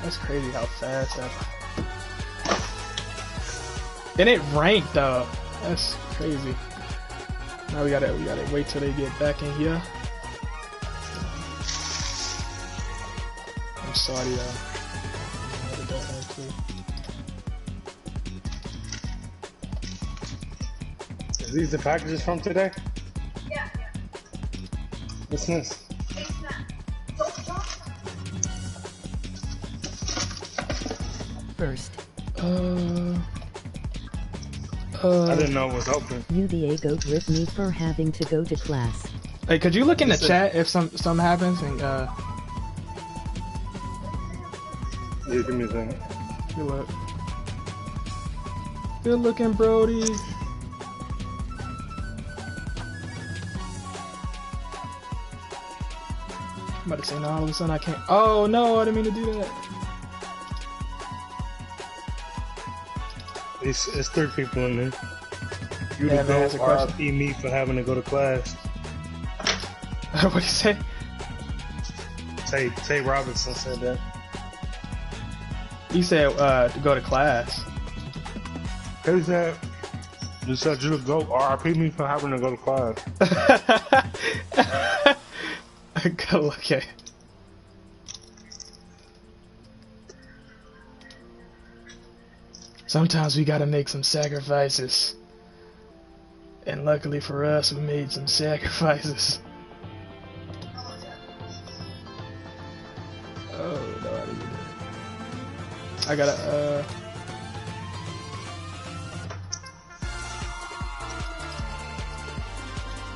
That's crazy how fast that. And it ranked though. That's crazy. Now we gotta wait till they get back in here. I'm sorry Is these the packages from today? Yeah. What's this? First. I didn't know it was open. You Diego ripped me for having to go to class. Hey, could you look in the chat if something happens and Yeah, give me a second. good luck. Good looking, Brody. I'm about to say, no, all of a sudden I can't. Oh no, I didn't mean to do that. It's 3 people in there. You Yeah, to man, that's a go RIP me for having to go to class. What do you say? Tay Robinson said that. He said to go to class. He said you to go RIP me for having to go to class. Good luck, okay. Sometimes we gotta make some sacrifices. And luckily for us, we made some sacrifices. Oh, no, I didn't do that. I gotta,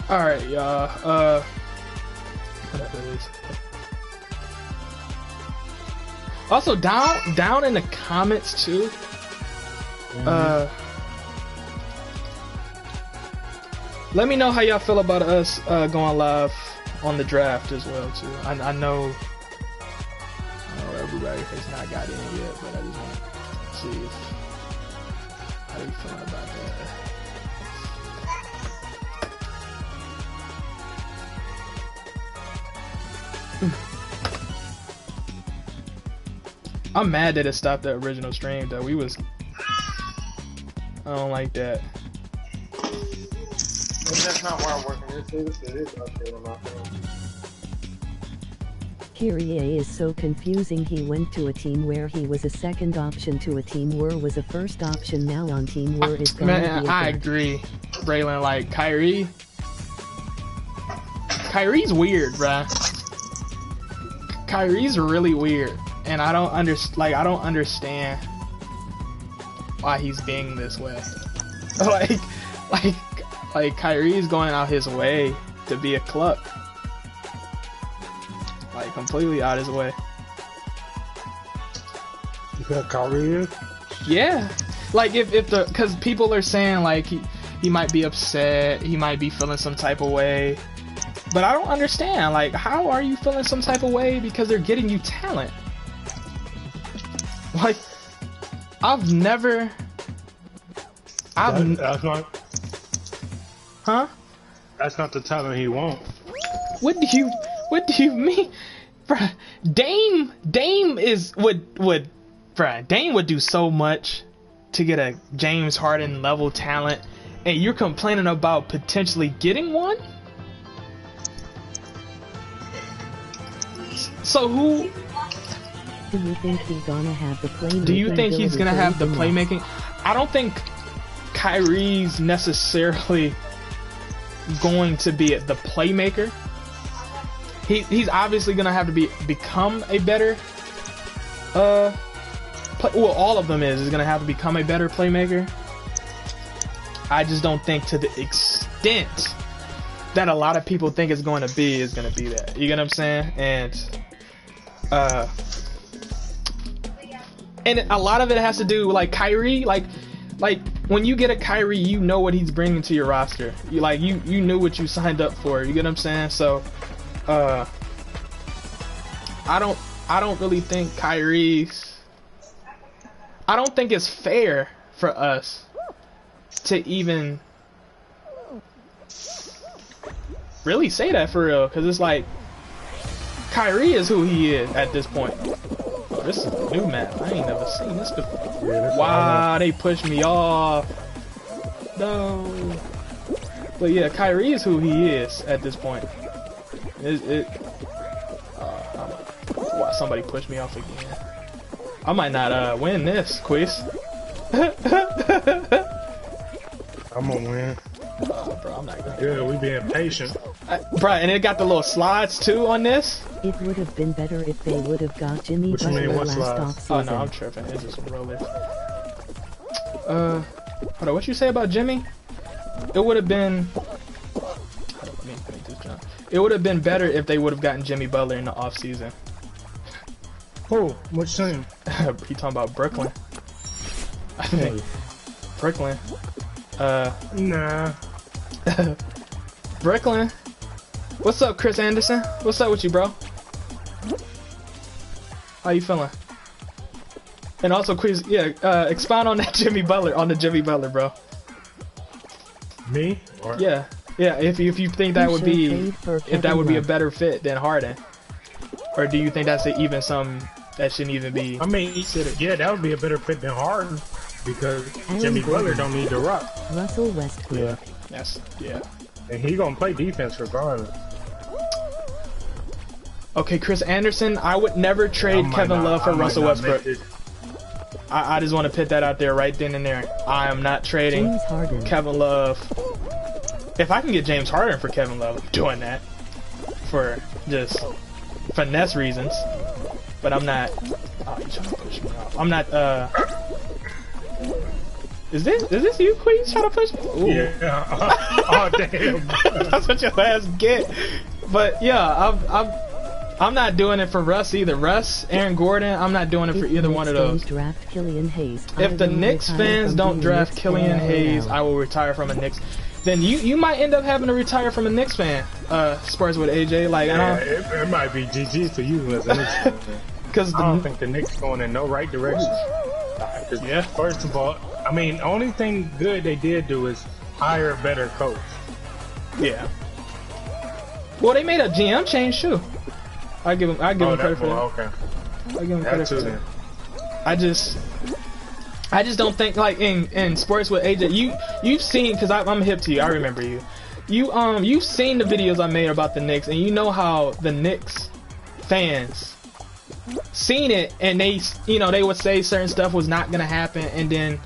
Alright, y'all, whatever it is. Also, down in the comments, too, let me know how y'all feel about us going live on the draft as well too. I know everybody has not got in yet, but I just want to see how you feeling about that. I'm mad that it stopped the original stream though. I don't like that. That's not why I'm working. It is updated on my phone. Kyrie is so confusing. He went to a team where he was a second option to a team where was a first option. Now on team where is going to be a I agree, Braylon. Like Kyrie's weird, bruh. Kyrie's really weird, and I don't understand why he's being this way. like Kyrie's going out his way to be a cluck. Like completely out his way. You got Kyrie? Yeah. Like cause people are saying like he might be upset, he might be feeling some type of way. But I don't understand, like how are you feeling some type of way because they're getting you talent? Like that's not. Huh? That's not the talent he wants. What do you mean? Bruh, Dame would do so much to get a James Harden level talent, and you're complaining about potentially getting one? So who Do you think he's gonna have the playmaking? Do you think he's gonna have the playmaking? I don't think Kyrie's necessarily going to be the playmaker. He's obviously gonna have to become a better well, all of them is gonna have to become a better playmaker. I just don't think to the extent that a lot of people think it's going to be that. You get what I'm saying? And a lot of it has to do with like Kyrie, like when you get a Kyrie, you know what he's bringing to your roster. You knew what you signed up for. You get what I'm saying? So I I don't really think Kyrie's. I don't think it's fair for us to even really say that for real, because it's like Kyrie is who he is at this point. Oh, this is a new map. I ain't never seen this before. Yeah, wow, they pushed me off. No. But yeah, Kyrie is who he is at this point. Wow, somebody pushed me off again. I might not win this quiz. I'm gonna win. Bro, I'm not gonna. Good, we being patient. Bro, and it got the little slides too on this. It would have been better if they would have got Jimmy What you Butler mean, what last slides? offseason. Oh no, I'm tripping. It's just rollers. Hold on, what you say about Jimmy? It would have been. It would have been better if they would have gotten Jimmy Butler in the offseason. Who? What you saying? He talking about Brooklyn. I think Brooklyn. Nah. Brooklyn. What's up, Chris Anderson? What's up with you, bro? How you feeling? And also, quiz, yeah, expound on that Jimmy Butler, on the Jimmy Butler, bro. Me? Or Yeah, yeah. If you think that would be, if that would be a better fit than Harden, or do you think that's even some that shouldn't even be? I mean, yeah, that would be a better fit than Harden because Jimmy Butler don't need to rock. Russell Westbrook. Yeah. And he gonna play defense regardless. Okay, Chris Anderson. I would never trade Kevin Love for Russell Westbrook. I just want to put that out there right then and there. I am not trading Kevin Love. If I can get James Harden for Kevin Love, I'm doing that for just finesse reasons. But I'm not. Oh, you're trying to push me off. I'm not. Is this you, Queen? Trying to push me? Ooh. Yeah. Oh damn. That's what your ass get. But yeah, I'm not doing it for Russ either. Russ, Aaron Gordon, I'm not doing it for either one of those. Draft Killian Hayes. If the Knicks fans don't draft Killian Hayes, I will retire from a Knicks. Then you might end up having to retire from a Knicks fan. Spurs with AJ, like yeah, it might be GG for you as a Knicks fan. Because I don't think the Knicks going in no right direction. Yeah. First of all, I mean, the only thing good they did do is hire a better coach. Yeah. Well, they made a GM change too. I give him credit for that. Okay. I give him credit for that. Then. I just don't think, like, in sports with AJ, you've seen, because I'm hip to you. I remember you. You've seen the videos I made about the Knicks, and you know how the Knicks fans seen it, and they would say certain stuff was not gonna happen, and then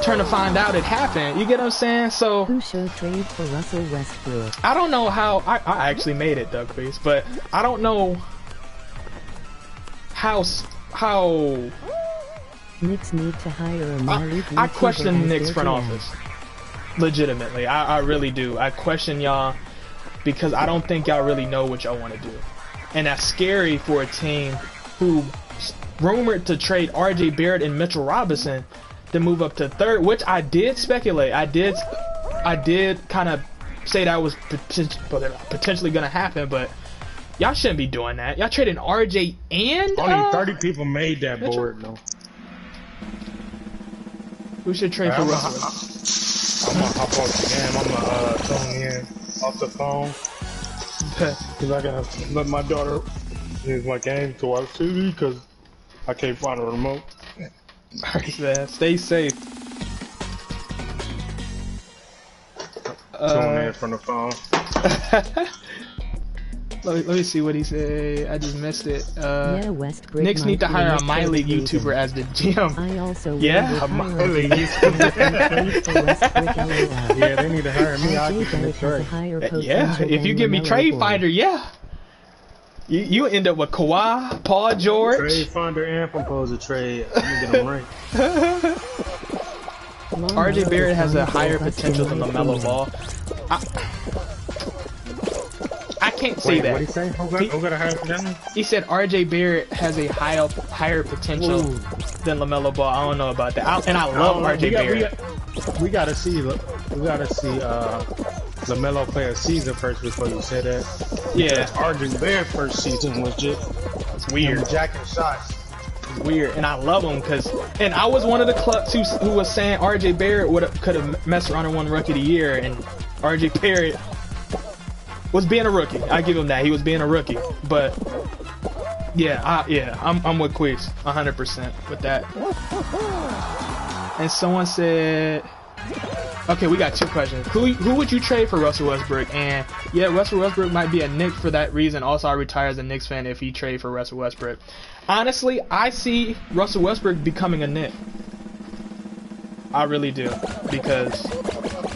turn to find out it happened. You get what I'm saying? So Who should trade for Russell Westbrook? I don't know how. I actually made it, Doug, please, but I don't know how Knicks need to hire a married I question the YouTuber Knicks as front their GM. office. Legitimately, I really do. I question y'all because I don't think y'all really know what y'all want to do, and that's scary for a team who rumored to trade R.J. Barrett and Mitchell Robinson to move up to third, which I did speculate. I did kind of say that was potentially gonna happen, but y'all shouldn't be doing that. Y'all trading R.J. and Only 30 people made that Mitchell? board, though. Who should trade for Russell? I'm gonna hop off the game. I'm gonna tune in off the phone because I gotta let my daughter use my game to watch TV because I can't find a remote. Alright, man. Stay safe. Tune in from the phone. Let me see what he said. I just missed it. Yeah, Westbrook Knicks need to might be hire a the My third League reason. YouTuber as the GM. I also Yeah, wonder My how League. Yeah, they need to hire me. I can make sure. Yeah, if you give me Trade Finder, yeah. You end up with Kawhi, Paul George. Trade Finder and propose a trade. I'm gonna get them right. RJ Barrett has a higher potential than LaMelo Ball. I can't say that. What did he say? Who got a higher potential? He said RJ Barrett has a higher potential than LaMelo Ball. I don't know about that. I love RJ Barrett. We gotta see LaMelo play a season first before you say that. Yeah. RJ Barrett's first season was just It's weird. Jacking shots. It's weird, and I love him and I was one of the clubs who was saying R.J. Barrett could have messed around and won Rookie of the Year, and R.J. Barrett was being a rookie. I give him that. He was being a rookie, but yeah, I'm with Queeks 100% with that. And someone said, okay, we got 2 questions. Who would you trade for Russell Westbrook? And yeah, Russell Westbrook might be a Knick for that reason. Also, I retire as a Knicks fan if he trade for Russell Westbrook. Honestly, I see Russell Westbrook becoming a Knick. I really do, because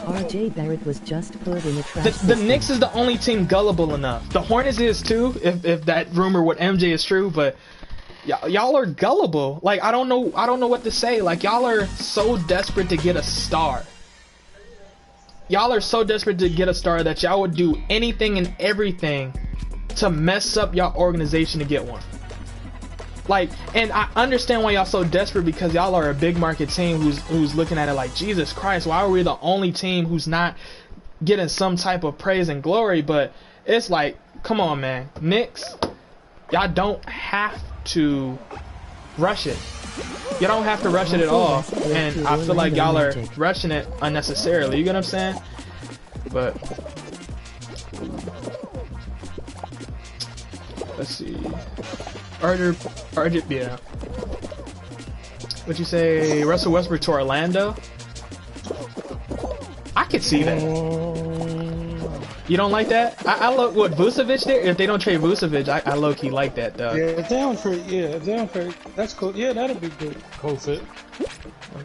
R.J. Barrett was just put in a trash the system. Knicks is the only team gullible enough. The Hornets is too, if that rumor with MJ is true, but y'all are gullible. Like, I don't know what to say. Like, y'all are so desperate to get a star. Y'all are so desperate to get a star that y'all would do anything and everything to mess up y'all organization to get one. Like, and I understand why y'all so desperate, because y'all are a big market team who's looking at it like, Jesus Christ, why are we the only team who's not getting some type of praise and glory? But it's like, come on, man. Knicks, y'all don't have to rush it. You don't have to rush it at all. And I feel like y'all are rushing it unnecessarily. You get what I'm saying? But let's see. RJ, yeah. Would you say Russell Westbrook to Orlando? I could see that. You don't like that? I look what Vucevic there. If they don't trade Vucevic, I low key like that though. Yeah, if they don't trade, that's cool. Yeah, that'd be good. Cool fit. Low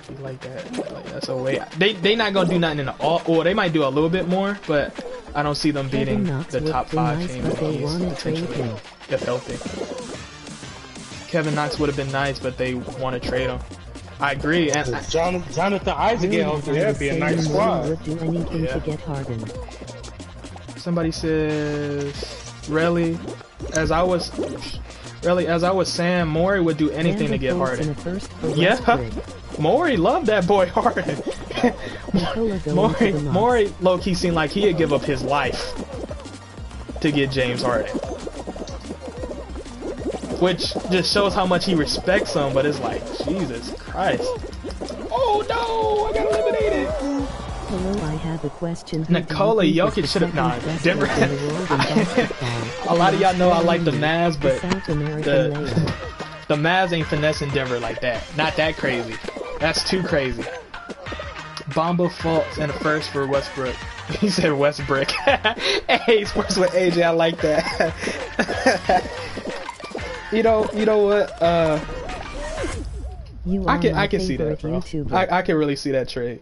key like that. Like, that's a way. They not gonna do nothing in the all. Or they might do a little bit more, but I don't see them beating the top 5 team in the East potentially, if healthy. Kevin Knox would have been nice, but they want to trade him. I agree. And Jonathan Isaac, that'd be a nice squad. Would do anything to get Harden. Somebody says Relly, as I was saying, Morey would do anything to get Harden. Yeah, Morey loved that boy Harden. Morey low-key seemed like he'd give up his life to get James Harden, which just shows how much he respects him. But it's like, Jesus Christ. Oh no, I got eliminated. Hello, I have a question. Nikola Jokic should have not. Denver. A lot of y'all know I like the Mavs, but the Mavs ain't finessing Denver like that. Not that crazy. That's too crazy. Bomba Fultz and a first for Westbrook. He said Westbrook. Hey, sports with AJ, I like that. You know what? I can see that, bro. I can really see that trade.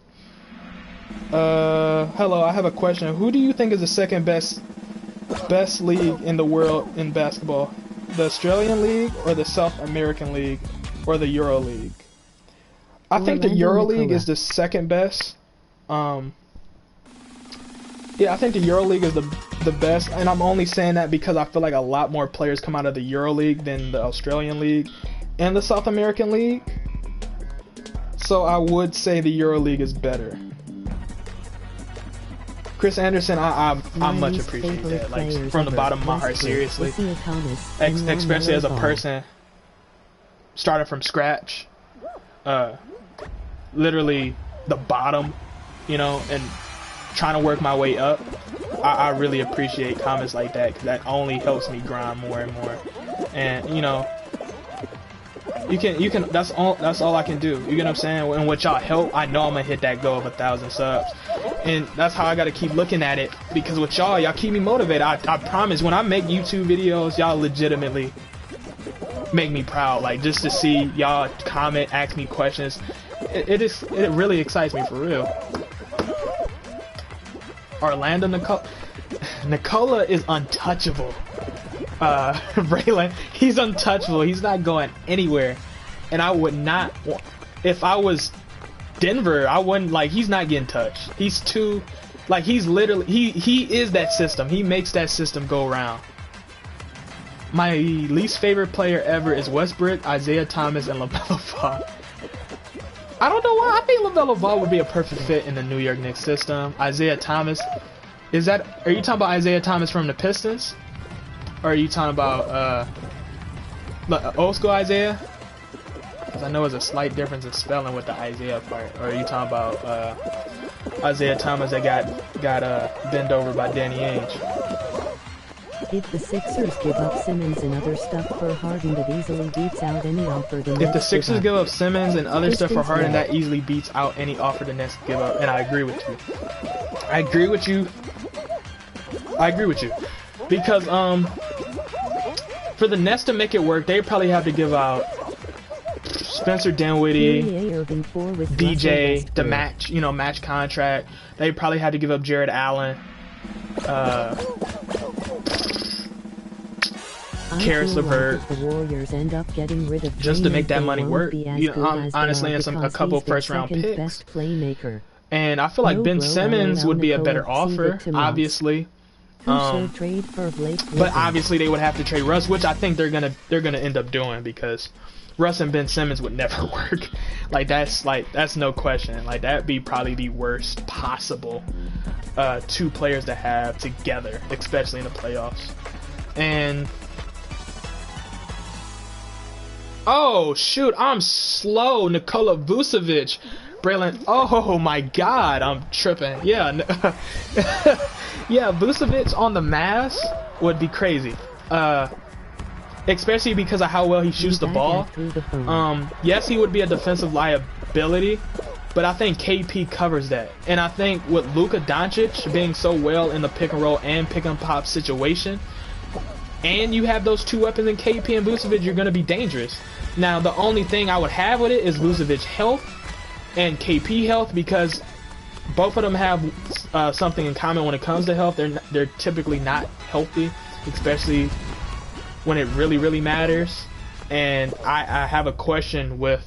Hello, I have a question. Who do you think is the second best league in the world in basketball? The Australian League, or the South American League, or the Euro League? I think the Euro League is the second best. Yeah, I think the Euro League is the best, and I'm only saying that because I feel like a lot more players come out of the Euro League than the Australian League and the South American League. So I would say the Euro League is better. Chris Anderson, I much appreciate that, like, from the bottom of my heart, seriously. Especially as a person starting from scratch, literally the bottom, you know, and trying to work my way up. I really appreciate comments like that, because that only helps me grind more and more. And you know, you can that's all I can do. You get what I'm saying? And with y'all help, I know I'm gonna hit that goal of 1,000 subs. And that's how I gotta keep looking at it, because with y'all keep me motivated. I promise, when I make YouTube videos, y'all legitimately make me proud. Like, just to see y'all comment, ask me questions, it really excites me, for real. Orlando Nikola is untouchable. Braylon, he's untouchable. He's not going anywhere. And I would not, if I was Denver, I wouldn't, like, he's not getting touched. He's too, like, he's literally, he is that system. He makes that system go around. My least favorite player ever is Westbrook, Isaiah Thomas, and LaMelo Ball. I don't know why. I think LaMelo Ball would be a perfect fit in the New York Knicks system. Isaiah Thomas, are you talking about Isaiah Thomas from the Pistons? Or are you talking about The old school Isaiah? Because I know there's a slight difference in spelling with the Isaiah part. Or are you talking about Isaiah Thomas that got bent over by Danny Ainge? If the Sixers give up Simmons and other stuff for Harden, that easily beats out any offer the Nets If the Sixers give up Simmons and other stuff for Harden, that that easily beats out any offer the Nets give up. And I agree with you. I agree with you. Because for the Nets to make it work, they probably have to give out Spencer Dinwiddie, DJ, the match contract. They probably had to give up Jared Allen, Karis LeVert, the Warriors end up getting rid of just to make that money work. Honestly, and a couple first round picks. And I feel like Ben Simmons would be a better offer, obviously. But obviously they would have to trade Russ, which I think they're gonna end up doing, because Russ and Ben Simmons would never work. That's no question. Like, that'd be probably the worst possible two players to have together, especially in the playoffs. And oh shoot, I'm slow. Nikola Vucevic, Braylon. Oh my God, I'm tripping. Yeah, yeah, Vucevic on the Mavs would be crazy. Especially because of how well he shoots the ball. Yes, he would be a defensive liability, but I think KP covers that. And I think with Luka Doncic being so well in the pick and roll and pick and pop situation, and you have those two weapons in KP and Vucevic, you're going to be dangerous. Now, the only thing I would have with it is Vucevic health and KP health, because both of them have something in common when it comes to health. They're typically not healthy, especially when it really matters. And I have a question with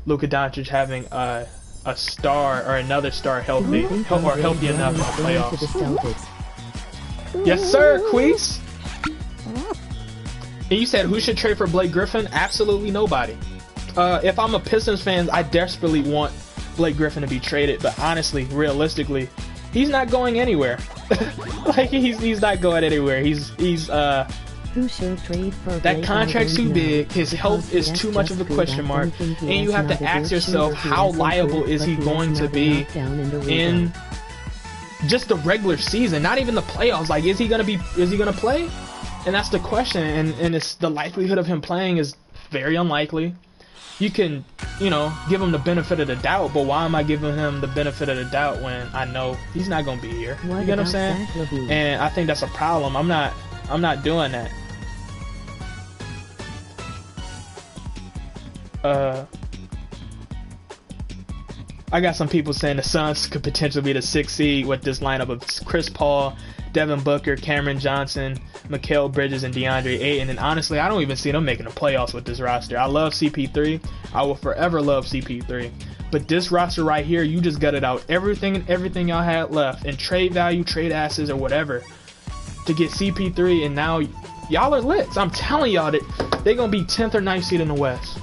Luka Doncic having a star or another star healthy enough in the playoffs. Yes, sir, Queese. And you said who should trade for Blake Griffin? Absolutely nobody. If I'm a Pistons fan, I desperately want Blake Griffin to be traded, but honestly, realistically, he's not going anywhere. Like, he's not going anywhere. That contract's too big. His health is too much of a question mark, and you have to ask yourself, how liable is he going to be in just the regular season? Not even the playoffs. Like, is he gonna play? And that's the question. And it's the likelihood of him playing is very unlikely. You can, give him the benefit of the doubt, but why am I giving him the benefit of the doubt when I know he's not gonna be here? You get what I'm saying? And I think that's a problem. I'm not doing that. I got some people saying the Suns could potentially be the 6th seed with this lineup of Chris Paul, Devin Booker, Cameron Johnson, Mikal Bridges, and DeAndre Ayton. And honestly, I don't even see them making the playoffs with this roster. I love CP3. I will forever love CP3. But this roster right here, you just gutted out everything y'all had left in trade value, trade assets, or whatever to get CP3, and now y'all are lit. So I'm telling y'all that they're going to be 10th or 9th seed in the West.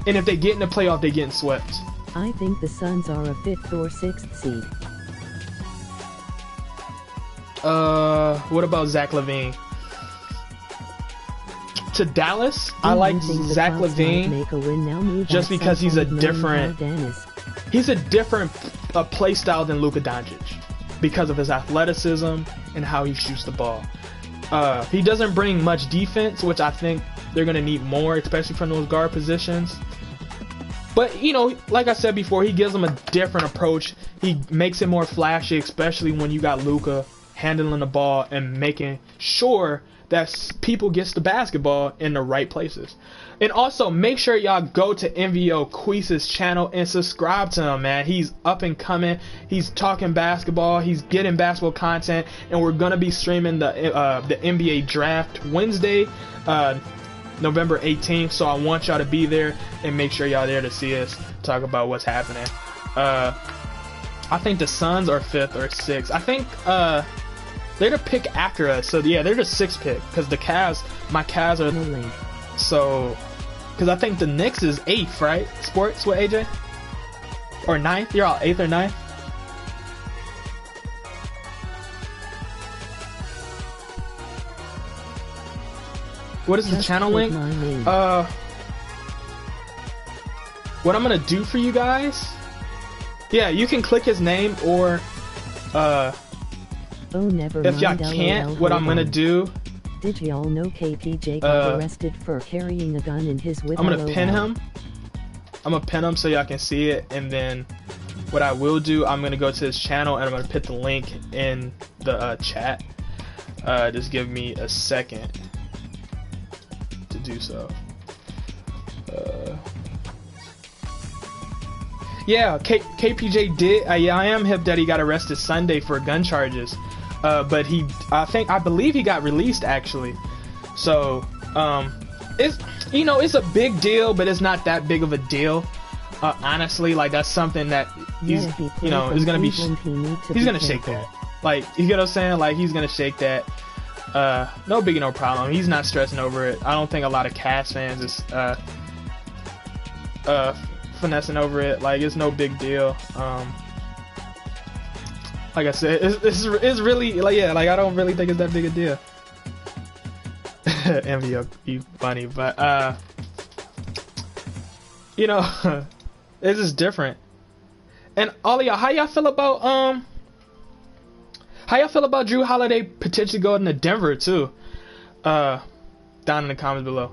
And if they get in the playoff, they getting swept. I think the Suns are a 5th or 6th seed. What about Zach LaVine? To Dallas, I like Zach LaVine just because he's a different play style than Luka Doncic because of his athleticism and how he shoots the ball. He doesn't bring much defense, which I think they're going to need more, especially from those guard positions. But, like I said before, he gives them a different approach. He makes it more flashy, especially when you got Luka handling the ball and making sure that people gets the basketball in the right places. And also, make sure y'all go to MVO Queese's channel and subscribe to him, man. He's up and coming. He's talking basketball. He's getting basketball content. And we're going to be streaming the NBA draft Wednesday, November 18th. So I want y'all to be there and make sure y'all there to see us talk about what's happening. I think the Suns are 5th or 6th. I think they're the pick after us. So yeah, they're the 6th pick because the Cavs, my Cavs are so, because I think the Knicks is 8th, right? Sports with AJ? Or 9th? You're all 8th or 9th? What is the channel link? What I'm gonna do for you guys? Yeah, you can click his name, or if y'all can't, what I'm gonna do. Did y'all know KPJ got arrested for carrying a gun in his whip? I'm gonna pin him. I'm gonna pin him so y'all can see it, and then what I will do, I'm gonna go to his channel and I'm gonna put the link in the chat. Just give me a second to do so. Yeah, KPJ did. Yeah, I am hip that he got arrested Sunday for gun charges. But I believe he got released actually. So, it's, you know, it's a big deal, but it's not that big of a deal. Honestly, like that's something that he's, you know, is gonna be, he's gonna shake that. Like, you get what I'm saying? Like, he's gonna shake that. No biggie, no problem. He's not stressing over it. I don't think a lot of Cavs fans is, finessing over it. Like, it's no big deal. Like I said, it's really, like, yeah, like I don't really think it's that big a deal. Envy, you funny, but you know, it's just different. And all of y'all, how y'all feel about Drew Holiday potentially going to Denver too? Down in the comments below.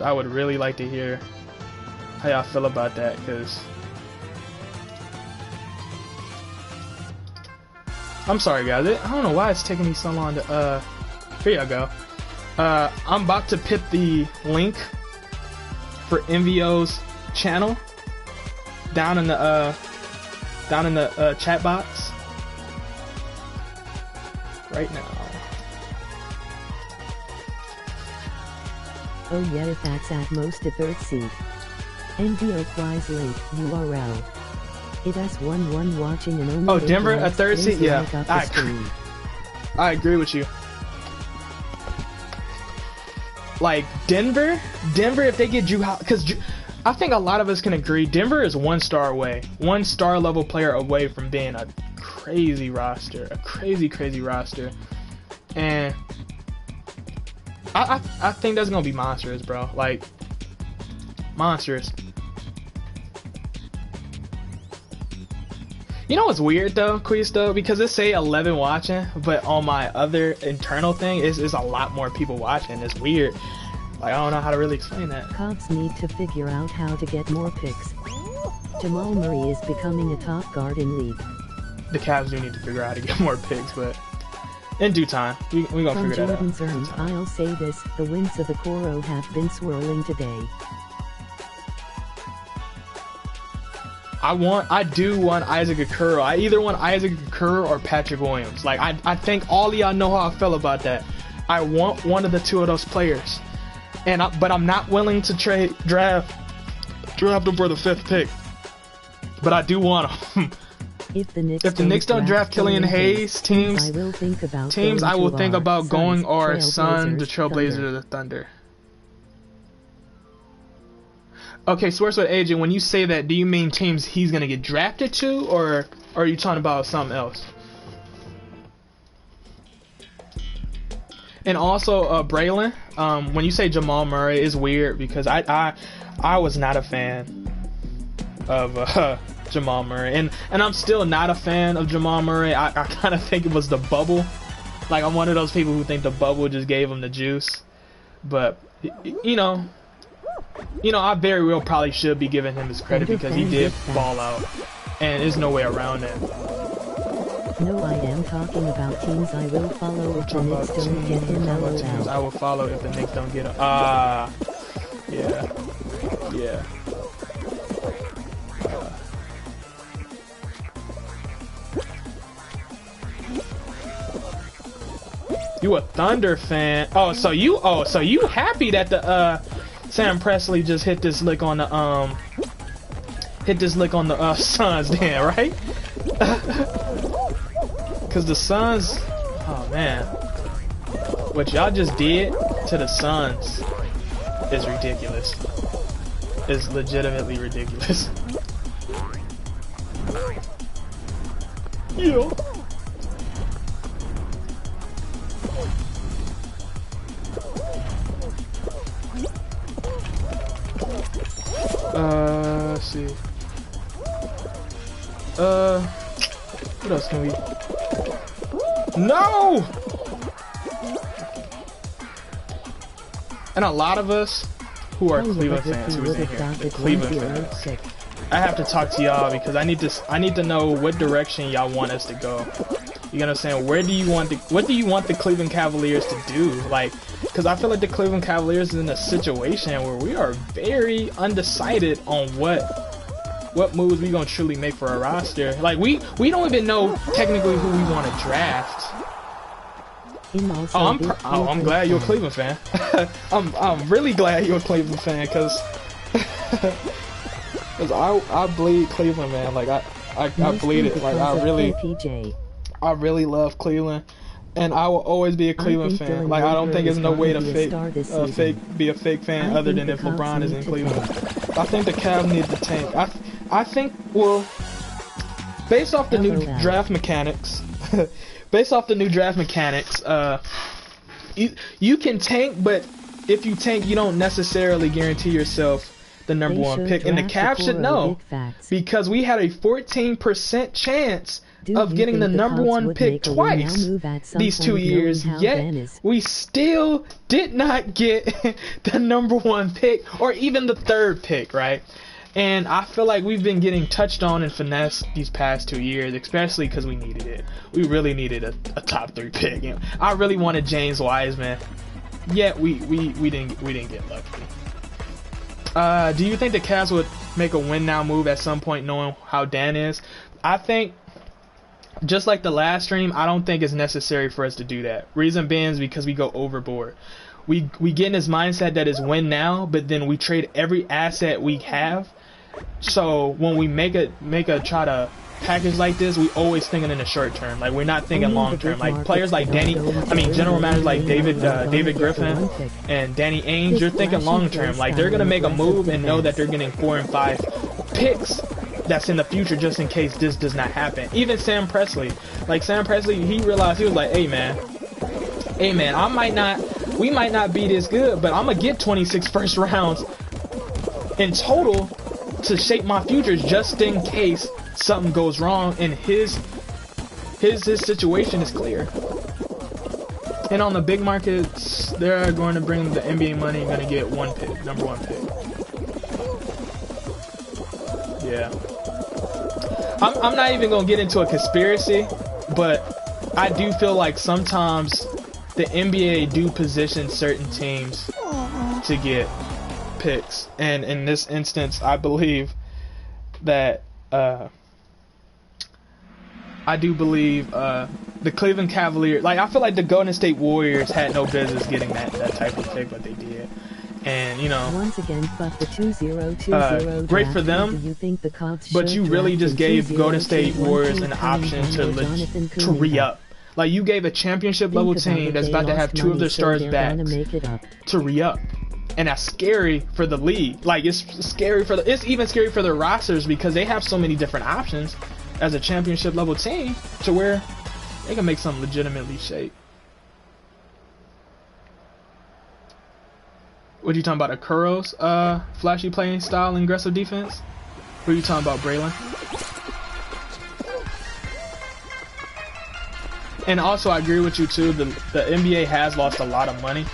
I would really like to hear how y'all feel about that, because I'm sorry guys, I don't know why it's taking me so long to here y'all go. I'm about to put the link for MVO's channel down in the chat box right now. Oh yeah, if that's at most a third seed. NVO Quiz link URL. It S11 watching and only. Oh, Denver a third seed? Yeah, I agree with you. Like Denver, if they get Drew, because I think a lot of us can agree Denver is 1 star away, 1 star level player away from being a crazy roster, a crazy roster, and I think that's gonna be monstrous, bro. Like monstrous. You know what's weird though, Quiz though, because it say 11 watching, but on my other internal thing is a lot more people watching. It's weird. Like, I don't know how to really explain that. Cavs need to figure out how to get more picks. Jamal Murray is becoming a top guard in league. The Cavs do need to figure out how to get more picks, but in due time, we gonna figure that out. From I'll say this: the winds of the Coro have been swirling today. I do want Isaac Okoro. I either want Isaac Okoro or Patrick Williams. Like, I think all of y'all know how I feel about that. I want one of the two of those players, but I'm not willing to draft them for the 5th pick. But I do want them. If the Knicks don't draft Killian Hayes, teams I will think about going or Suns, the Trailblazers, or the Thunder. Okay, Source with Agent, when you say that, do you mean teams he's gonna get drafted to, or are you talking about something else? And also, Braylon, when you say Jamal Murray, it's weird because I was not a fan of Jamal Murray, and I'm still not a fan of Jamal Murray. I kind of think it was the bubble. Like, I'm one of those people who think the bubble just gave him the juice. But you know, I very well probably should be giving him his credit because he did ball out, and there's no way around it. No, I am talking about teams I will follow if the Knicks don't get him. Teams I will follow if the Knicks don't get him. Yeah. You a Thunder fan? So you happy that the Sam Pressly just hit this lick on the Suns then, right? Cause the Suns, oh man, what y'all just did to the Suns is ridiculous. It's legitimately ridiculous. Yeah. else can we? No! And a lot of us who are Cleveland fans, who's in here, the Cleveland fans, I have to talk to y'all because I need to know what direction y'all want us to go. You know what I'm saying? What do you want the Cleveland Cavaliers to do? Like, because I feel like the Cleveland Cavaliers is in a situation where we are very undecided on what moves we gonna truly make for our roster. Like, we don't even know technically who we want to draft. I'm glad you're a Cleveland fan. I'm really glad you're a Cleveland fan because I bleed Cleveland, man. Like I bleed it. Like I really love Cleveland, and I will always be a Cleveland fan. Like I don't think there's no way to be a fake fan other than if LeBron is in Cleveland. I think the Cavs need to tank. I think, well, based off the new draft mechanics. Based off the new draft mechanics, you can tank, but if you tank, you don't necessarily guarantee yourself the #1 pick. And the Cavs should know, because we had a 14% chance of getting the #1 pick twice these 2 years, yet we still did not get the #1 pick or even the 3rd pick, right? And I feel like we've been getting touched on and finessed these past 2 years, especially because we needed it. We really needed a top 3 pick. You know, I really wanted James Wiseman, yet we didn't get lucky. Do you think the Cavs would make a win now move at some point, knowing how Dan is? I think, just like the last stream, I don't think it's necessary for us to do that. Reason being is because we go overboard. We get in this mindset that is win now, but then we trade every asset we have. So when we make a try to package like this, we always thinking in the short term. Like, we're not thinking long term. Like players like general managers like David Griffin and Danny Ainge, you're thinking long term. Like, they're gonna make a move and know that they're getting 4 and 5 picks that's in the future just in case this does not happen. Even Sam Pressly, he realized, he was like, hey man, we might not be this good, but I'm gonna get 26 first rounds in total to shape my futures just in case something goes wrong, and his situation is clear. And on the big markets, they're going to bring the NBA money, going to get #1 pick. Yeah. I'm not even going to get into a conspiracy, but I do feel like sometimes the NBA do position certain teams to get picks, and in this instance, I believe that the Cleveland Cavaliers, like, I feel like the Golden State Warriors had no business getting that type of pick, but they did. And, you know, once again, fuck the 2020 great for them, but you really just gave Golden State Warriors an option to re-up. Like, you gave a championship level team that's about to have 2 of their stars back to re-up. And that's scary for the league. Like, it's even scary for the rosters, because they have so many different options as a championship level team to where they can make something legitimately shape. What are you talking about? Akuro's flashy playing style and aggressive defense? What are you talking about, Braylon? And also, I agree with you too. The NBA has lost a lot of money.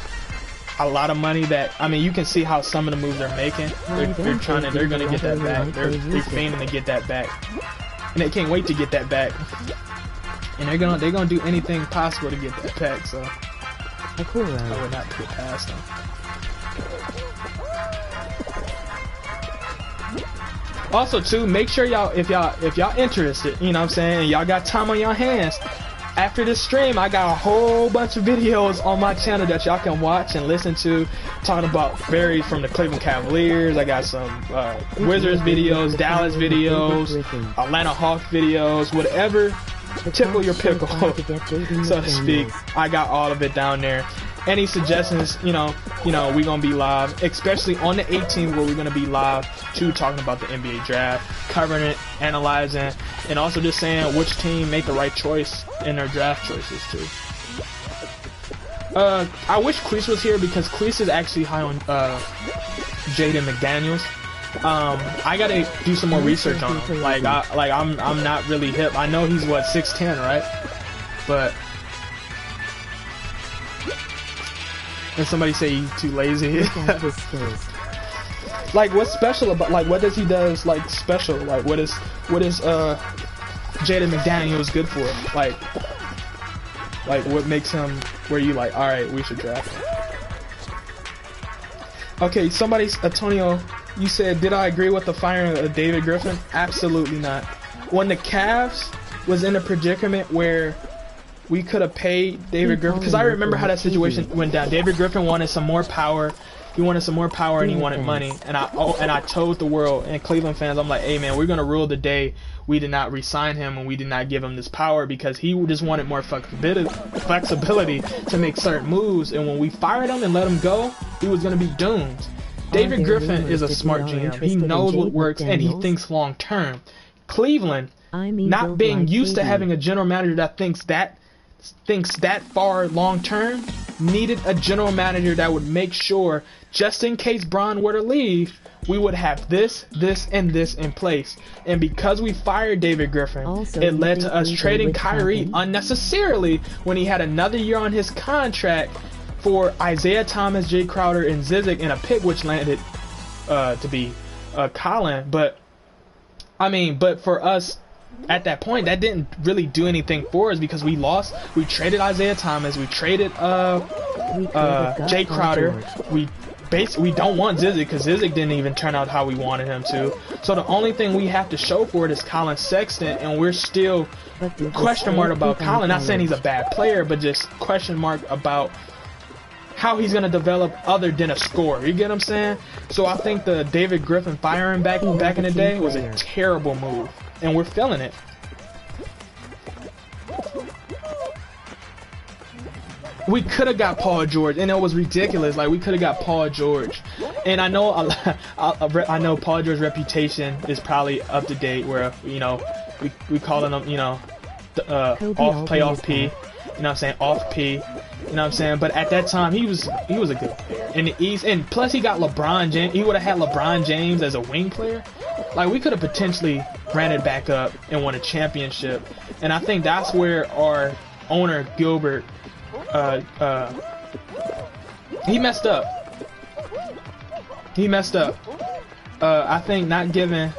That, I mean, you can see how some of the moves they're making. They're gonna get that back. They're fiending to get that back, and they can't wait to get that back. And they're gonna do anything possible to get that back. So I would not put it past them. Also, too, make sure if y'all interested, you know what I'm saying, and y'all got time on your hands. After this stream, I got a whole bunch of videos on my channel that y'all can watch and listen to, talking about varies from the Cleveland Cavaliers. I got some Wizards videos, Dallas videos, Atlanta Hawks videos, whatever tickle your pickle, so to speak. I got all of it down there. Any suggestions, you know, we're gonna be live, especially on the 18th, where we're gonna be live too, talking about the NBA draft, covering it, analyzing, and also just saying which team made the right choice in their draft choices too. I wish Queese was here, because Queese is actually high on Jaden McDaniels. I gotta do some more research on him. Like I'm not really hip. I know he's what 6'10", right? But and somebody say he's too lazy. Like what's special about like what does he does like special? Like what is Jaden McDaniels good for? Like what makes him where you like, all right, we should draft him. Okay, Antonio, you said, did I agree with the firing of David Griffin? Absolutely not. When the Cavs was in a predicament where we could have paid David Griffin, because I remember how that situation went down. David Griffin wanted some more power. He wanted some more power and he wanted money. And I told the world and Cleveland fans, I'm like, hey man, we're gonna rule the day we did not re-sign him and we did not give him this power because he just wanted more flexibility to make certain moves. And when we fired him and let him go, he was gonna be doomed. David Griffin is a smart GM. He knows what works and he thinks long term. Cleveland, not being used to having a general manager that thinks that far long term, needed a general manager that would make sure, just in case Bron were to leave, we would have this, and this in place. And because we fired David Griffin, it led to us trading Kyrie unnecessarily when he had another year on his contract for Isaiah Thomas, Jay Crowder, and Zizic in a pick which landed to be Colin. But I mean, but for us at that point, that didn't really do anything for us because we lost. We traded Isaiah Thomas. We traded Jay Crowder. We don't want Zizic because Zizic didn't even turn out how we wanted him to. So the only thing we have to show for it is Colin Sexton, and we're still question mark about Colin. Not saying he's a bad player, but just question mark about how he's gonna develop other than a scorer. You get what I'm saying? So I think the David Griffin firing back in the day was a terrible move, and we're feeling it. We could have got Paul George, and it was ridiculous. Like we could have got Paul George, and I know Paul George's reputation is probably up to date. Where we calling him off playoff P, you know what I'm saying, off P, you know what I'm saying. But at that time he was a good player in the East, and plus he got LeBron James. He would have had LeBron James as a wing player. Like we could have potentially ran it back up and won a championship. And I think that's where our owner Gilbert. He messed up. I think not giving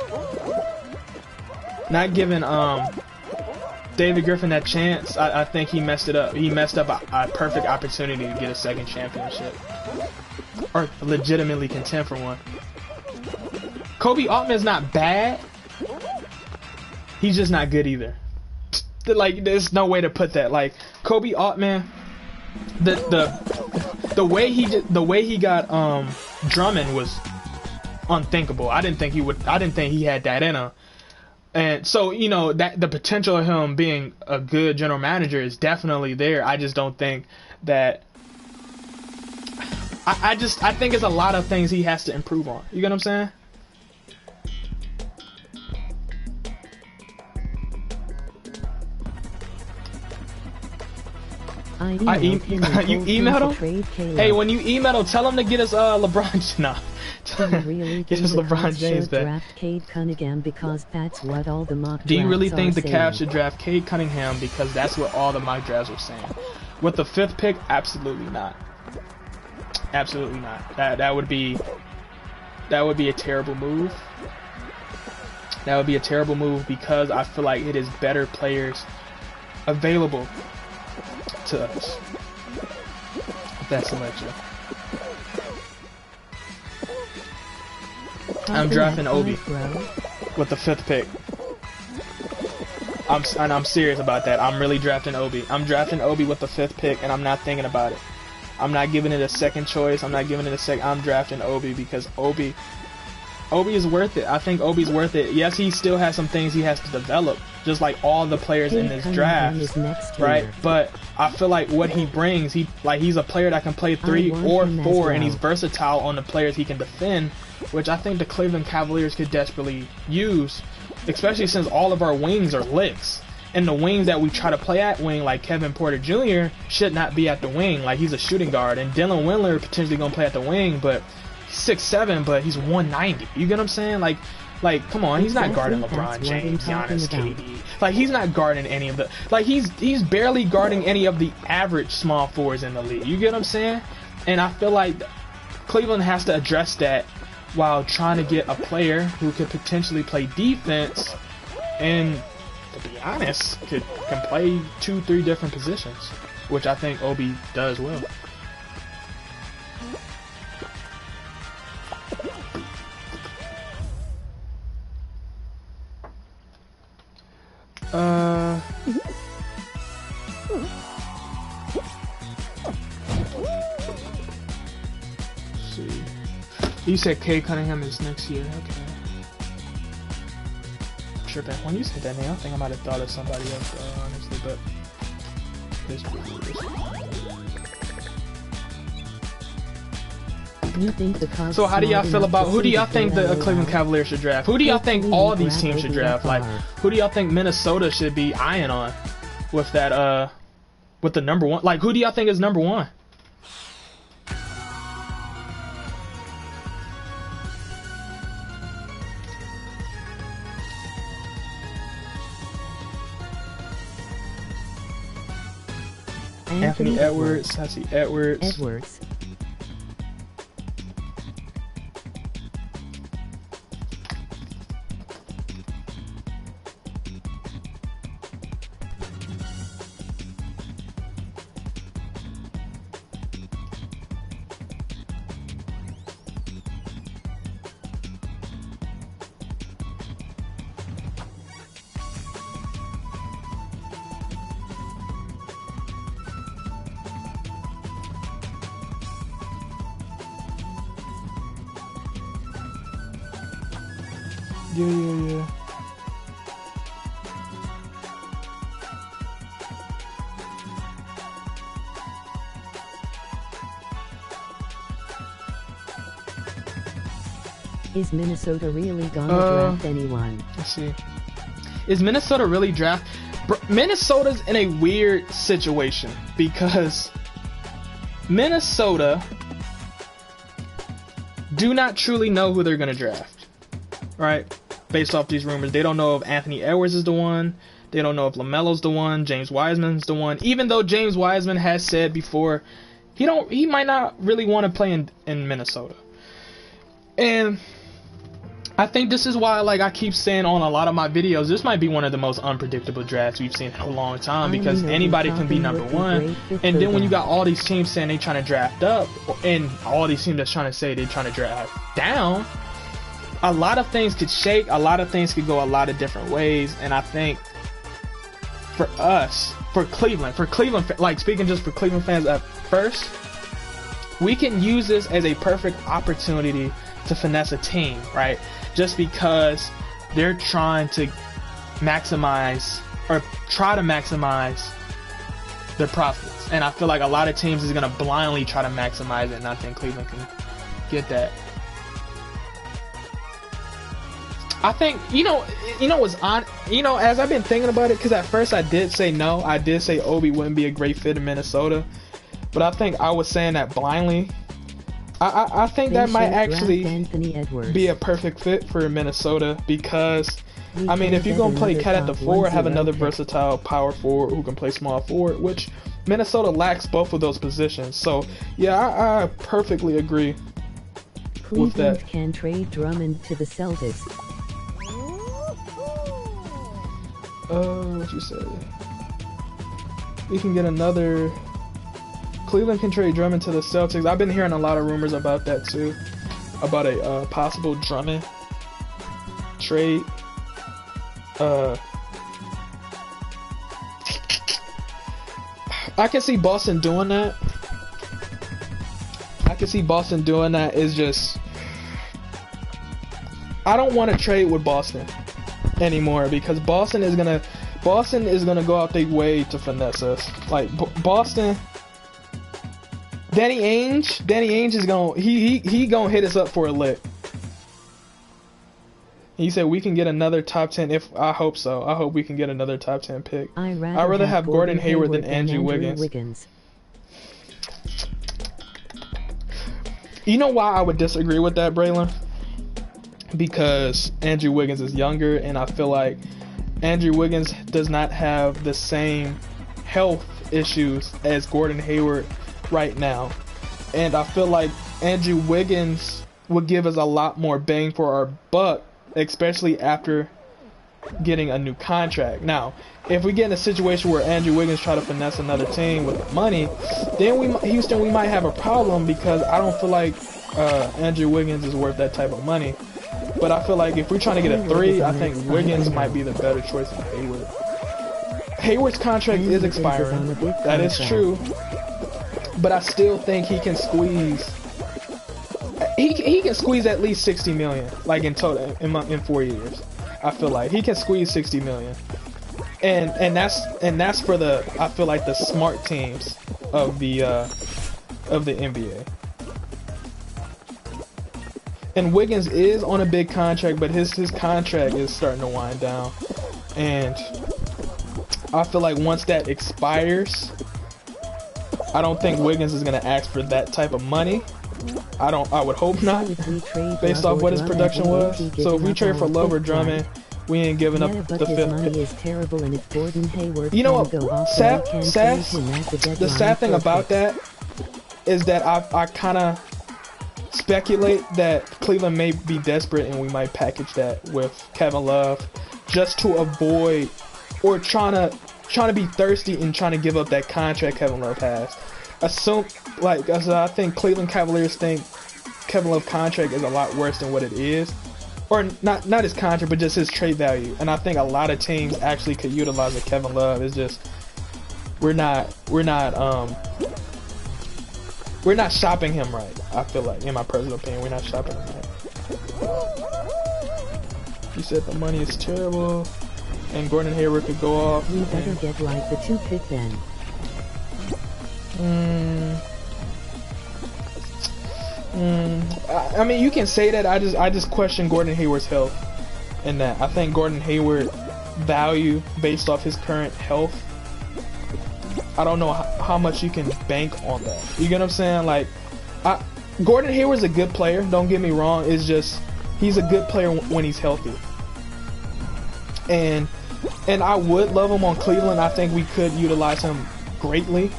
David Griffin that chance. I think he messed it up. He messed up a perfect opportunity to get a second championship or legitimately contend for one. Kobe Altman's not bad. He's just not good either. Like there's no way to put that. Like Kobe Altman. The way he got Drummond was unthinkable. I didn't think he had that in him. And so, that the potential of him being a good general manager is definitely there. I just don't think that I think it's a lot of things he has to improve on. You get what I'm saying? You emailed him? Hey, when you email him, tell him to get us LeBron. Nah. Get us LeBron James back. Draft Cade Cunningham because that's what all the mock Do you really think the Cavs should draft Cade Cunningham because that's what all the mock drafts are saying? With the 5th pick, absolutely not. Absolutely not. That would be a terrible move. That would be a terrible move because I feel like it is better players available to us. That's selection. I'm drafting Obi with the 5th pick. I'm serious about that. I'm really drafting Obi. I'm drafting Obi with the 5th pick, and I'm not thinking about it. I'm not giving it a second choice. I'm not giving it a second. I'm drafting Obi because Obi is worth it. I think Obi's worth it. Yes, he still has some things he has to develop, just like all the players in this draft, right? But I feel like what he brings, he's a player that can play 3 or 4, and he's versatile on the players he can defend, which I think the Cleveland Cavaliers could desperately use, especially since all of our wings are licks. And the wings that we try to play at wing, like Kevin Porter Jr., should not be at the wing. Like, he's a shooting guard. And Dylan Windler potentially going to play at the wing, but 6'7", but he's 190. You get what I'm saying? Like, come on, he's not guarding LeBron James, Giannis, KD. Like, he's not guarding any of the, like, he's barely guarding any of the average small forwards in the league. You get what I'm saying? And I feel like Cleveland has to address that while trying to get a player who could potentially play defense and, to be honest, can play 2-3 different positions, which I think Obi does well. See. You said Kay Cunningham is next year. Okay. Tripping. When you said that name, I think I might have thought of somebody else, honestly, but this. You think the Cubs so how do y'all feel about, who do y'all think the Cleveland Cavaliers should draft? Who do y'all think all these teams should draft? Like, who do y'all think Minnesota should be eyeing on with that, with the number one? Like, who do y'all think is number one? Anthony Edwards. I see Edwards. Yeah. Is Minnesota really gonna draft anyone? Let's see. Is Minnesota really draft? Minnesota's in a weird situation because Minnesota do not truly know who they're gonna draft, right? Based off these rumors, they don't know if Anthony Edwards is the one. They don't know if LaMelo's the one. James Wiseman's the one. Even though James Wiseman has said before, he might not really want to play in Minnesota. And I think this is why, like I keep saying on a lot of my videos, this might be one of the most unpredictable drafts we've seen in a long time, because anybody can be number one. And then when you got all these teams saying they trying to draft up, and all these teams that's trying to say they're trying to draft down, a lot of things could shake, a lot of things could go a lot of different ways. And I think for us, for Cleveland, like speaking just for Cleveland fans at first, we can use this as a perfect opportunity to finesse a team, right? Just because they're trying to maximize, or try to maximize their profits. And I feel like a lot of teams is going to blindly try to maximize it, and I think Cleveland can get that. I think, as I've been thinking about it, because at first I did say no. I did say Obi wouldn't be a great fit in Minnesota. But I think I was saying that blindly. I think that might actually be a perfect fit for Minnesota, because, I mean, if you're going to play Cat at the forward, have another versatile power forward who can play small forward, which Minnesota lacks both of those positions. So, yeah, I perfectly agree with that. Cleveland can trade Drummond to the Celtics. What you said? We can get another... Cleveland can trade Drummond to the Celtics. I've been hearing a lot of rumors about that too, about a possible Drummond trade. I can see Boston doing that. It's just, I don't want to trade with Boston anymore, because Boston is gonna go out their way to finesse us. Like Boston. Danny Ainge is gonna he gonna hit us up for a lick. He said we can get another top 10. I hope so. I hope we can get another top 10 pick. I'd rather have Gordon Hayward than Andrew Wiggins. You know why I would disagree with that, Braylon? Because Andrew Wiggins is younger, and I feel like Andrew Wiggins does not have the same health issues as Gordon Hayward right now. And I feel like Andrew Wiggins would give us a lot more bang for our buck, especially after getting a new contract. Now, if we get in a situation where Andrew Wiggins try to finesse another team with money, then Houston, we might have a problem, because I don't feel like Andrew Wiggins is worth that type of money. But I feel like if we're trying to get a 3, I think Wiggins might be the better choice than Hayward. Hayward's contract is expiring. That is true. But I still think he can squeeze. He can squeeze at least 60 million, like in total, in 4 years. I feel like he can squeeze 60 million, and that's for the, I feel like, the smart teams of the NBA. And Wiggins is on a big contract, but his contract is starting to wind down, and I feel like once that expires, I don't think Wiggins is gonna ask for that type of money. I would hope not, based off what his production was. So if we trade for Love or Drummond, we ain't giving up the 5th pick. You know what? The sad thing about that is that I kind of speculate that Cleveland may be desperate, and we might package that with Kevin Love just to avoid, or trying to be thirsty and trying to give up that contract Kevin Love has. I think Cleveland Cavaliers think Kevin Love's contract is a lot worse than what it is, or not his contract, but just his trade value. And I think a lot of teams actually could utilize a Kevin Love. It's just we're not shopping him right. I feel like, in my personal opinion, we're not shopping him right. You said the money is terrible, and Gordon Hayward could go off. We better get like the 2 pick then. I mean, you can say that. I just question Gordon Hayward's health in that. I think Gordon Hayward value based off his current health, I don't know how much you can bank on that. You get what I'm saying? Like, Gordon Hayward's a good player, don't get me wrong. It's just he's a good player when he's healthy. And I would love him on Cleveland. I think we could utilize him greatly.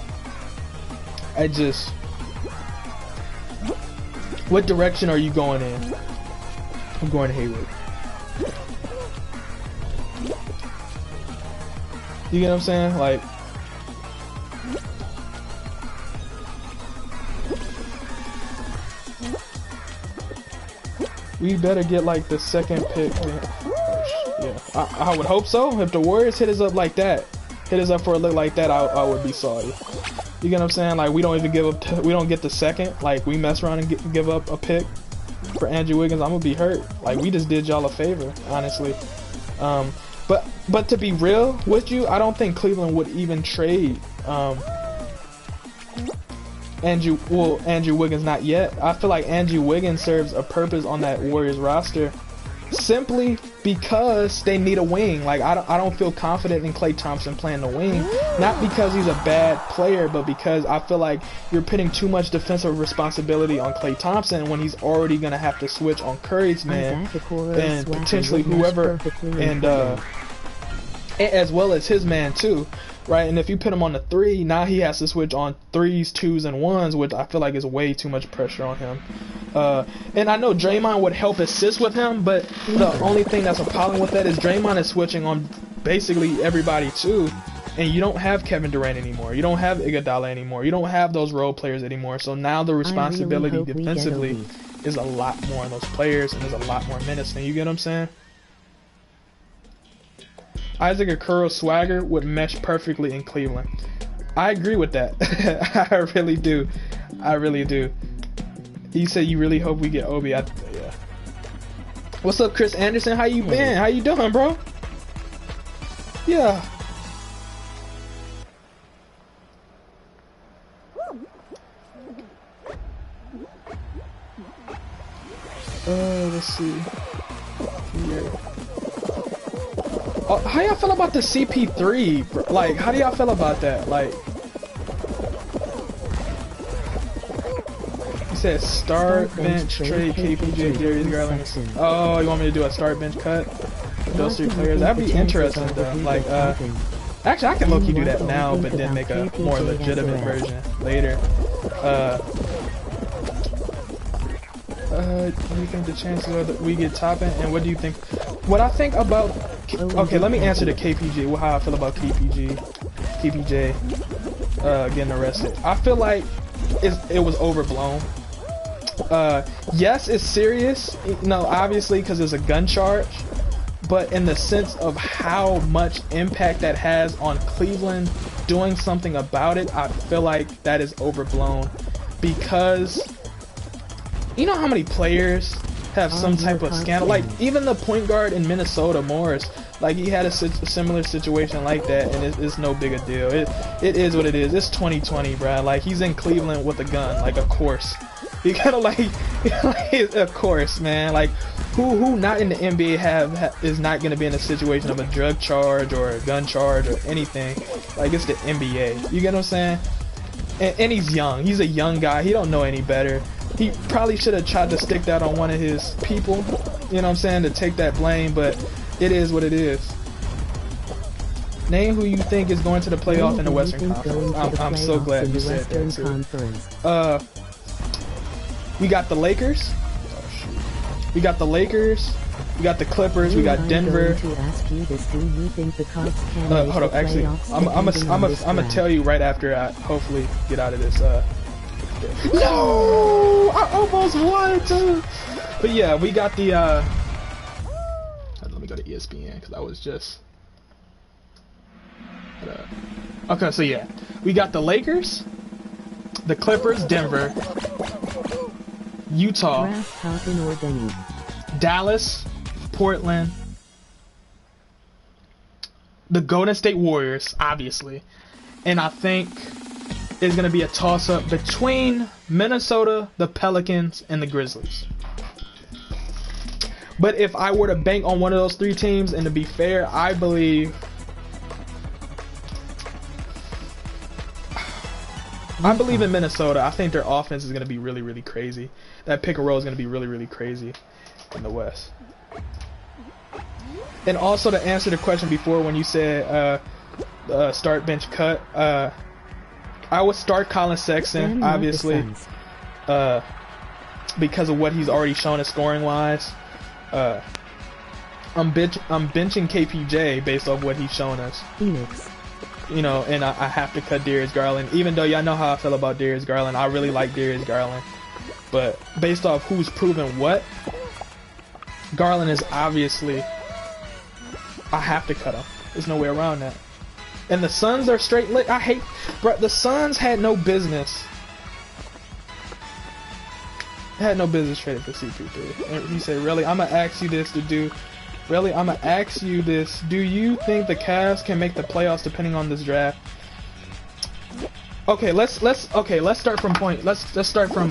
What direction are you going in? I'm going to Hayward. You get what I'm saying? Like, we better get like the 2nd pick. Yeah, I would hope so. If the Warriors hit us up like that, hit us up for a look like that, I would be sorry. You get what I'm saying? Like, we don't even give up. We don't get the 2nd. Like, we mess around and give up a pick for Andrew Wiggins. I'm gonna be hurt. Like, we just did y'all a favor, honestly. But to be real with you, I don't think Cleveland would even trade Andrew Wiggins, not yet. I feel like Andrew Wiggins serves a purpose on that Warriors roster simply because they need a wing. Like, I don't feel confident in Klay Thompson playing the wing, not because he's a bad player, but because I feel like you're putting too much defensive responsibility on Klay Thompson when he's already gonna have to switch on Curry's man and potentially whoever, and as well as his man too, right? And if you put him on the 3, now he has to switch on 3s, 2s, and 1s, which I feel like is way too much pressure on him. And I know Draymond would help assist with him, but the only thing that's a problem with that is Draymond is switching on basically everybody too, and you don't have Kevin Durant anymore. You don't have Iguodala anymore. You don't have those role players anymore. So now the responsibility defensively is a lot more on those players, and there's a lot more minutes. And you get what I'm saying? Isaac Okuro's swagger would mesh perfectly in Cleveland. I agree with that. I really do. I really do. You said you really hope we get Obi. Yeah. What's up, Chris Anderson? How you been? How you doing, bro? Yeah. Let's see. Yeah. How y'all feel about the CP3? Like, how do y'all feel about that? Like, said start bench trade KPJ, Darius Garland. Oh, you want me to do a start bench cut? Those three players. That'd be interesting though. Like, actually, I can low-key do that now, but then make a more legitimate version later. Do you think the chances are that we get top end? And what do you think? What I think about? Okay, let me answer the KPJ. How I feel about KPJ getting arrested. I feel like it was overblown. Yes, it's serious. No, obviously because it's a gun charge. But in the sense of how much impact that has on Cleveland doing something about it, I feel like that is overblown. Because you know how many players have some type of scandal? Like, even the point guard in Minnesota, Morris, like, he had a similar situation like that, and it's no big a deal. It is what it is. It's 2020, bro. Like, he's in Cleveland with a gun, like, of course. You gotta, like, of course, man. Like, who not in the NBA is not gonna be in a situation of a drug charge or a gun charge or anything? Like, it's the NBA. You get what I'm saying? And he's young. He's a young guy. He don't know any better. He probably should have tried to stick that on one of his people, you know what I'm saying, to take that blame, but it is what it is. Name who you think is going to the playoff in the Western Conference. I'm so glad you said that too. We got the Lakers. We got the Lakers. We got the Clippers. We got Denver. To ask you this, do you think the Cubs can hold up, actually, I'm gonna tell you right after I hopefully get out of this. No, I almost wanted to. But yeah, we got the. Let me go to ESPN because I was just. Okay, so yeah, we got the Lakers, the Clippers, Denver, Utah, Dallas, Portland, the Golden State Warriors, obviously, and I think it's going to be a toss-up between Minnesota, the Pelicans, and the Grizzlies. But if I were to bank on one of those three teams, and to be fair, I believe in Minnesota. I think their offense is going to be really, really crazy. That pick and roll is going to be really, really crazy in the West. And also to answer the question before when you said start bench cut, I would start Colin Sexton, obviously, because of what he's already shown us scoring wise. I'm benching KPJ based off what he's shown us. Phoenix. You know, and I have to cut Darius Garland, even though y'all know how I feel about Darius Garland. I really like Darius Garland, but based off who's proven what, Garland is obviously, I have to cut him. There's no way around that. And the Suns are straight lit. I hate, bro. The Suns had no business. Had no business trading for CP3. And he said, "Really, I'm gonna ask you this to do. Really, I'm gonna ask you this. Do you think the Cavs can make the playoffs depending on this draft?" Okay, let's start from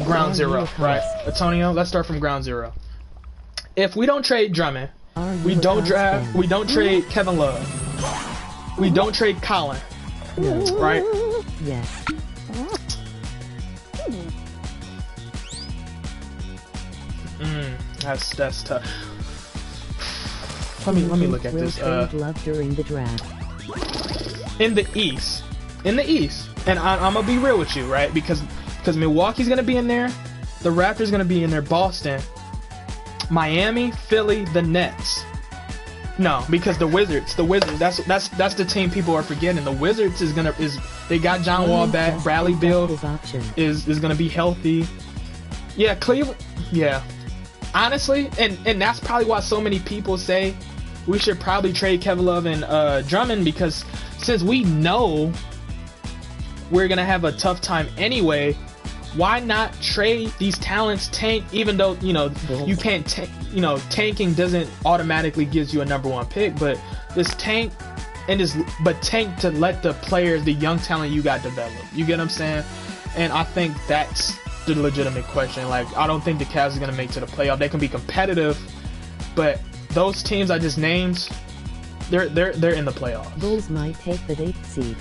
ground zero, right, Antonio? Let's start from ground zero. If we don't trade Drummond, we don't trade Kevin Love. We don't trade Colin, right? Yes. That's tough. Let me look at this. Love during the draft. In the East, and I'm gonna be real with you, right? Because Milwaukee's gonna be in there, the Raptors gonna be in there, Boston, Miami, Philly, the Nets. No, because the Wizards. That's the team people are forgetting. The Wizards they got John Wall back. Bradley Beal is gonna be healthy. Yeah, Cleveland. Yeah, honestly, and that's probably why so many people say we should probably trade Kevin Love and Drummond, because since we know we're gonna have a tough time anyway, why not trade these talents? Tank, even though you can't tanking doesn't automatically gives you a #1 pick, but this tank tank to let the players, the young talent you got develop. You get what I'm saying? And I think that's the legitimate question. Like, I don't think the Cavs are gonna make it to the playoff. They can be competitive, but those teams I just named, they're in the playoffs. Bulls might take the 8th seed.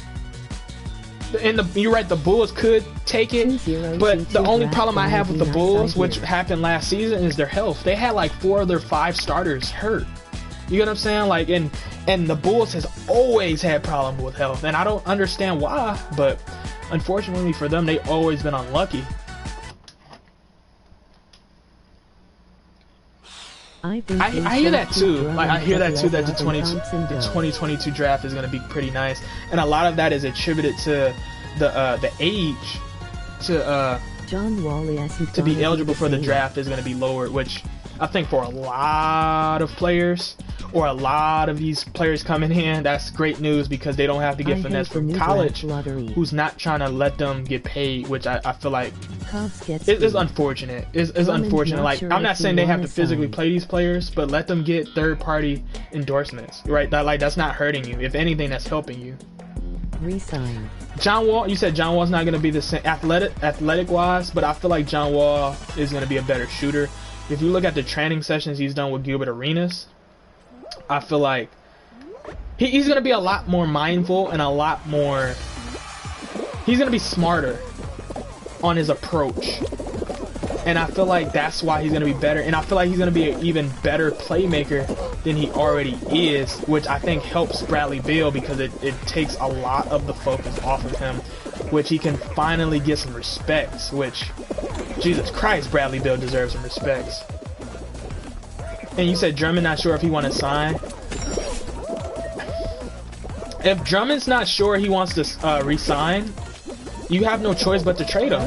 And you're right, the Bulls could take it, but the only problem I have with the Bulls, which happened last season, is their health. They had like 4 of their 5 starters hurt. You get what I'm saying? Like, and the Bulls has always had problems with health, and I don't understand why, but unfortunately for them, they've always been unlucky. I hear that too. Like, I hear that too, that the 2022 draft is going to be pretty nice, and a lot of that is attributed to the age to be eligible for the draft is going to be lowered, which I think for a lot of players, or a lot of these players coming in, that's great news, because they don't have to get finesse from college, who's not trying to let them get paid, which I feel like it's unfortunate. It's unfortunate. Like, I'm not saying they have to physically play these players, but let them get third-party endorsements, right? That's not hurting you. If anything, that's helping you. Resign. John Wall, you said John Wall's not going to be the same athletic-wise, but I feel like John Wall is going to be a better shooter. If you look at the training sessions he's done with Gilbert Arenas, I feel like he's going to be a lot more mindful and a lot more... He's going to be smarter on his approach. And I feel like that's why he's going to be better. And I feel like he's going to be an even better playmaker than he already is, which I think helps Bradley Beal, because it takes a lot of the focus off of him, which he can finally get some respects, which... Jesus Christ, Bradley Beal deserves some respects. And you said Drummond not sure if he want to sign. If Drummond's not sure he wants to resign, you have no choice but to trade him.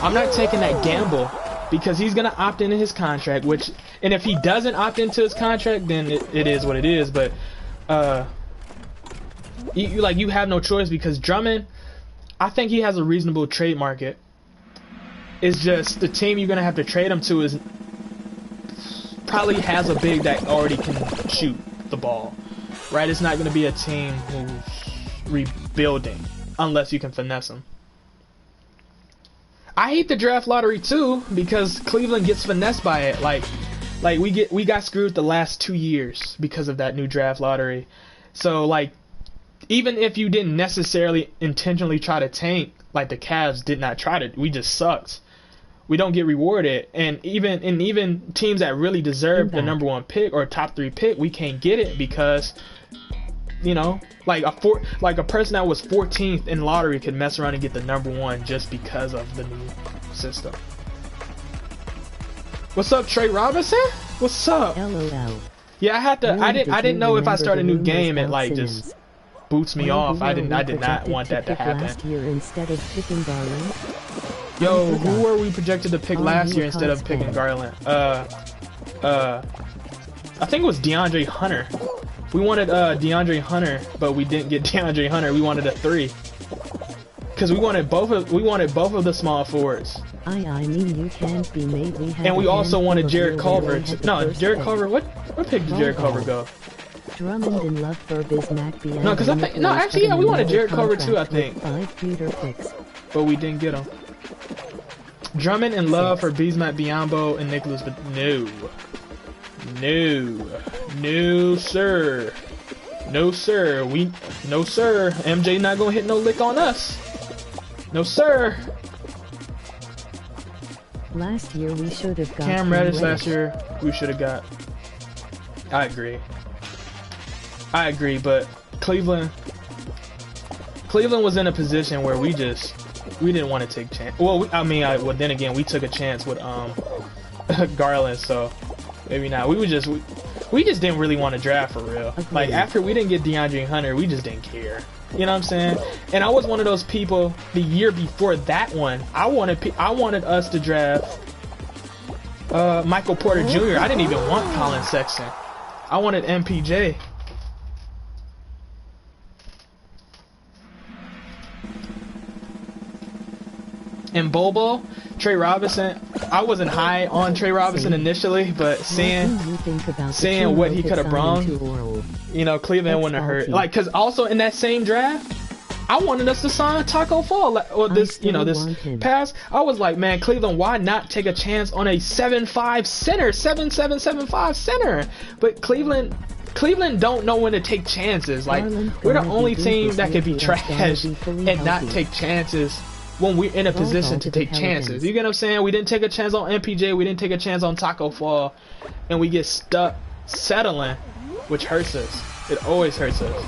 I'm not taking that gamble, because he's gonna opt into his contract. And if he doesn't opt into his contract, then it is what it is. But you have no choice, because Drummond, I think he has a reasonable trade market. It's just the team you're gonna have to trade him to is probably has a big that already can shoot the ball, right? It's not gonna be a team who's rebuilding unless you can finesse them. I hate the draft lottery too, because Cleveland gets finessed by it. Like we got screwed the last 2 years because of that new draft lottery. So like, even if you didn't necessarily intentionally try to tank, like the Cavs did not try to, we just sucked. We don't get rewarded, and even teams that really deserve the #1 pick or top 3 pick, we can't get it because, you know, like a person that was 14th in lottery could mess around and get the #1 just because of the new system. What's up, Trey Robinson? What's up? LOL. Yeah, I didn't know if I start a new game it like just boots me off. I did not want that to happen. Last year instead of picking Garland. Yo, who were we projected to pick last year instead of picking Garland? I think it was DeAndre Hunter. We wanted DeAndre Hunter, but we didn't get DeAndre Hunter. We wanted a 3. Because we wanted both of the small forwards. I mean, you can't be made. And we also wanted Jared Culver. No, Jared Culver. What pick did Jared Culver go? Drummond in love for Bismack. No, because I think actually, yeah, we wanted Jared Culver too. I think. 5 future picks. But we didn't get him. Drummond in love for Bismack Biyombo and Nicholas, but no, sir, no sir, no sir. MJ not gonna hit no lick on us, no sir. Last year we should have got Cam Reddish. Last year we should have got. I agree, but Cleveland was in a position where we didn't want to take chance. Well, then again, we took a chance with Garland, so maybe not. We just didn't really want to draft for real. Okay. Like, after we didn't get DeAndre Hunter, we just didn't care. You know what I'm saying? And I was one of those people the year before that one. I wanted us to draft Michael Porter Jr. I didn't even want Colin Sexton. I wanted MPJ. And Bobo, Trey Robinson, I wasn't high on Trey Robinson initially, but seeing what he could have brought, you know, Cleveland wouldn't have hurt. Like, cause also in that same draft, I wanted us to sign Taco Fall, or this pass. I was like, man, Cleveland, why not take a chance on a 7'5" center, 7'7", 7'5" center? But Cleveland Cleveland don't know when to take chances. Like, we're the only team that can be trash and not take chances when we're in a position to take chances. You get what I'm saying? We didn't take a chance on MPJ, we didn't take a chance on Taco Fall, and we get stuck settling, which hurts us. It always hurts us.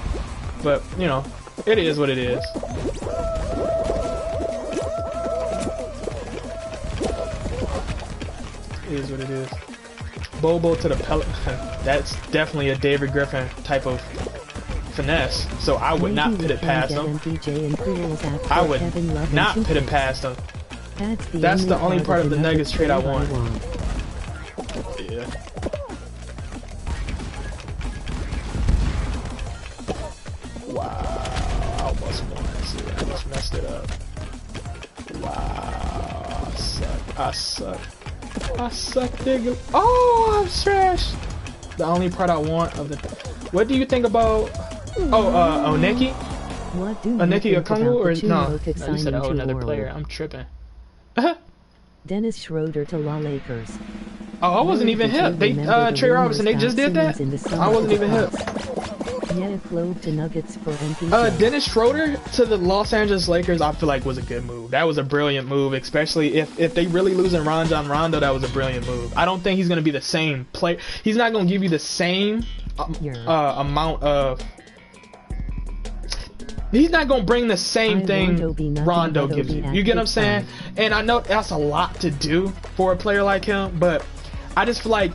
But, you know, it is what it is. It is what it is. Bobo to the pellet. That's definitely a David Griffin type of finesse. So I would not put it past him. I would not put it past him. That's the only part of the Nuggets trade I want. Yeah. Wow. I almost won. See, I just messed it up. Wow. I suck. I suck. I suck, nigga. Oh, I'm trash. The only part I want of the. What do you think about? Oh, Oneki? Oneki Okongwu or no? No, you said a whole another player. I'm tripping. Dennis Schroeder to Law Lakers. Oh, I wasn't even hip. They Trey Robinson. They just did that. I wasn't even hip. To Nuggets for MPJ. Dennis Schroeder to the Los Angeles Lakers, I feel like was a good move. That was a brilliant move, especially if they really losing Rondo, that was a brilliant move. I don't think he's going to be the same player. He's not going to give you the same amount of... He's not going to bring the same thing Rondo gives you. You get what I'm saying? And I know that's a lot to do for a player like him, but I just feel like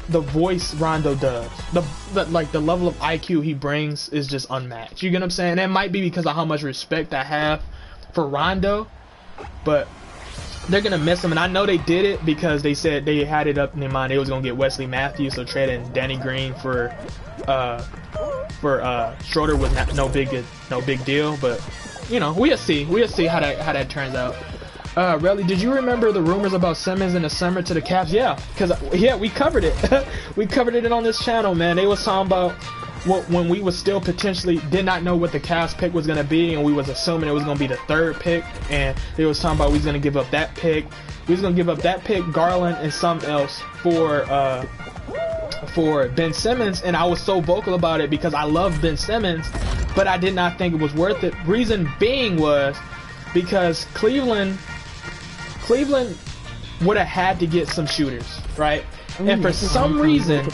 the voice Rondo does, the level of IQ he brings is just unmatched. You get what I'm saying? That might be because of how much respect I have for Rondo, but they're gonna miss him. And I know they did it because they said they had it up in their mind they was gonna get Wesley Matthews, so trading Danny Green for Schroeder was no big deal. But you know, we'll see how that turns out. Relly, did you remember the rumors about Simmons in the summer to the Cavs? Yeah, we covered it. We covered it on this channel, man. They was talking about when we was still potentially did not know what the Cavs pick was gonna be, and we was assuming it was gonna be the 3rd pick, and they was talking about we was gonna give up that pick. We was gonna give up that pick, Garland, and something else for Ben Simmons, and I was so vocal about it because I love Ben Simmons, but I did not think it was worth it. Reason being was because Cleveland would have had to get some shooters, right? And for some reason,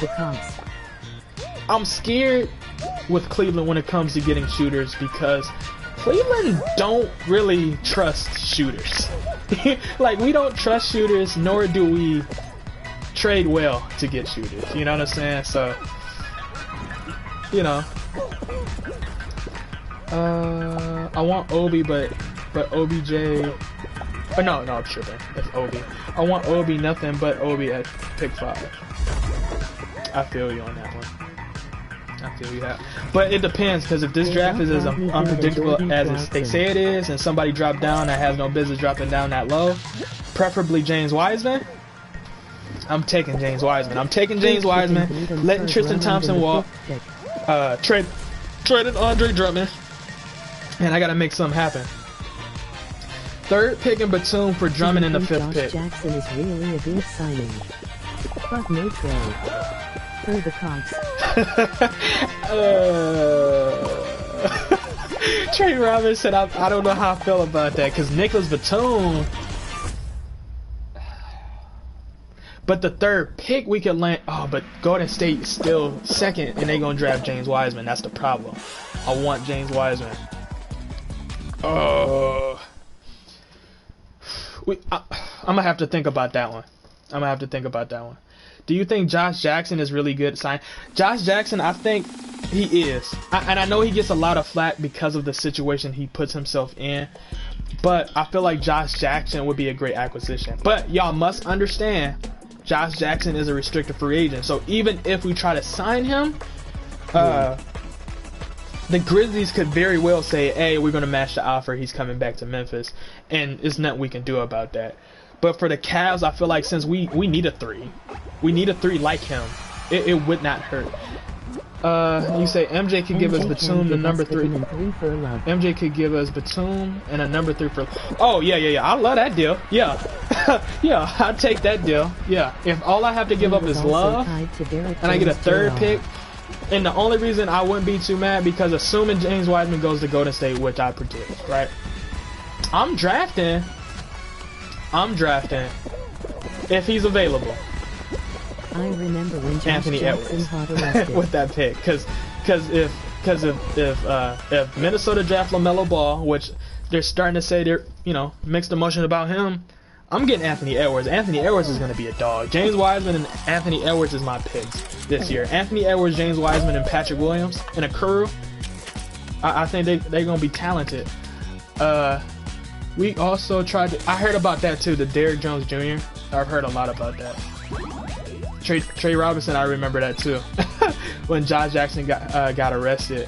I'm scared with Cleveland when it comes to getting shooters because Cleveland don't really trust shooters. Like, we don't trust shooters, nor do we trade well to get shooters. You know what I'm saying? So, you know, I want Obi, but OBJ. Oh, no, I'm tripping. That's Obi. I want Obi, nothing but Obi at pick 5. I feel you on that one. I feel you that. But it depends, because if this draft is as unpredictable as they say it is, and somebody dropped down that has no business dropping down that low, preferably James Wiseman, I'm taking James Wiseman. Letting Tristan Thompson walk. Trading Andre Drummond. And I got to make something happen. 3rd pick in Batum for Drummond in the 5th pick. Jackson is really a good signing. But no trade. For the Cogs. Trey Robinson said, I don't know how I feel about that, because Nicholas Batum. But the 3rd pick we could land. Oh, but Golden State still 2nd, and they gonna draft James Wiseman. That's the problem. I want James Wiseman. Oh. I'm gonna have to think about that one. Do you think Josh Jackson is really good at signing? Josh Jackson, I think he is. And I know he gets a lot of flack because of the situation he puts himself in. But I feel like Josh Jackson would be a great acquisition. But y'all must understand, Josh Jackson is a restricted free agent. So even if we try to sign him, the Grizzlies could very well say, hey, we're going to match the offer. He's coming back to Memphis. And there's nothing we can do about that. But for the Cavs, I feel like since we need a 3. We need a 3 like him. It would not hurt. You say MJ could give us Batum, the number 3. MJ could give us Batum and a number 3 for... Oh, yeah. I love that deal. Yeah. Yeah, I'll take that deal. Yeah. If all I have to give up is love, and I get a 3rd pick, And the only reason I wouldn't be too mad, because assuming James Wiseman goes to Golden State, which I predict, right? I'm drafting if he's available. I remember when Josh Anthony Jackson Edwards hot arrested. with that pick, because if Minnesota draft LaMelo Ball, which they're starting to say they're mixed emotion about him, I'm getting Anthony Edwards. Anthony Edwards is going to be a dog. James Wiseman and Anthony Edwards is my picks this year. Anthony Edwards, James Wiseman, and Patrick Williams in a crew. I think they're going to be talented. We also tried to... I heard about that too, the Derrick Jones Jr. I've heard a lot about that. Trey Robinson, I remember that too. When Josh Jackson got arrested.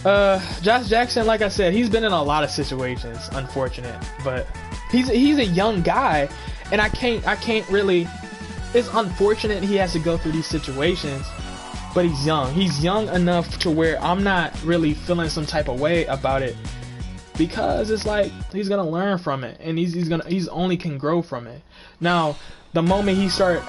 Josh Jackson, like I said, he's been in a lot of situations, unfortunate, but he's a young guy, and I can't really. It's unfortunate he has to go through these situations, but he's young. He's young enough to where I'm not really feeling some type of way about it, because it's like he's gonna learn from it, and he's only can grow from it. Now, the moment he started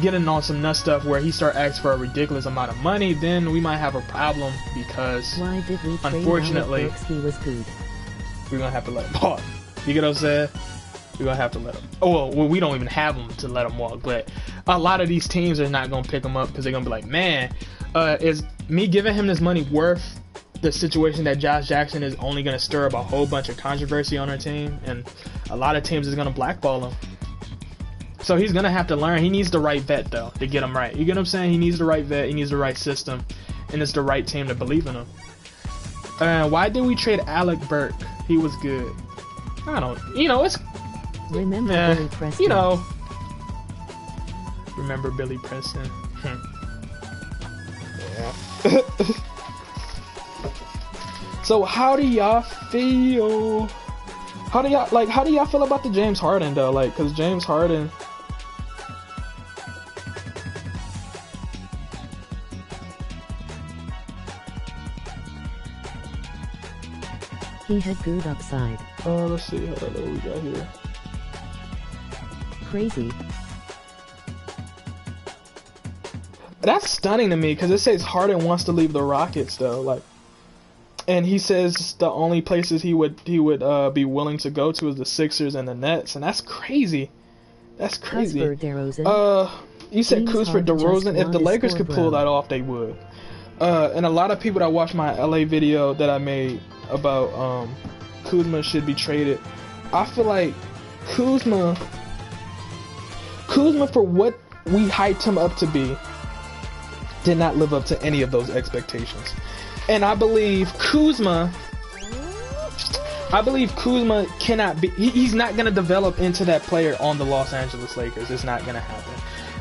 getting on some nut stuff where he start asking for a ridiculous amount of money, then we might have a problem, because why did we unfortunately he was good. We're gonna have to let him walk. You get what I'm saying? We're gonna have to let him. Oh well, we don't even have him to let him walk, but a lot of these teams are not gonna pick him up because they're gonna be like, man, is me giving him this money worth the situation that Josh Jackson is only gonna stir up a whole bunch of controversy on our team, and a lot of teams is gonna blackball him. So he's gonna have to learn. He needs the right vet though to get him right. You get what I'm saying? He needs the right vet. He needs the right system, and it's the right team to believe in him. Why did we trade Alec Burke? He was good. I don't. It's. Remember Billy Preston. Remember Billy Preston. Yeah. So how do y'all feel? How do y'all feel about the James Harden though? Like, cause James Harden. He had good upside. Let's see. Hold on, what we got here. Crazy. That's stunning to me, because it says Harden wants to leave the Rockets though. Like, and he says the only places he would be willing to go to is the Sixers and the Nets, and that's crazy. That's crazy. You said Kuz for DeRozan. If the Lakers could pull that off, they would. And a lot of people that watched my LA video that I made about Kuzma should be traded. I feel like Kuzma for what we hyped him up to be did not live up to any of those expectations. And I believe Kuzma cannot be, he's not going to develop into that player on the Los Angeles Lakers. It's not going to happen.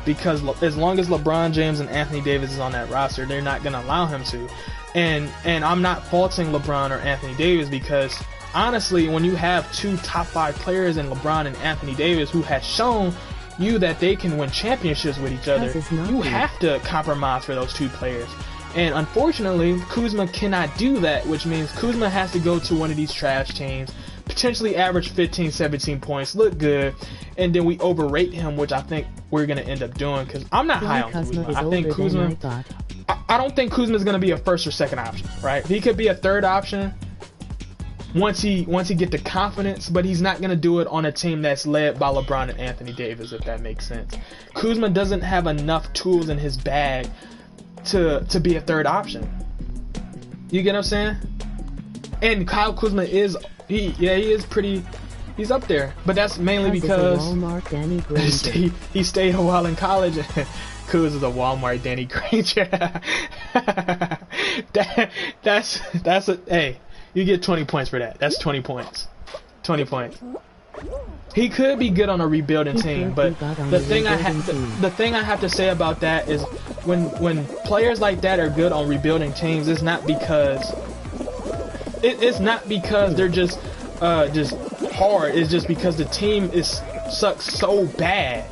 Because as long as LeBron James and Anthony Davis is on that roster, they're not going to allow him to. And I'm not faulting LeBron or Anthony Davis, because honestly, when you have two top 5 players in LeBron and Anthony Davis who has shown you that they can win championships with each other, you have to compromise for those two players. And unfortunately, Kuzma cannot do that, which means Kuzma has to go to one of these trash teams, potentially average 15, 17 points, look good, and then we overrate him, which I think we're going to end up doing, because I'm not high on Kuzma. I think Kuzma, I don't think Kuzma is going to be a first or second option, right? He could be a third option once he get the confidence, but he's not going to do it on a team that's led by LeBron and Anthony Davis, if that makes sense. Kuzma doesn't have enough tools in his bag to be a third option. You get what I'm saying? And Kyle Kuzma is he's up there, but that's mainly because he stayed a while in college. Kuz is a Walmart Danny Granger. that's a, hey, you get 20 points for that. That's 20 points. 20 points. He could be good on a rebuilding team, but the thing I have to say about that is when players like that are good on rebuilding teams, it's not because they're just hard. It's just because the team sucks so bad.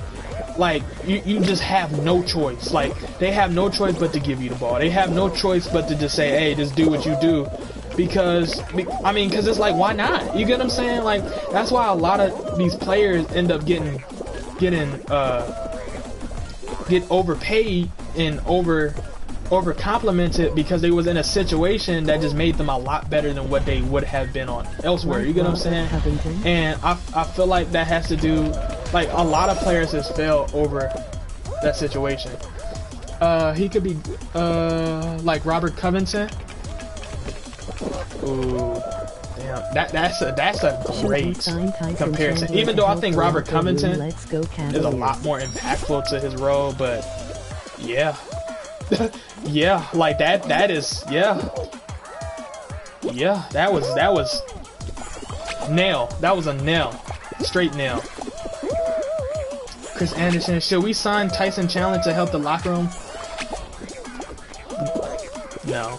Like you just have no choice. Like they have no choice but to give you the ball. They have no choice but to just say, hey, just do what you do. Because it's like, why not? You get what I'm saying? Like, that's why a lot of these players end up get overpaid, and over complimented because they was in a situation that just made them a lot better than what they would have been on elsewhere. You get what I'm saying? And I feel like that has to do, like, a lot of players has failed over that situation. He could be like Robert Covington. Ooh, damn, that's a great comparison. Even though I think Robert Covington is a lot more impactful to his role, but yeah. Yeah, like that is, yeah, that was nail. That was a nail, straight nail. Chris Anderson, should we sign Tyson Chandler to help the locker room? No.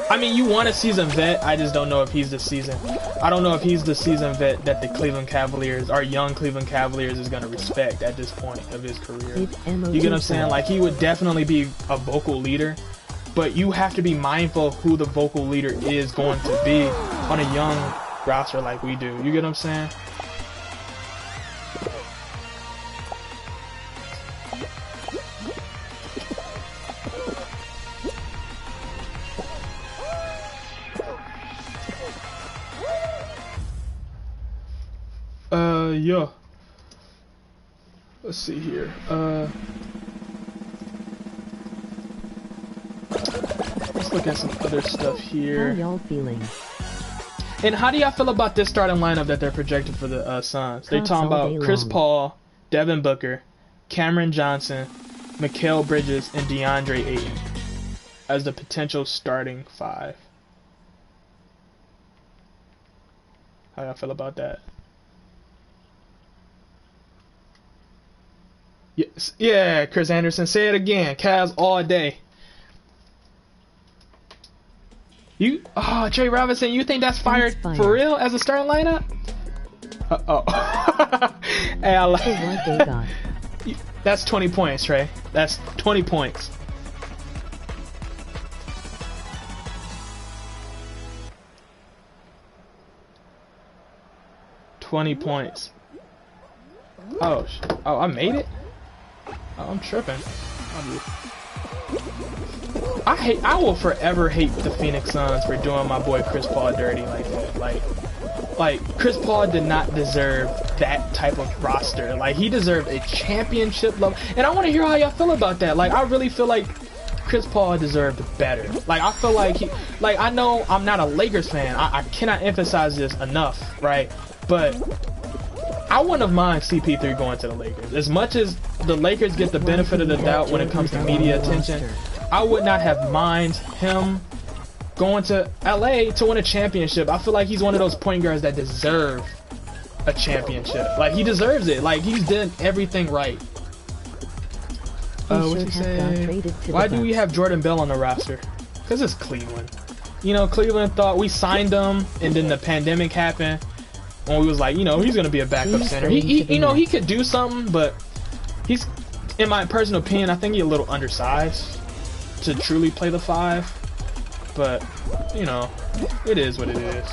I mean, you want a seasoned vet. I just don't know if he's the season. I don't know if he's the seasoned vet that the Cleveland Cavaliers, our young Cleveland Cavaliers, is gonna respect at this point of his career. You get what I'm saying? Like, he would definitely be a vocal leader, but you have to be mindful of who the vocal leader is going to be on a young roster like we do. You get what I'm saying? Yeah. Let's see here. Let's look at some other stuff here. How y'all feeling? And how do y'all feel about this starting lineup that they're projected for the Suns? They're talking about Chris Paul, Devin Booker, Cameron Johnson, Mikal Bridges, and DeAndre Ayton as the potential starting five. How y'all feel about that? Yes, yeah, Chris Anderson, say it again. Cavs all day. You, Trey Robinson, you think that's fire for real as a starting lineup? Hey, I like that's 20 points, Trey. That's 20 points. Oh, I made it? Oh, I'm tripping. I will forever hate the Phoenix Suns for doing my boy Chris Paul dirty like that. Like Chris Paul did not deserve that type of roster. Like, he deserved a championship level. And I want to hear how y'all feel about that. Like, I really feel like Chris Paul deserved better. Like, I feel like I know I'm not a Lakers fan. I cannot emphasize this enough, right? But I wouldn't have mind CP3 going to the Lakers. As much as the Lakers get the benefit of the doubt when it comes to media attention, I would not have mind him going to LA to win a championship. I feel like he's one of those point guards that deserve a championship. Like, he deserves it. Like, he's done everything right. What you say? Why do we have Jordan Bell on the roster? Because it's Cleveland. You know, Cleveland thought we signed him, and then the pandemic happened. And we was like, you know, he's gonna be a backup center. You know, he could do something, but he's, in my personal opinion, I think he's a little undersized to truly play the 5. But, you know, it is what it is.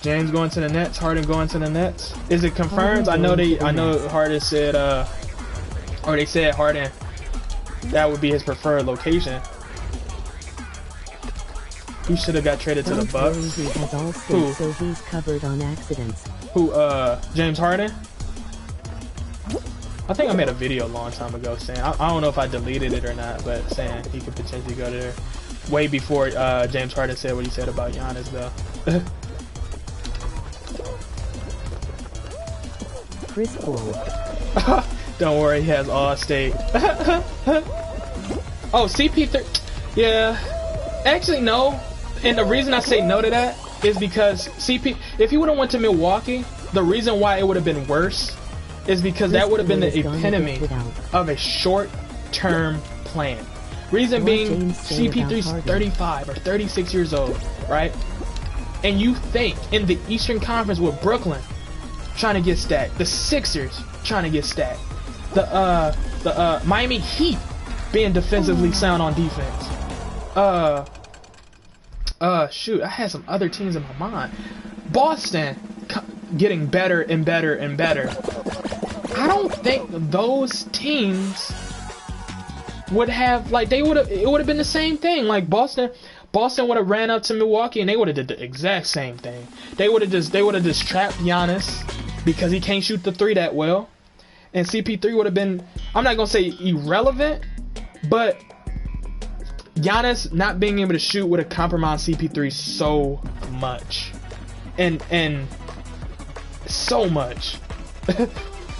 James going to the Nets, Harden going to the Nets. Is it confirmed? I know Harden said, or they said Harden, that would be his preferred location. He should have got traded to the Bucks. Who? So he's covered on accidents. Who? James Harden? I think I made a video a long time ago saying, I don't know if I deleted it or not, but saying he could potentially go there. Way before James Harden said what he said about Giannis, though. Chris Paul. Don't worry, he has all state. Oh, CP3. Yeah. Actually, no. And the reason I say no to that is because if he would have went to Milwaukee, the reason why it would have been worse is because that would have been the epitome of a short-term plan. Reason being, CP3's 35 or 36 years old, right? And you think in the Eastern Conference with Brooklyn trying to get stacked, the Sixers trying to get stacked, the Miami Heat being defensively sound on defense. Shoot, I had some other teams in my mind. Boston getting better and better and better. I don't think those teams would have like it would have been the same thing. Like Boston would have ran up to Milwaukee and they would have did the exact same thing. They would have just trapped Giannis because he can't shoot the three that well, and CP3 would have been, I'm not gonna say irrelevant, but Giannis not being able to shoot would have compromised CP3 so much, and so much,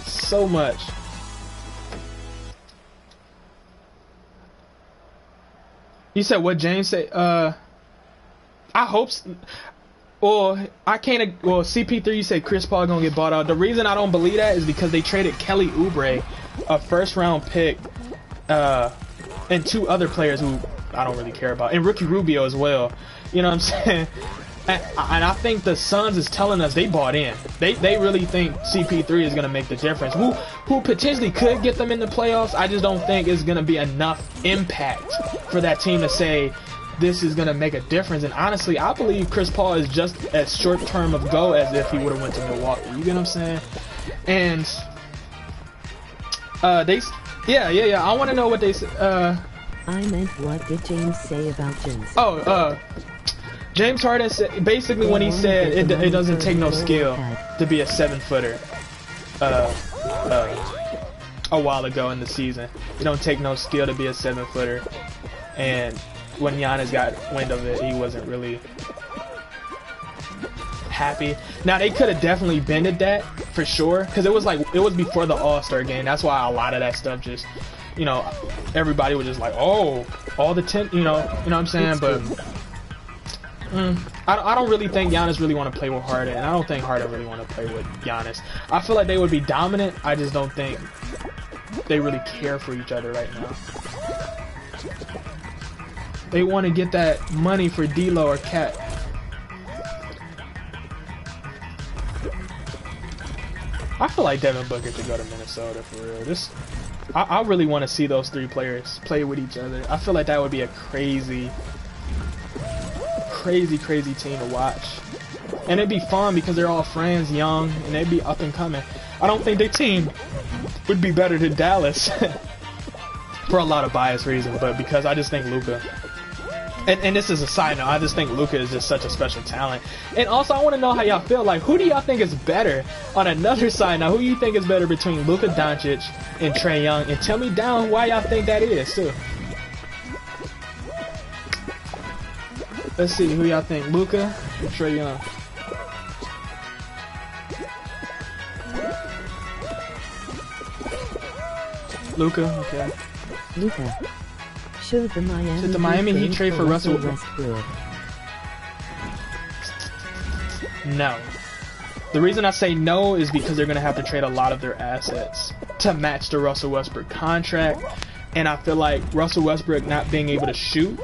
so much. You said what James said? I hope. Well, I can't. Well, CP3, you said Chris Paul gonna get bought out. The reason I don't believe that is because they traded Kelly Oubre, a first-round pick, and 2 other players who I don't really care about, and Ricky Rubio as well. You know what I'm saying? And I think the Suns is telling us they bought in. They really think CP3 is gonna make the difference. Who potentially could get them in the playoffs? I just don't think it's gonna be enough impact for that team to say this is gonna make a difference. And honestly, I believe Chris Paul is just as short term of go as if he would have went to Milwaukee. You get what I'm saying? And yeah. I want to know what they said. I meant, what did James say about James? James Harden said basically when he said it doesn't take no skill to be a 7-footer. A while ago in the season, it don't take no skill to be a 7-footer, and when Giannis got wind of it, he wasn't really happy. Now they could have definitely bended that for sure, because it was before the All-Star game. That's why a lot of that stuff just, you know, everybody was just like, oh, all the 10, you know what I'm saying? But I don't really think Giannis really want to play with Harden, and I don't think Harden really want to play with Giannis. I feel like they would be dominant. I just don't think they really care for each other right now. They want to get that money for D'Lo or Cat. I feel like Devin Booker should go to Minnesota for real. I really want to see those 3 players play with each other. I feel like that would be a crazy team to watch, and it'd be fun because they're all friends, young, and they'd be up and coming. I don't think their team would be better than Dallas for a lot of bias reasons, but because I just think Luka, and this is a side note, I just think Luka is just such a special talent. And also I want to know how y'all feel, like who do y'all think is better on another side now? Who do you think is better between Luka Doncic and Trae Young? And tell me down why y'all think that is too. Let's see, who y'all think, Luka or Trae Young? Luka, okay. Luka. Should the Miami Heat trade for Russell Westbrook? No. The reason I say no is because they're going to have to trade a lot of their assets to match the Russell Westbrook contract. And I feel like Russell Westbrook not being able to shoot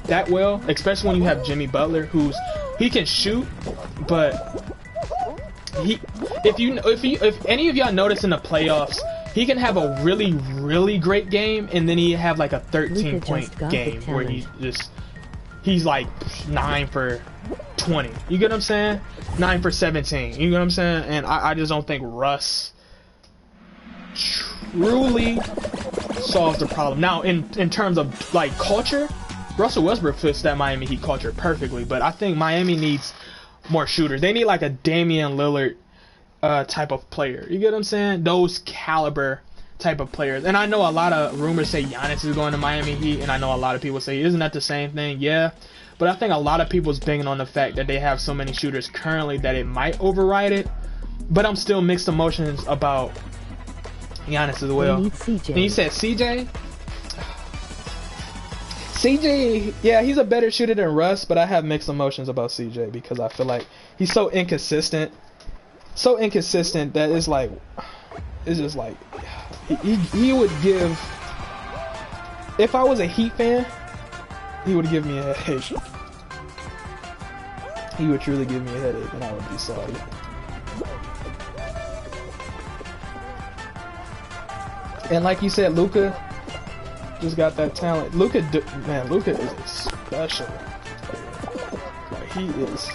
that well, especially when you have Jimmy Butler, he can shoot, but if any of y'all notice in the playoffs, he can have a really great game, and then he have like a 13-point game where he's like 9 for 20. You get what I'm saying? 9 for 17. You get what I'm saying? And I just don't think Russ truly solves the problem. Now, in terms of like culture, Russell Westbrook fits that Miami Heat culture perfectly, but I think Miami needs more shooters. They need like a Damian Lillard type of player. You get what I'm saying? Those caliber type of players. And I know a lot of rumors say Giannis is going to Miami Heat, and I know a lot of people say, isn't that the same thing? Yeah, but I think a lot of people's banging on the fact that they have so many shooters currently that it might override it. But I'm still mixed emotions about Giannis as well. And you said CJ? CJ, yeah, he's a better shooter than Russ, but I have mixed emotions about CJ because I feel like he's so inconsistent. So inconsistent that it's just like he would give, if I was a Heat fan, he would give me a headache. He would truly give me a headache, and I would be sorry. And like you said, Luka just got that talent. Luka is a special player. Like he is.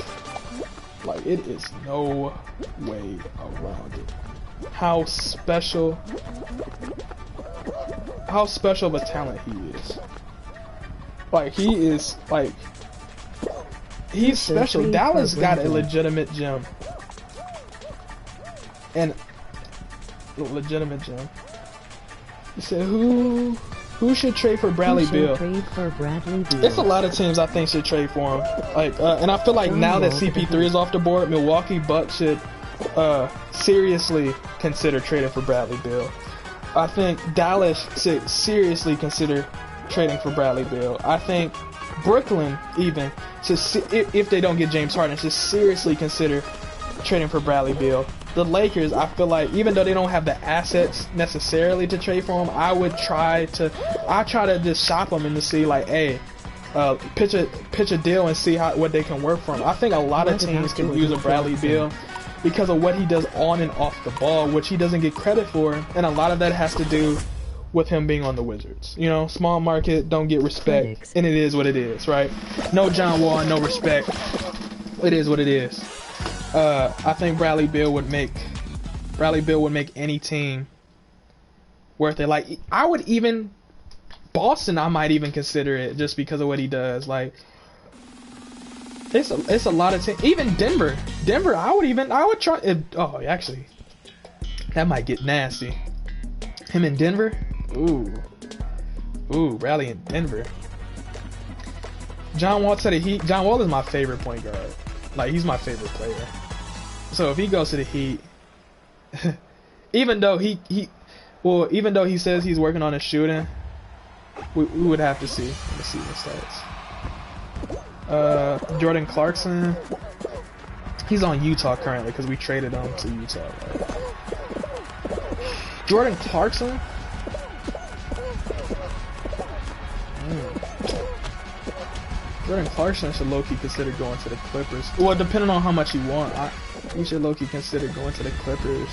Like, it is no way around it. How special how special of a talent he is. Like he's special. Dallas got a legitimate gem. And legitimate gem. You said who should trade for Bradley Beal? It's a lot of teams I think should trade for him. Like, and I feel like now that CP3 is off the board, Milwaukee Bucks should seriously consider trading for Bradley Beal. I think Dallas should seriously consider trading for Bradley Beal. I think Brooklyn even should, if they don't get James Harden, should seriously consider trading for Bradley Beal. The Lakers, I feel like, even though they don't have the assets necessarily to trade for him, I try to just shop them and to see like, hey, pitch a deal and see what they can work from. I think a lot of teams can use a Bradley Beal because of what he does on and off the ball, which he doesn't get credit for, and a lot of that has to do with him being on the Wizards. You know, small market, don't get respect, and it is what it is, right? No John Wall, no respect. It is what it is. I think Bradley Beal would make any team worth it. Like, I would even Boston, I might even consider it just because of what he does. Like, it's a lot of teams. Even Denver, I would try. Oh, actually, that might get nasty. Him in Denver, ooh, Bradley in Denver. John Wall to the Heat. John Wall is my favorite point guard. Like, he's my favorite player. So if he goes to the Heat, even though he says he's working on his shooting, we would have to see. Let's see the stats. Jordan Clarkson, he's on Utah currently because we traded him to Utah. Right? Jordan Clarkson. Jordan Clarkson should low-key consider going to the Clippers. Well, depending on how much you want, he should low-key consider going to the Clippers.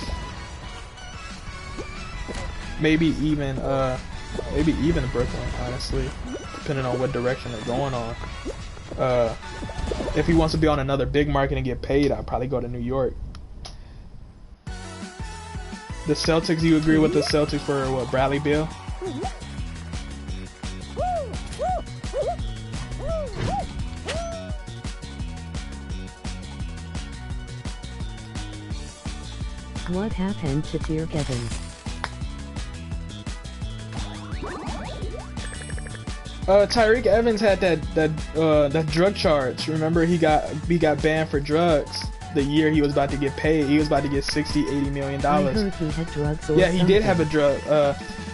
Maybe even Brooklyn, honestly, depending on what direction they're going on. If he wants to be on another big market and get paid, I'd probably go to New York. The Celtics, you agree with the Celtics for what, Bradley Beal? What happened to Tyreek Evans? Tyreek Evans had that drug charge. Remember, he got banned for drugs the year he was about to get paid. He was about to get $60-80 million. I heard he had drugs. Yeah, he did have a drug.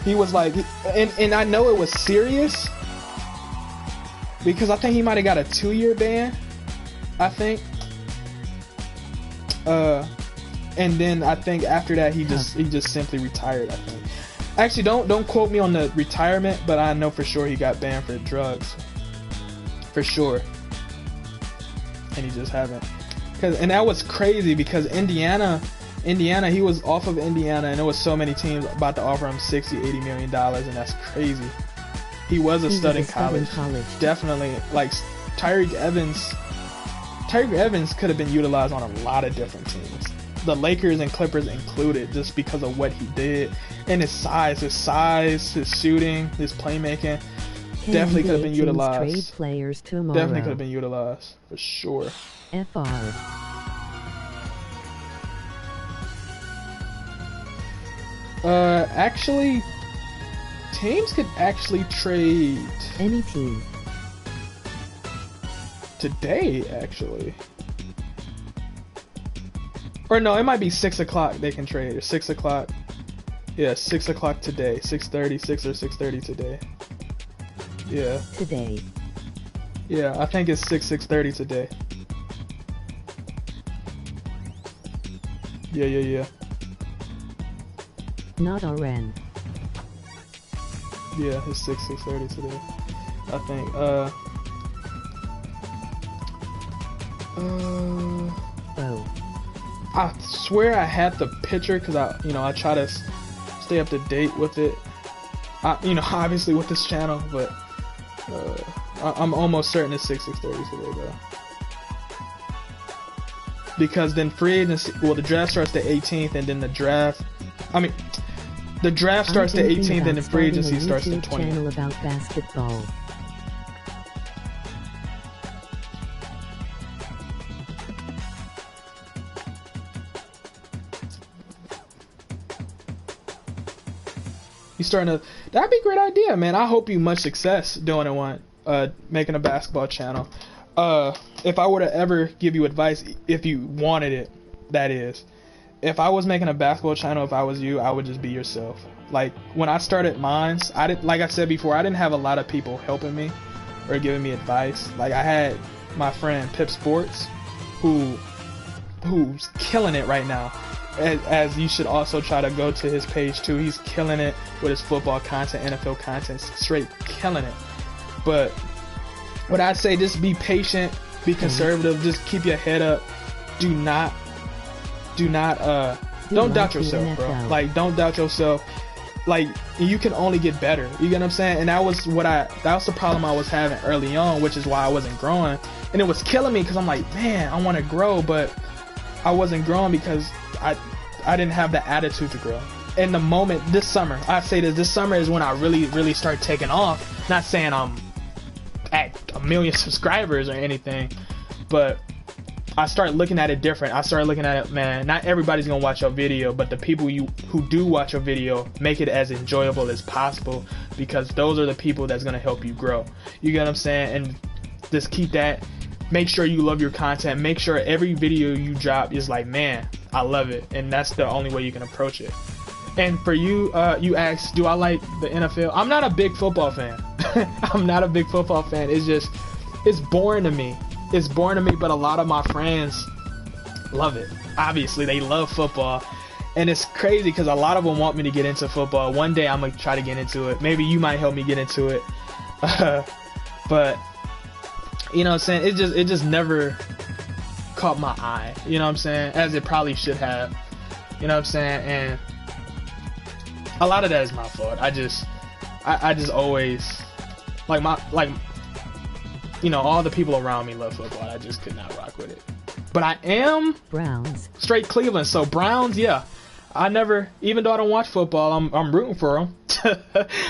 He was like, and I know it was serious because I think he might have got a 2-year ban. I think. And then I think after that he just simply retired, I think. Actually, don't quote me on the retirement, but I know for sure he got banned for drugs. For sure. And he just haven't. And that was crazy because Indiana, he was off of Indiana, and there was so many teams about to offer him $60-80 million, and that's crazy. He was a stud in college. Definitely. Like, Tyreek Evans could have been utilized on a lot of different teams. The Lakers and Clippers included, just because of what he did and his size, his shooting, his playmaking. Definitely could have been utilized. Trade players tomorrow. Definitely could have been utilized for sure. FR. Actually, teams could actually trade any team today. Actually. Or no, it might be 6 o'clock they can trade. Or 6 o'clock. Yeah, 6 o'clock today. 6:30, 6 or 6:30 today. Yeah. Today. Yeah, I think it's 6:30 today. Yeah. Not RN. Yeah, it's 6:30 today. I think. Oh. I swear I had the picture because I try to stay up to date with it. Obviously with this channel, but I'm almost certain it's 6:30 today, though. Because then free agency, the draft starts the 18th, and then the The draft starts the I'm thinking 18th and about the free agency starts starting the a YouTube 20th. channel about basketball. You starting to? That'd be a great idea, man. I hope you much success doing it. Making a basketball channel. If I were to ever give you advice, if you wanted it, that is. If I was making a basketball channel, if I was you, I would just be yourself. Like when I started mine, like I said before, I didn't have a lot of people helping me or giving me advice. Like I had my friend Pip Sports, who's killing it right now. As you should also try to go to his page too. He's killing it with his football content, NFL content, straight killing it. But what I'd say, just be patient, be conservative, just keep your head up. Don't doubt yourself, bro. Like, don't doubt yourself. Like, you can only get better. You get what I'm saying? And that was the problem I was having early on, which is why I wasn't growing. And it was killing me because I'm like, man, I want to grow, but I wasn't growing because I didn't have the attitude to grow. In the moment, this summer, I say this summer is when I really start taking off. Not saying I'm at 1 million subscribers or anything, but I start looking at it different. I started looking at it, man, not everybody's gonna watch your video, but the people who do watch your video, make it as enjoyable as possible, because those are the people that's gonna help you grow. You get what I'm saying? And just keep that. Make sure you love your content. Make sure every video you drop is like, man, I love it. And that's the only way you can approach it. And for you, you asked, do I like the NFL? I'm not a big football fan. I'm not a big football fan. It's boring to me. It's boring to me, but a lot of my friends love it. Obviously, they love football. And it's crazy because a lot of them want me to get into football. One day I'm going to try to get into it. Maybe you might help me get into it. But, you know what I'm saying? It just never caught my eye. You know what I'm saying? As it probably should have. You know what I'm saying? And a lot of that is my fault. I just always you know, all the people around me love football. I just could not rock with it. But I am Browns. Straight Cleveland. So Browns, yeah. I never, even though I don't watch football, I'm rooting for them.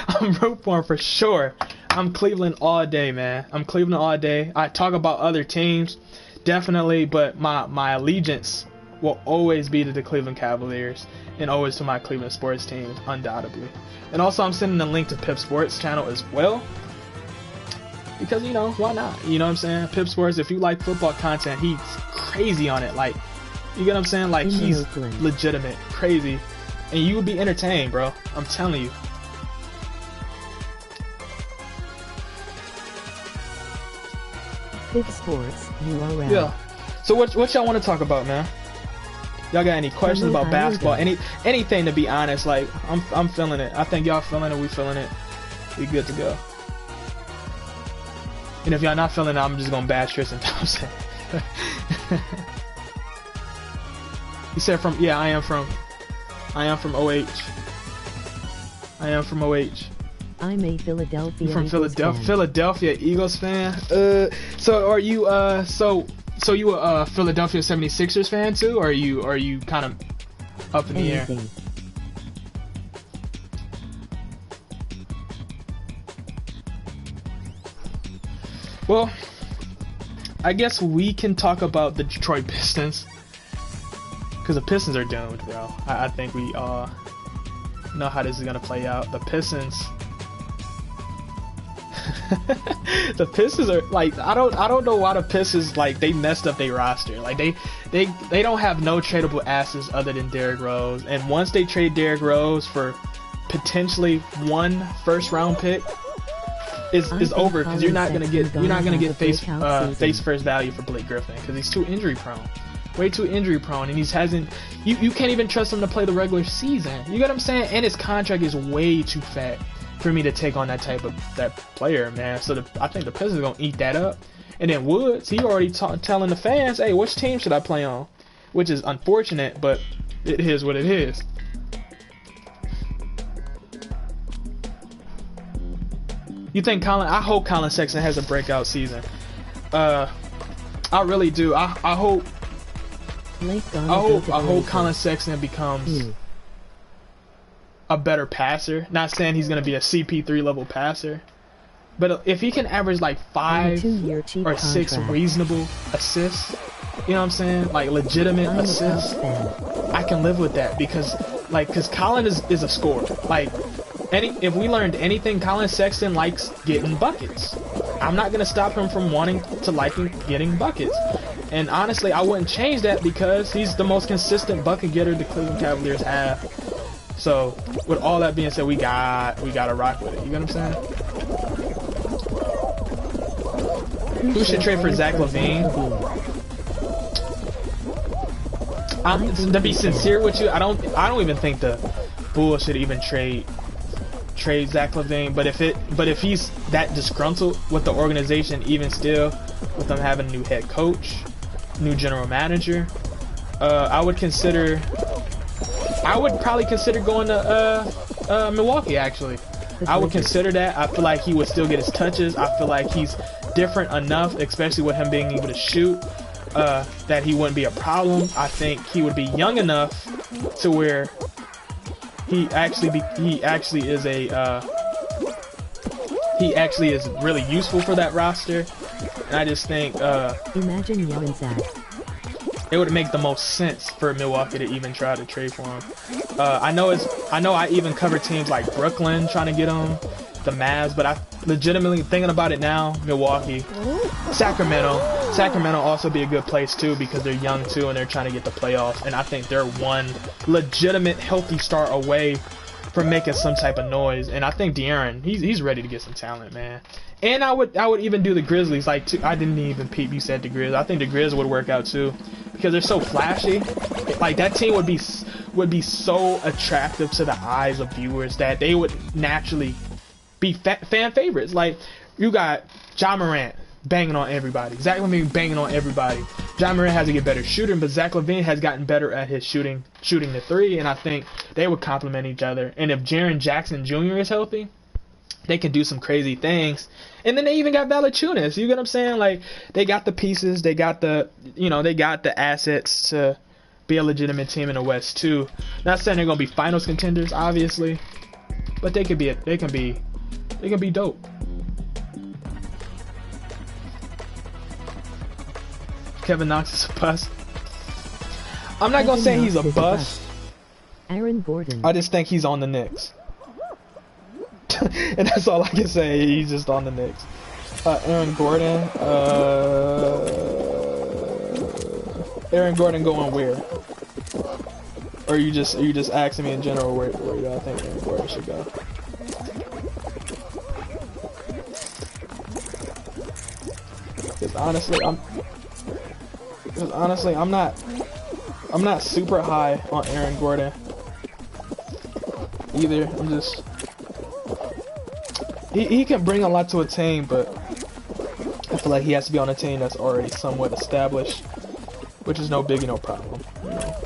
I'm rooting for them for sure. I'm Cleveland all day, man. I'm Cleveland all day. I talk about other teams, definitely, but my allegiance will always be to the Cleveland Cavaliers and always to my Cleveland sports teams, undoubtedly. And also, I'm sending a link to Pip Sports channel as well. Because, you know, why not? You know what I'm saying? Pip Sports, if you like football content, he's crazy on it. Like, you get what I'm saying? Like, he's legitimate, crazy. And you will be entertained, bro. I'm telling you. Pip Sports, URL. Yeah. So what y'all want to talk about, man? Y'all got any questions about basketball? Anything, to be honest. Like, I'm feeling it. I think y'all feeling it. We feeling it. We good to go. And if y'all not feeling it, I'm just gonna bash Tristan Thompson. He said from, yeah, I am from OH. I am from OH. I'm a Philadelphia. You from Eagles fan. Philadelphia Eagles fan? So are you so you a Philadelphia 76ers fan too, or are you kind of up in the air? Well, I guess we can talk about the Detroit Pistons, because the Pistons are doomed, bro. I think we all know how this is gonna play out. The Pistons, the Pistons are like, I don't know why the Pistons, like, they messed up their roster. Like they don't have no tradable assets other than Derrick Rose, and once they trade Derrick Rose for potentially 1 first-round pick, is over, because you're not gonna get face first value for Blake Griffin, because he's too injury prone, way too injury prone, and you can't even trust him to play the regular season. You get what I'm saying? And his contract is way too fat for me to take on that player, man. So I think the Pistons are gonna eat that up. And then Woods, he already telling the fans, hey, which team should I play on? Which is unfortunate, but it is what it is. You think I hope Colin Sexton has a breakout season. I really do. I hope Colin Sexton becomes a better passer. Not saying he's gonna be a CP3 level passer, but if he can average like 5 or 6 reasonable assists, you know what I'm saying? Like legitimate assists, I can live with that because Colin is a scorer. Like if we learned anything, Colin Sexton likes getting buckets. I'm not gonna stop him from wanting to getting buckets. And honestly, I wouldn't change that because he's the most consistent bucket getter the Cleveland Cavaliers have. So, with all that being said, we gotta rock with it. You know what I'm saying? Who should trade for Zach LaVine? To be sincere with you, I don't even think the Bulls should even trade Zach LaVine. But if he's that disgruntled with the organization, even still, with them having a new head coach, new general manager, I would probably consider going to Milwaukee. Actually, I would consider that. I feel like he would still get his touches. I feel like he's different enough, especially with him being able to shoot, that he wouldn't be a problem. I think he would be young enough to where he actually is really useful for that roster. And I just think imagine young Zach. It would make the most sense for Milwaukee to even try to trade for him. I know I even covered teams like Brooklyn trying to get him, the Mavs, but I legitimately thinking about it now, Milwaukee, Sacramento also be a good place too because they're young too and they're trying to get the playoffs, and I think they're one legitimate healthy start away from making some type of noise. And I think De'Aaron, he's ready to get some talent, man. And I would even do the Grizzlies. I didn't even peep you said the Grizz. I think the Grizz would work out too because they're so flashy. Like that team would be so attractive to the eyes of viewers that they would naturally be fan favorites. Like you got Ja Morant banging on everybody, Zach LaVine banging on everybody. Ja Morant has to get better shooting, but Zach LaVine has gotten better at his shooting the three, and I think they would complement each other. And if Jaren Jackson Jr. is healthy, they can do some crazy things. And then they even got Valanciunas. You get what I'm saying? Like they got the pieces, they got the assets to be a legitimate team in the West too. Not saying they're gonna be finals contenders, obviously, but they can be dope. Kevin Knox is a bust. I'm not gonna say he's a bust. Aaron Gordon. I just think he's on the Knicks. And that's all I can say. He's just on the Knicks. Aaron Gordon. Aaron Gordon going where? Or are you just asking me in general where y'all think Aaron Gordon should go? Because honestly, I'm not super high on Aaron Gordon either. I'm just. He can bring a lot to a team, but I feel like he has to be on a team that's already somewhat established, which is no biggie, no problem. You know?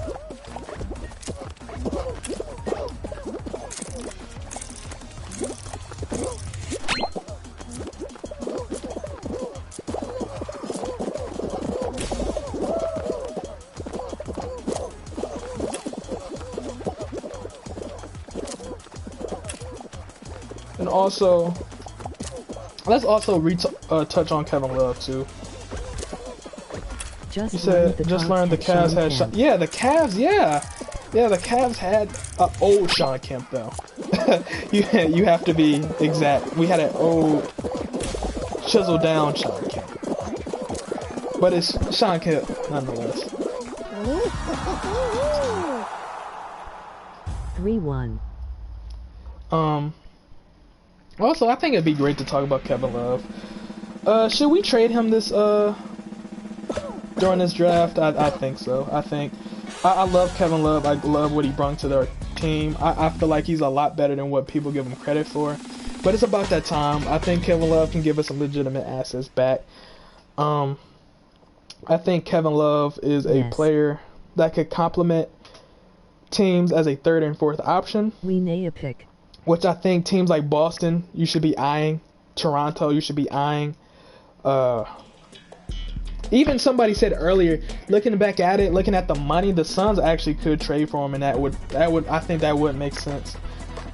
And also, let's also touch on Kevin Love too. You said just learned the Cavs had Sean. Yeah, the Cavs. Yeah, the Cavs had an old Sean Kemp though. you have to be exact. We had an old chiseled down Sean Kemp, but it's Sean Kemp nonetheless. 3-1. Also, I think it'd be great to talk about Kevin Love. Should we trade him this during this draft? I think so. I love Kevin Love. I love what he brought to their team. I feel like he's a lot better than what people give him credit for. But it's about that time. I think Kevin Love can give us some legitimate assets back. I think Kevin Love is a player that could complement teams as a third and fourth option. We need a pick. Which I think teams like Boston, you should be eyeing. Toronto, you should be eyeing. Even somebody said earlier, looking back at it, looking at the money, the Suns actually could trade for him, and I think that would make sense.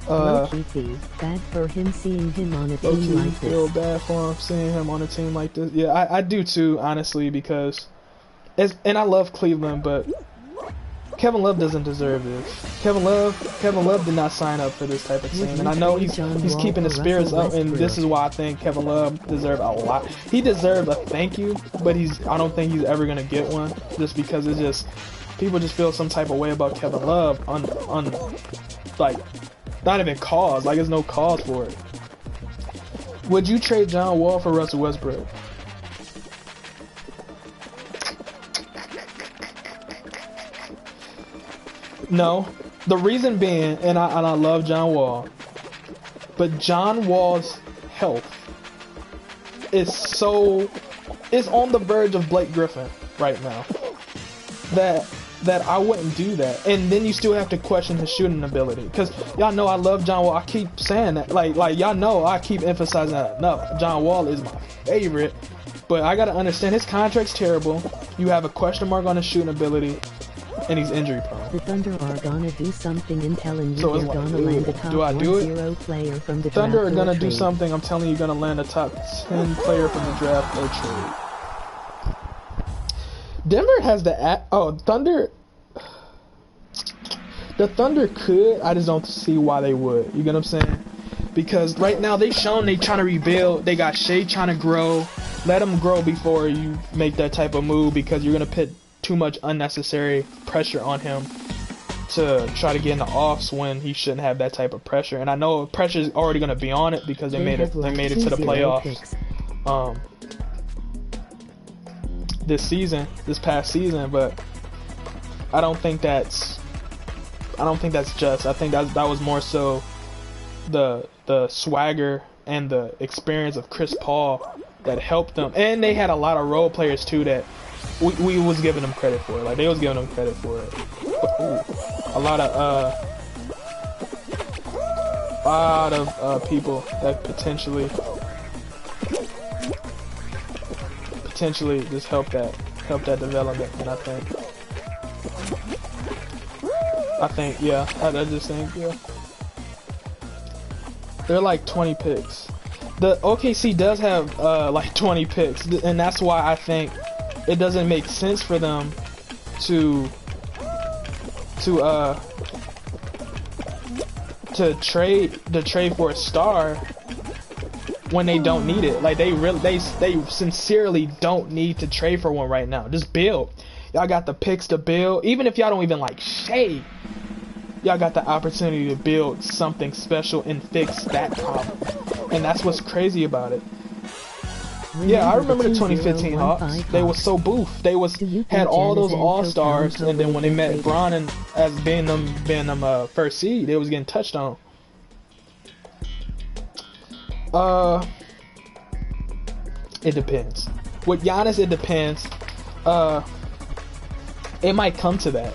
Low-key bad for him seeing him on a team like feel this. bad for him seeing him on a team like this. Yeah, I do too, honestly, because and I love Cleveland, but Kevin Love doesn't deserve this. Kevin Love did not sign up for this type of team, and I know he's keeping the spirits up, and this is why I think Kevin Love deserved a lot. He deserved a thank you, but I don't think he's ever gonna get one, just because it's just people just feel some type of way about Kevin Love on like not even cause, like there's no cause for it. Would you trade John Wall for Russell Westbrook? No. The reason being, and I love John Wall, but John Wall's health is on the verge of Blake Griffin right now. That I wouldn't do that. And then you still have to question his shooting ability. Because y'all know I love John Wall. I keep saying that. Like y'all know I keep emphasizing that enough. John Wall is my favorite. But I gotta understand his contract's terrible. You have a question mark on his shooting ability. And he's injury prone. The Thunder are gonna do something and telling you So they're it's like, gonna land a top do I do it? 1-0 player from the Thunder draft are gonna or do trade. something. I'm telling you, gonna land a top 10 player from the draft or trade. Denver has the Thunder. The Thunder could. I just don't see why they would. You get what I'm saying? Because right now they've shown they trying to rebuild. They got Shea trying to grow. Let them grow before you make that type of move, because you're gonna put too much unnecessary pressure on him to try to get in the offs when he shouldn't have that type of pressure. And I know pressure is already gonna be on it because they made it to the playoffs. This past season, but I don't think that's just. I think that was more so the swagger and the experience of Chris Paul that helped them, and they had a lot of role players too that we was giving them credit for. Like they was giving them credit for it. But, a lot of people that potentially just help that development, and I just think they're like 20 picks. The OKC does have like 20 picks, and that's why I think it doesn't make sense for them to trade for a star when they don't need it. Like they sincerely don't need to trade for one right now. Just build. Y'all got the picks to build. Even if y'all don't even like Shea, y'all got the opportunity to build something special and fix that problem. And that's what's crazy about it. Yeah, I remember the 2015 Hawks. They were so boof. They had all those all-stars, and then when they met Bron and as being them first seed, they was getting touched on. It depends. With Giannis, it depends. It might come to that.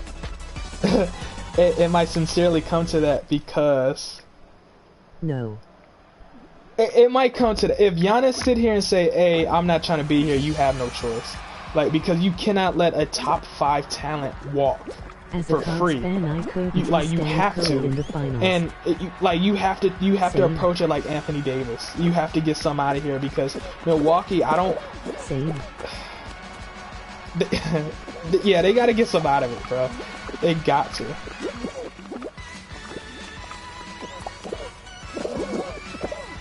It might sincerely come to that because no. It might come to that. If Giannis sit here and say, "Hey, I'm not trying to be here," you have no choice. Like, because you cannot let a top 5 talent walk for free. You have to, and you have to approach it like Anthony Davis. You have to get some out of here because Milwaukee, I don't. Same. Yeah, they got to get some out of it, bro. They got to.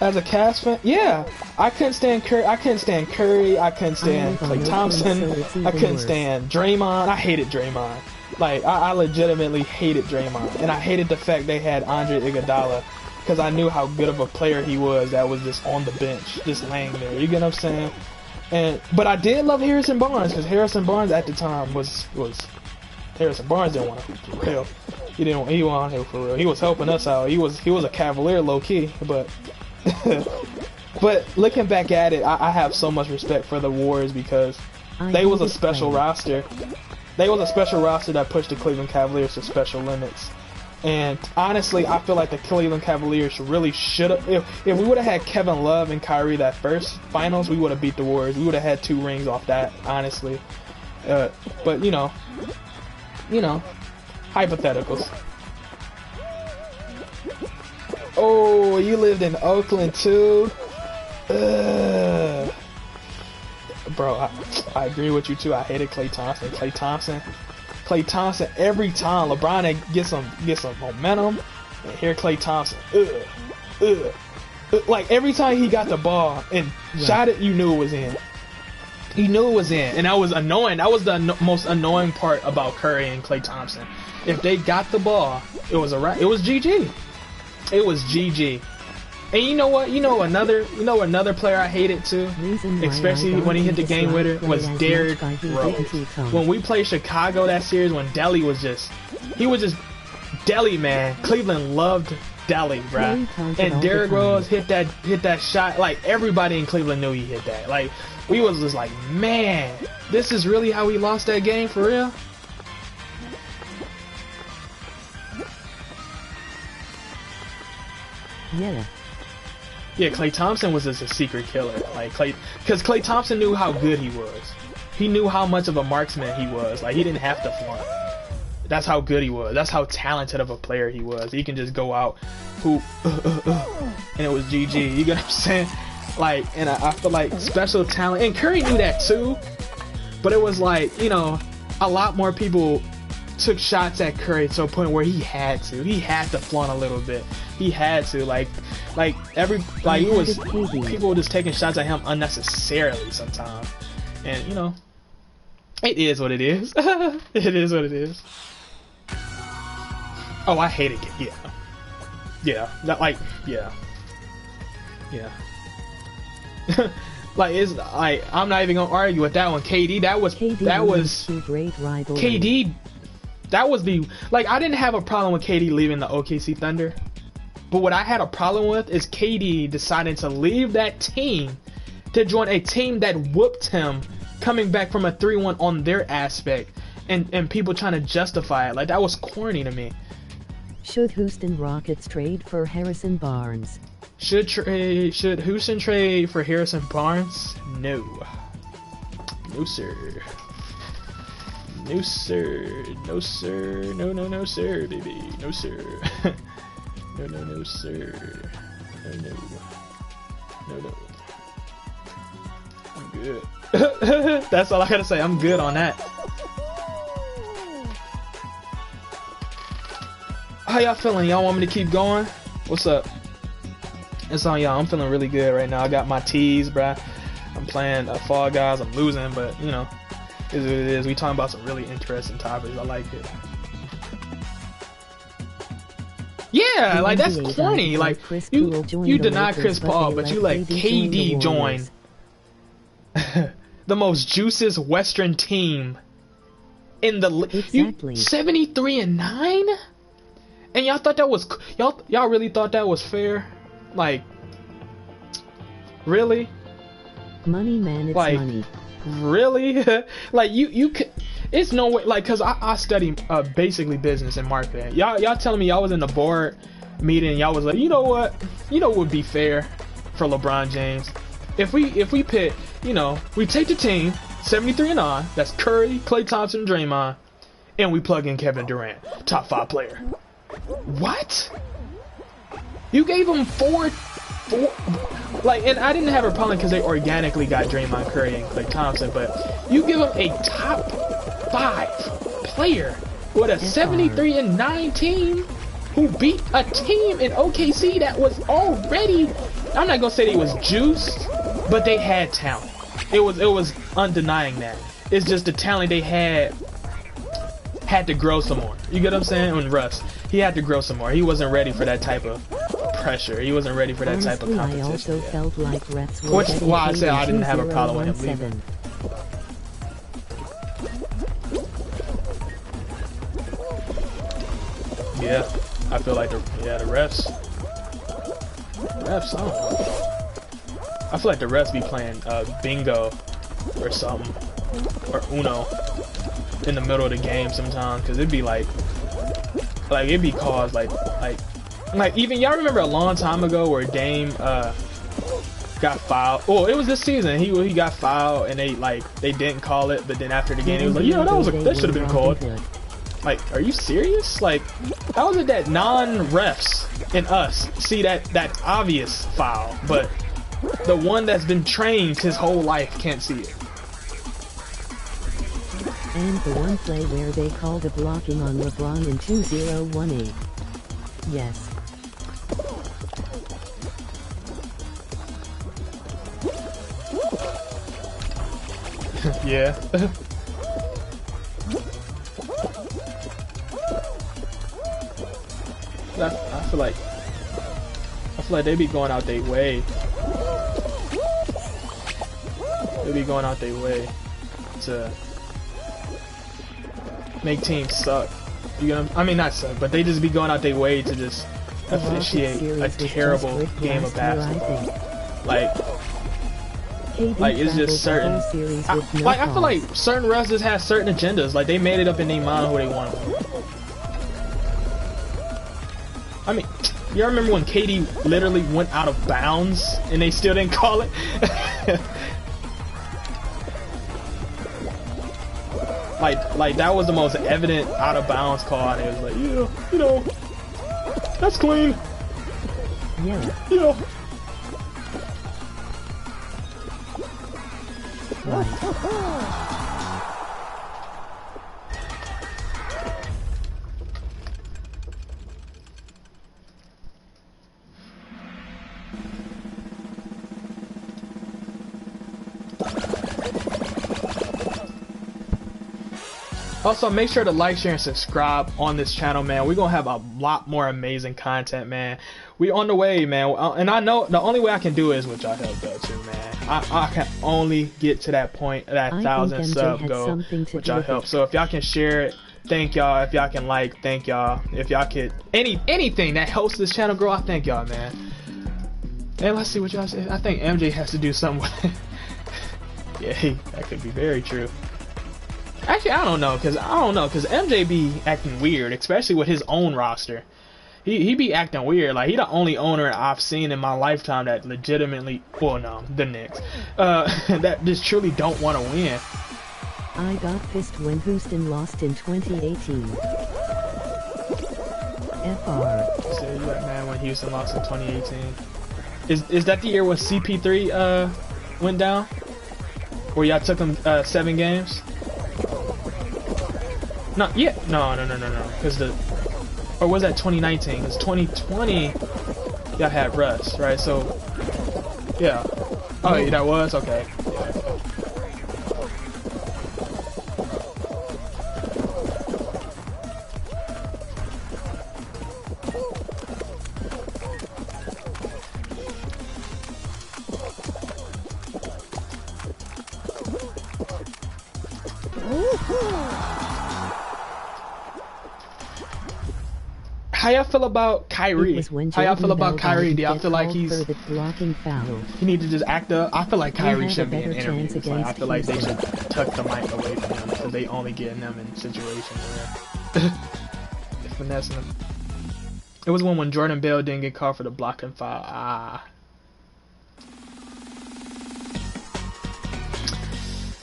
As a Cavs fan, yeah, I couldn't stand Curry. I couldn't stand Klay Thompson. I couldn't stand Draymond. I hated Draymond. Like, I legitimately hated Draymond, and I hated the fact they had Andre Iguodala because I knew how good of a player he was. That was just on the bench, just laying there. You get what I'm saying? But I did love Harrison Barnes because Harrison Barnes at the time was Harrison Barnes didn't want to for real. He wasn't on here for real. He was helping us out. He was a Cavalier low key, but. But looking back at it, I have so much respect for the Warriors because they was a special roster. They was a special roster that pushed the Cleveland Cavaliers to special limits. And honestly, I feel like the Cleveland Cavaliers really should have. If we would have had Kevin Love and Kyrie that first finals, we would have beat the Warriors. We would have had 2 rings off that, honestly. But you know, hypotheticals. Oh, you lived in Oakland too? Ugh. Bro, I agree with you too. I hated Klay Thompson. Klay Thompson every time LeBron get some momentum, and here Klay Thompson. Like every time he got the ball and shot it, you knew it was in. He knew it was in, and that was annoying. That was the most annoying part about Curry and Klay Thompson. If they got the ball, it was it was GG. It was GG. And you know what? You know another player I hated too, especially when he hit the game winner, was Derrick Rose. When we played Chicago that series, when Delly was just Delly, man. Cleveland loved Delly, bruh. And Derrick Rose hit that shot. Like everybody in Cleveland knew he hit that. Like we was just like, man, this is really how we lost that game for real. Yeah, Klay Thompson was just a secret killer. Like because Klay Thompson knew how good he was. He knew how much of a marksman he was. Like he didn't have to flaunt. That's how good he was. That's how talented of a player he was. He can just go out, hoop, and it was GG. You get what I'm saying? Like, and I feel like special talent. And Curry knew that too. But it was like, you know, a lot more people took shots at Curry to a point where he had to. He had to flaunt a little bit. He had to. People were just taking shots at him unnecessarily sometimes. And you know, it is what it is. It is what it is. Oh, I hated it. Yeah. Like it's like I'm not even gonna argue with that one. KD, that was great rival. KD, that was the I didn't have a problem with KD leaving the OKC Thunder, but what I had a problem with is KD deciding to leave that team to join a team that whooped him, coming back from a 3-1 on their aspect, and people trying to justify it. Like that was corny to me. Should Houston Rockets trade for Harrison Barnes? Should Houston trade for Harrison Barnes? No. No sir. No sir. No sir. No sir, baby. No sir. No sir. No. I'm good. That's all I gotta say. I'm good on that. How y'all feeling? Y'all want me to keep going? What's up? It's on y'all. I'm feeling really good right now. I got my tees, bruh. I'm playing Fall Guys. I'm losing, but you know, it is what it is. We talking about some really interesting topics. I like it. Yeah, like that's corny. Like you deny Chris Paul, but you let KD join the most juiciest Western team in the exactly. 73-9. And y'all thought that was y'all really thought that was fair? Like, really? Money, man, it's like, money. Really? Like you could. It's no way. Like, cause I study basically business and marketing. Y'all telling me y'all was in the board meeting. Y'all was like, you know what would be fair for LeBron James if we pit. You know, we take the team 73-9. That's Curry, Klay Thompson, Draymond, and we plug in Kevin Durant, top 5 player. What? You gave him four, like, and I didn't have a problem because they organically got Draymond, Curry, and Klay Thompson, but you give him a top 5 player with a 73-9 team who beat a team in OKC that was already, I'm not gonna say they was juiced, but they had talent. It was undenying that. It's just the talent they had to grow some more. You get what I'm saying? And Russ, he had to grow some more. He wasn't ready for that type of pressure. He wasn't ready for that type of competition. I also felt like Rets were which is why I said I didn't have a problem with him leaving. Yeah, I feel like the refs, I don't know. I feel like the refs be playing bingo or something, or Uno in the middle of the game sometimes, because it'd be like it'd be calls like even y'all remember a long time ago where Dame got fouled. Oh, it was this season. He got fouled and they didn't call it, but then after the game it was like, that should have been called. Like, are you serious? Like, how is it that non-refs and us see that obvious foul, but the one that's been trained his whole life can't see it? And the one play where they called a blocking on Lebron in 2018. Yes. Yeah. I feel like they be going out their way. They be going out their way to make teams suck. You know, I mean not suck, but they just be going out their way to just officiate a terrible game of basketball. Like it's just certain. I feel like certain refs just have certain agendas. Like they made it up in their mind who they want. I mean, y'all remember when KD literally went out of bounds and they still didn't call it? like that was the most evident out of bounds call, and it was like, yeah, you know, that's clean. Yeah. Yeah. Also, make sure to like, share, and subscribe on this channel, man. We're gonna have a lot more amazing content, man. We on the way, man. And I know the only way I can do it is with y'all help, though, too, man. I can only get to that point, that 1,000 sub goal with y'all help. So if y'all can share it, thank y'all. If y'all can like, thank y'all. If y'all could anything that helps this channel grow, I thank y'all, man. And let's see what y'all say. I think MJ has to do something with it. Yeah, that could be very true. Actually, I don't know, cause MJ be acting weird, especially with his own roster. He be acting weird. Like, he the only owner I've seen in my lifetime that legitimately, well, no, the Knicks, that just truly don't want to win. I got pissed when Houston lost in 2018. FR. So you like mad when Houston lost in 2018? Is that the year when CP3 went down? Where y'all took him 7 games? No, yeah, no. Because or was that 2019? Because 2020, y'all had Russ, right? So, yeah. Oh, yeah, that was okay. How y'all feel about Kyrie? How y'all feel about Kyrie? Do y'all feel like he need to just act up? I feel like Kyrie should be in interviews. Like, I feel like they should tuck the mic away from him because they only getting them in situations where they're finessing them. It was when Jordan Bell didn't get called for the blocking foul.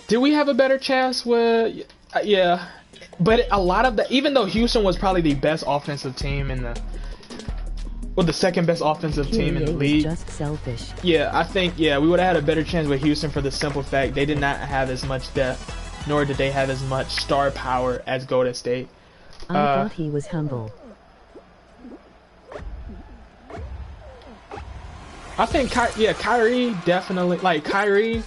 Did we have a better chance with? Yeah. But a lot of the, even though Houston was probably the best offensive team in the, or the second best offensive team in the league. Just selfish. Yeah, I think, yeah, we would have had a better chance with Houston for the simple fact they did not have as much depth, nor did they have as much star power as Golden State. I thought he was humble. I think, Kyrie definitely, like, Kyrie.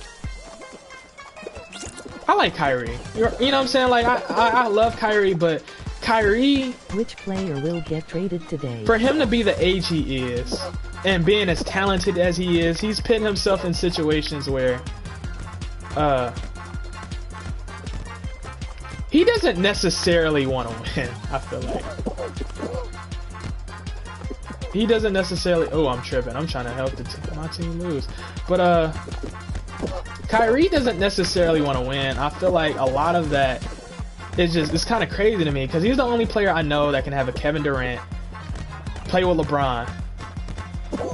I like Kyrie. You know what I'm saying? Like, I love Kyrie, but Kyrie... Which player will get traded today? For him to be the age he is, and being as talented as he is, he's putting himself in situations where... he doesn't necessarily want to win, I feel like. He doesn't necessarily... Oh, I'm tripping. I'm trying to help my team lose. But, Kyrie doesn't necessarily want to win. I feel like a lot of that is just, it's kind of crazy to me because he's the only player I know that can have a Kevin Durant, play with LeBron,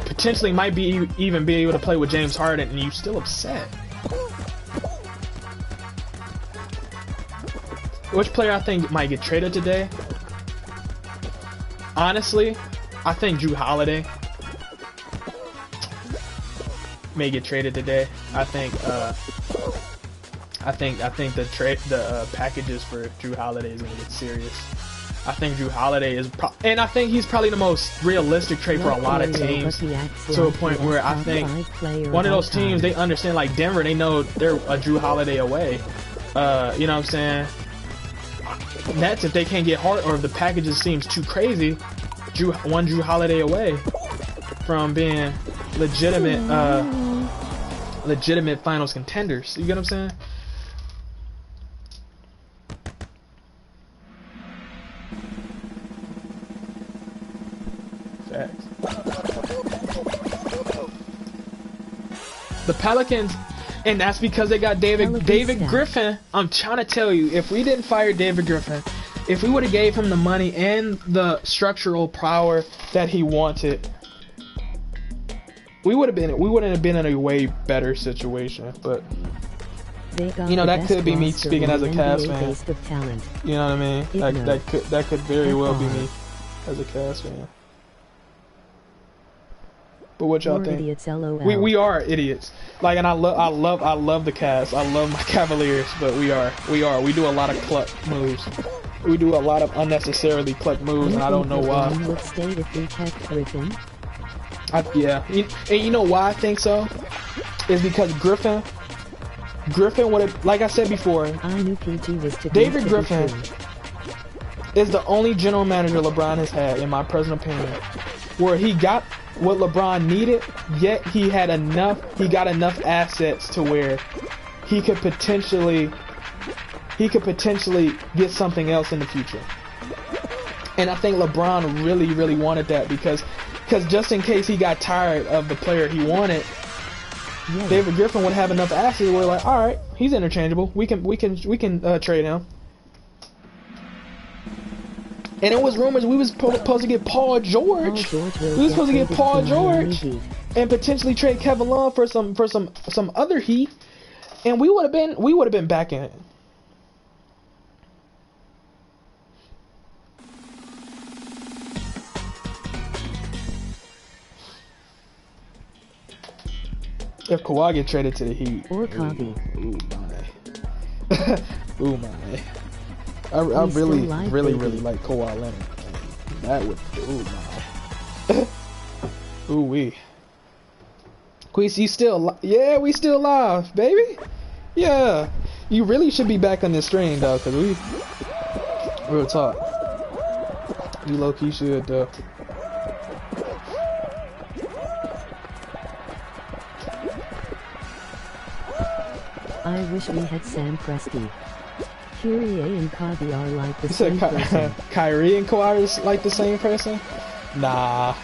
potentially might be even be able to play with James Harden, and you still upset. which player I think might get traded today? Honestly, I think Drew Holiday may get traded today. I think the packages for Drew Holiday is gonna get serious. I think Drew Holiday is, and I think he's probably the most realistic trade for a lot of teams. To a point where I think one of those teams, they understand, like Denver, they know they're a Drew Holiday away. You know what I'm saying? Nets, if they can't get Hart, or if the packages seems too crazy, Drew Holiday away from being legitimate finals contenders. You get what I'm saying? Facts. The Pelicans, and that's because they got David Griffin. I'm trying to tell you, if we didn't fire David Griffin, if we would have gave him the money and the structural power that he wanted, we wouldn't have been in a way better situation. But you know, that could be me speaking as a Cavs fan. You know what I mean? That could very well be me as a Cavs fan. But what y'all think? Idiots, LOL. We are idiots. Like, and I love the Cavs. I love my Cavaliers, but we are. We do a lot of cluck moves. We do a lot of unnecessarily cluck moves, and I don't know why. Would stay if we kept Griffin? Yeah. And you know why I think so? Is because Griffin would have, like I said before, I knew PG was too David Griffin is the only general manager LeBron has had, in my personal opinion, where he got what LeBron needed, yet he got enough assets to where he could potentially get something else in the future. And I think LeBron really wanted that, because just in case he got tired of the player he wanted, yeah, David Griffin would have enough assets where, like, all right, he's interchangeable. We can trade him. And it was rumors we was supposed to get Paul George. We was supposed to get Paul George and potentially trade Kevin Love for some other Heat, and we would have been back in it. If Kawhi get traded to the Heat, or Kobe. Ooh my. I really like Kawhi Leonard. That would, ooh my. Ooh wee. Queese, you still, yeah, we still live, baby. Yeah, you really should be back on this stream though, cause real talk. You low key should though. I wish we had Sam Presti. Kyrie and Kyrie are like the same person. Kyrie and Kawhi are like the same person? Nah.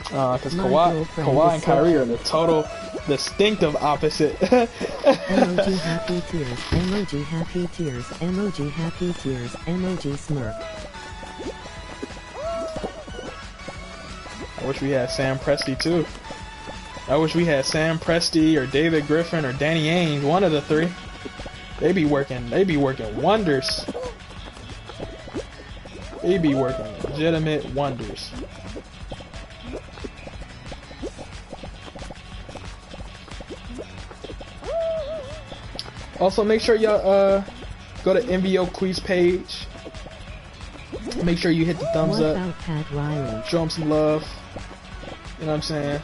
Because Kawhi and Kyrie are the total distinctive opposite. Emoji happy tears, emoji happy tears, emoji happy tears, emoji smirk. I wish we had Sam Presti too. I wish we had Sam Presti or David Griffin or Danny Ainge, one of the three. They be working wonders. They be working legitimate wonders. Also, make sure y'all go to MVO Quiz page. Make sure you hit the thumbs up. Show them some love. You know what I'm saying?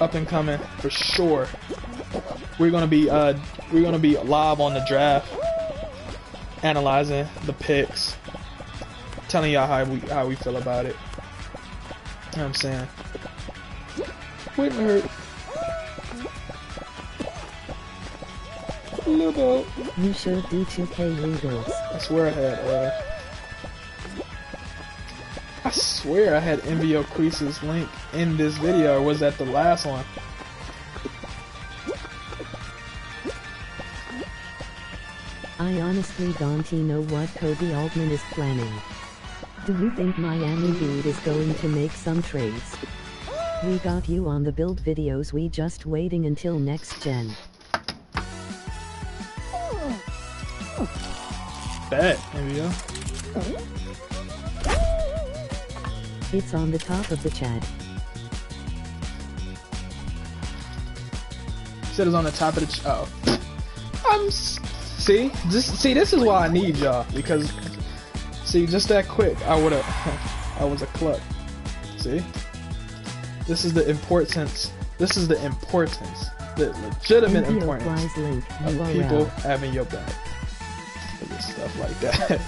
Up and coming for sure. We're gonna be live on the draft, analyzing the picks, telling y'all how we feel about it. You know what I'm saying? Wouldn't hurt. A little bit. You should be 2K rebuilds. I swear I had MVO Quiz's link in this video, or was that the last one? I honestly don't know what Kobe Altman is planning. Do you think Miami Heat is going to make some trades? We got you on the build videos, we just waiting until next gen. Bet, NBA. It's on the top of the chat. Said it's on the top of the see, this is why I need y'all, because see, just that quick, I was a cluck. See, this is the importance. This is the importance, the legitimate importance of people having your back. Look at stuff like that.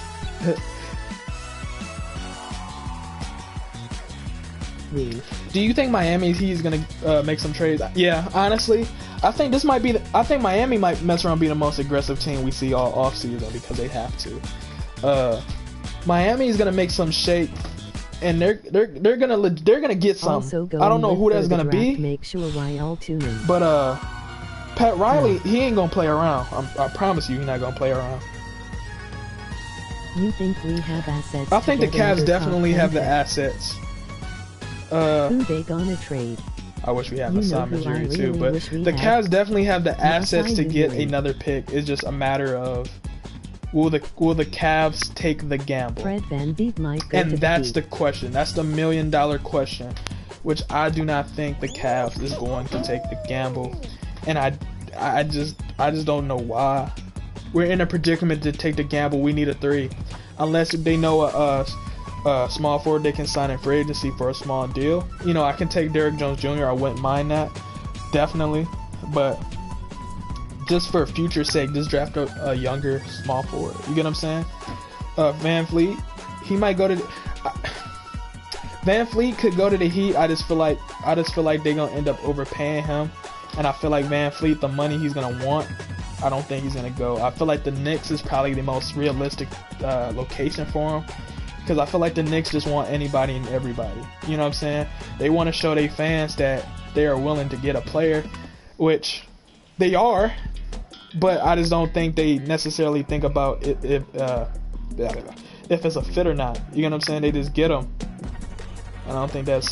Do you think Miami Heat is gonna make some trades? Yeah, honestly, I think this might be. I think Miami might mess around being the most aggressive team we see all offseason because they have to. Miami is gonna make some shape, and they're gonna get some. I don't know who that's gonna be. Make sure y'all tune in. But Pat Riley, he ain't gonna play around. I promise you, he's not gonna play around. You think we have assets? I think the Cavs definitely have the assets. Who they gonna trade? I wish we had Masai Ujiri too, but the Cavs definitely have the assets to get another pick. It's just a matter of will the Cavs take the gamble? Fred VanVleet might go and that's the question. That's the $1 million question, which I do not think the Cavs is going to take the gamble, and I just don't know why. We're in a predicament to take the gamble. We need a 3, unless they know a small forward they can sign in free agency for a small deal. You know, I can take Derrick Jones Jr. I wouldn't mind that, definitely. But just for future's sake, just draft a younger small forward. You get what I'm saying? VanVleet, he might go to. VanVleet could go to the Heat. I just feel like they're gonna end up overpaying him, and I feel like VanVleet, the money he's gonna want, I don't think he's gonna go. I feel like the Knicks is probably the most realistic location for him. Because I feel like the Knicks just want anybody and everybody. You know what I'm saying? They want to show their fans that they are willing to get a player, which they are. But I just don't think they necessarily think about if it's a fit or not. You know what I'm saying? They just get them. I don't think that's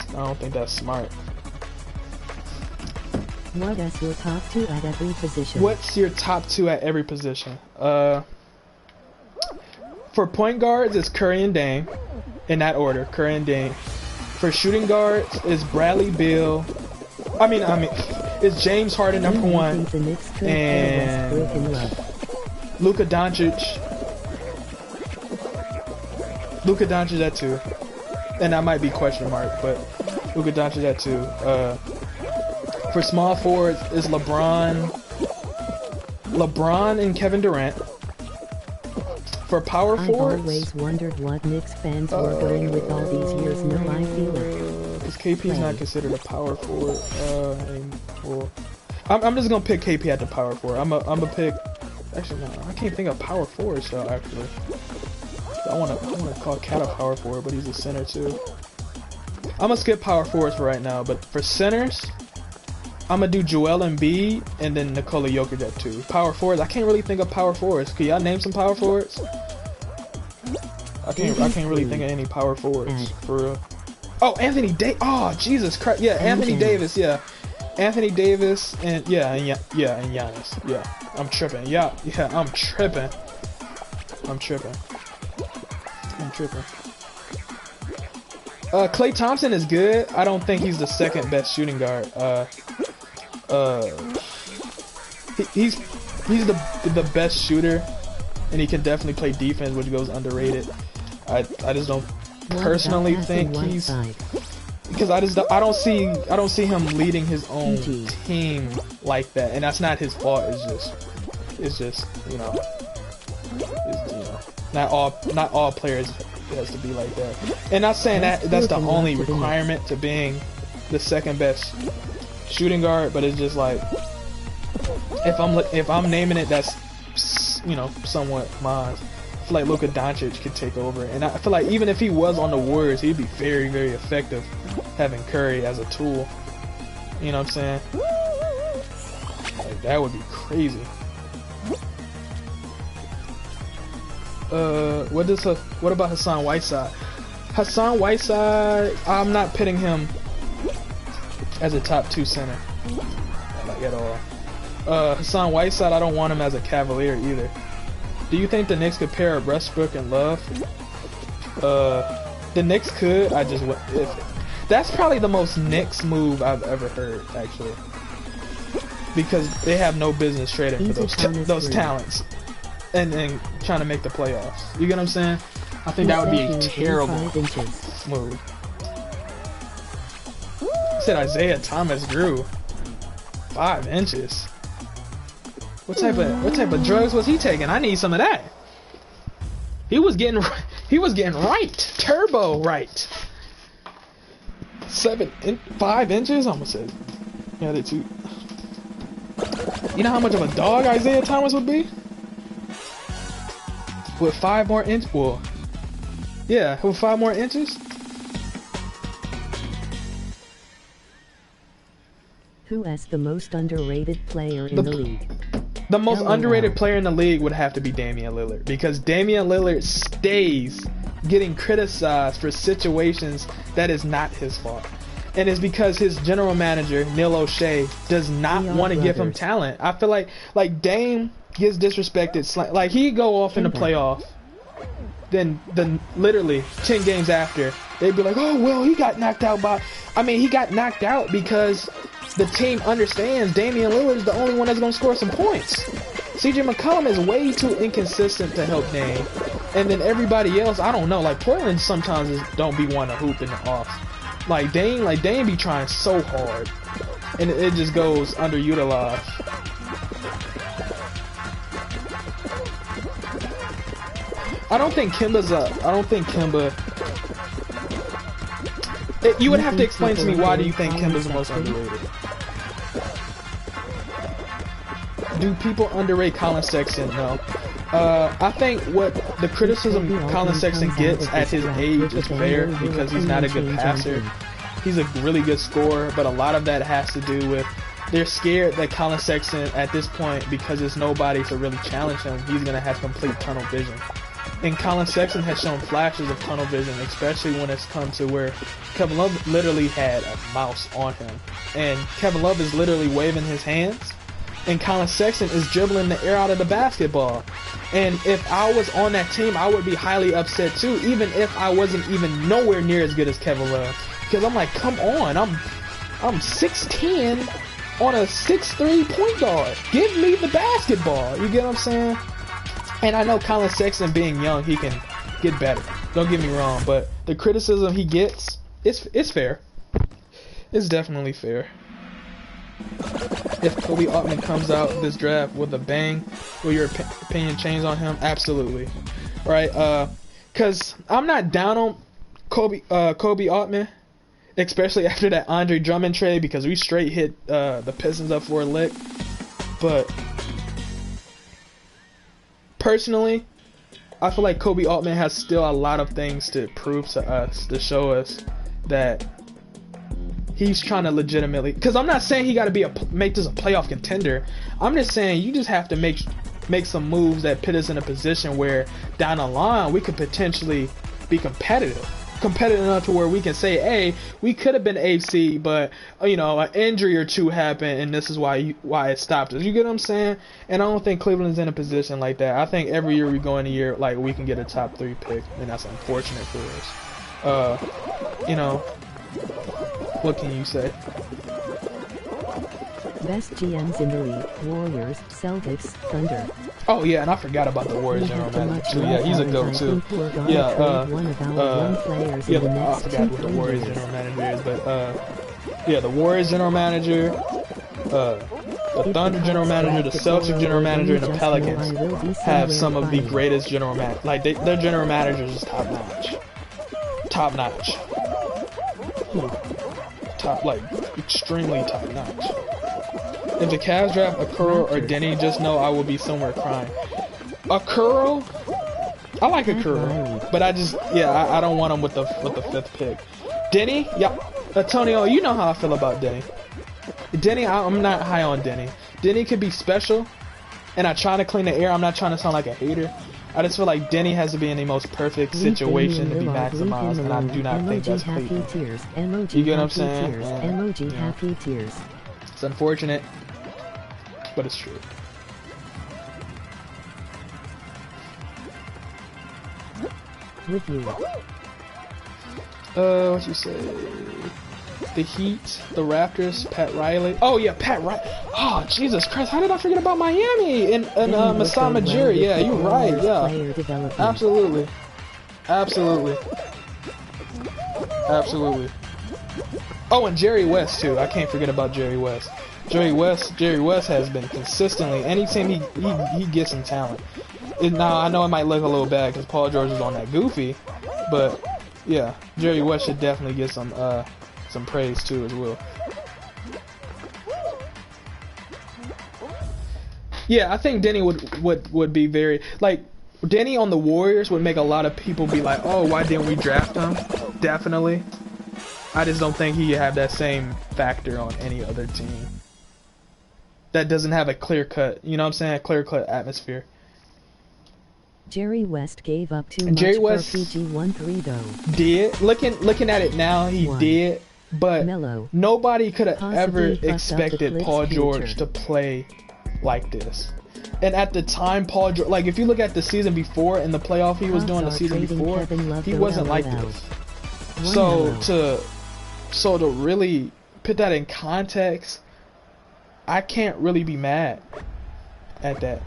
smart. What is your top 2 at every position? What's your top 2 at every position? For point guards, it's Curry and Dame, in that order. Curry and Dame. For shooting guards, it's Bradley Beal. It's James Harden number 1, and Luka Doncic. Luka Doncic at 2, and that might be question mark, but Luka Doncic at 2. For small forwards, it's LeBron and Kevin Durant. For power forwards, I've always wondered what Knicks fans were going with all these years. No, I feel it. Because KP's not considered a power forward anymore. I'm just gonna pick KP at the power forward. I'm a pick. Actually, no, I can't think of power forwards though. Actually, I wanna call Cat a power forward, but he's a center too. I'm gonna skip power forwards for right now, but for centers, I'm gonna do Joel Embiid and then Nikola Jokic at 2. Power forwards, I can't really think of power forwards. Can y'all name some power forwards? I can't really think of any power forwards for real. Oh, Anthony Davis. Oh, Jesus Christ. Yeah, Anthony Davis. Yeah, Anthony Davis and and Giannis. Yeah, I'm tripping. Yeah, I'm tripping. Klay Thompson is good. I don't think he's the second best shooting guard. He's the best shooter, and he can definitely play defense, which goes underrated. I just don't personally think he's, because I don't see him leading his own team like that, and that's not his fault. It's just not all players has to be like that. And not saying that's the only requirement to being the second best shooting guard, but it's just like if I'm naming it, that's somewhat mine. I feel like Luka Doncic could take over, and I feel like even if he was on the Warriors, he'd be very, very effective having Curry as a tool. You know what I'm saying? Like, that would be crazy. What about Hassan Whiteside? Hassan Whiteside, I'm not pitting him as a top 2 center, like at all. Hassan Whiteside, I don't want him as a Cavalier either. Do you think the Knicks could pair up Westbrook and Love? The Knicks could. I just that's probably the most Knicks move I've ever heard, actually, because they have no business trading for those talents and trying to make the playoffs. You get what I'm saying? I think that would be a terrible move. Said Isaiah Thomas grew 5 inches. What type of drugs was he taking? I need some of that. He was getting right, turbo right. 5 inches, almost said. Yeah, they too. You know how much of a dog Isaiah Thomas would be? With 5 more inches? Well, yeah, with 5 more inches. Who is the most underrated player in the league? The most underrated player in the league would have to be Damian Lillard, because Damian Lillard stays getting criticized for situations that is not his fault. And it's because his general manager, Neil O'Shea, does not want to give him talent. I feel like Dame gets disrespected. Like, he go off in the playoff, then literally 10 games after, they'd be like, oh, well, he got knocked out by... I mean, he got knocked out because the team understands Damian Lillard is the only one that's going to score some points. CJ McCollum is way too inconsistent to help Dame. And then everybody else, I don't know. Like, Portland sometimes don't be wanting to hoop in the off. Like Dame be trying so hard, and it just goes underutilized. I don't think Kemba. You would have to explain to me, why do you think Kemba's the most underrated? Do people underrate Colin Sexton? No. I think what the criticism Colin Sexton gets at his age is fair, because he's not a good passer. He's a really good scorer, but a lot of that has to do with they're scared that Colin Sexton, at this point, because there's nobody to really challenge him, he's going to have complete tunnel vision. And Colin Sexton has shown flashes of tunnel vision, especially when it's come to where Kevin Love literally had a mouse on him. And Kevin Love is literally waving his hands, and Colin Sexton is dribbling the air out of the basketball. And if I was on that team, I would be highly upset too, even if I wasn't even nowhere near as good as Kevin Love. Because I'm like, come on, I'm 6'10" on a 6'3" point guard. Give me the basketball. You get what I'm saying? And I know Colin Sexton, being young, he can get better. Don't get me wrong, but the criticism he gets, it's fair. It's definitely fair. If Kobe Altman comes out this draft with a bang, will your opinion change on him? Absolutely. Right? Because I'm not down on Kobe Altman, especially after that Andre Drummond trade, because we straight hit the Pistons up for a lick. But personally, I feel like Kobe Altman has still a lot of things to prove to us, to show us that he's trying to legitimately, because I'm not saying he got to make this a playoff contender. I'm just saying you just have to make some moves that put us in a position where down the line we could potentially be competitive enough to where we can say, hey, we could have been AFC, but you know, an injury or two happened, and this is why it stopped us. You get what I'm saying? And I don't think Cleveland's in a position like that. I think every year we go in a year like we can get a top 3 pick, and that's unfortunate for us. You know, what can you say? Best GMs in the league: Warriors, Celtics, Thunder. Oh yeah, and I forgot about the Warriors general manager too. Yeah, he's a GOAT too. Yeah, I forgot what the Warriors general manager is, but yeah, the Warriors general manager, the Thunder general manager, the Celtics general manager, and the Pelicans have some of the greatest general man. Like their general managers is top notch. Like extremely top notch. If the Cavs draft Okoro or Denny, just know I will be somewhere crying. Okoro, I like Okoro, but I don't want him with the 5th pick. Denny, yeah, Antonio, you know how I feel about Denny. Denny, I'm not high on Denny. Denny could be special, and I try to clean the air. I'm not trying to sound like a hater. I just feel like Denny has to be in the most perfect situation to be maximized, and I do not think that's Cleveland. You get what I'm saying? Emoji happy tears. It's unfortunate, but it's true. With you. What you say? The Heat, the Raptors, Pat Riley. Oh yeah, Pat Riley. Oh Jesus Christ! How did I forget about Miami and Masai Ujiri? Yeah, you're right. Yeah, absolutely, absolutely, absolutely. Oh, and Jerry West too. I can't forget about Jerry West. Jerry West has been consistently. Anytime he gets some talent. Now I know it might look a little bad because Paul George is on that goofy, but yeah, Jerry West should definitely get some praise too as well. Yeah, I think Denny would be very like Denny on the Warriors would make a lot of people be like, oh, why didn't we draft him? Definitely. I just don't think he have that same factor on any other team that doesn't have a clear cut, you know what I'm saying, a clear cut atmosphere. Jerry West gave up too much Jerry for West PG-13 though. Did looking at it now, he did, but Melo. Nobody could have ever Possibly fucked up the expected Clips Paul George future. to play like this. And at the time, Paul George, like if you look at the season before and the playoff he was Hawks doing the are season trading before, Kevin Love he to wasn't like LOL. this. One So to really put that in context, I can't really be mad at that.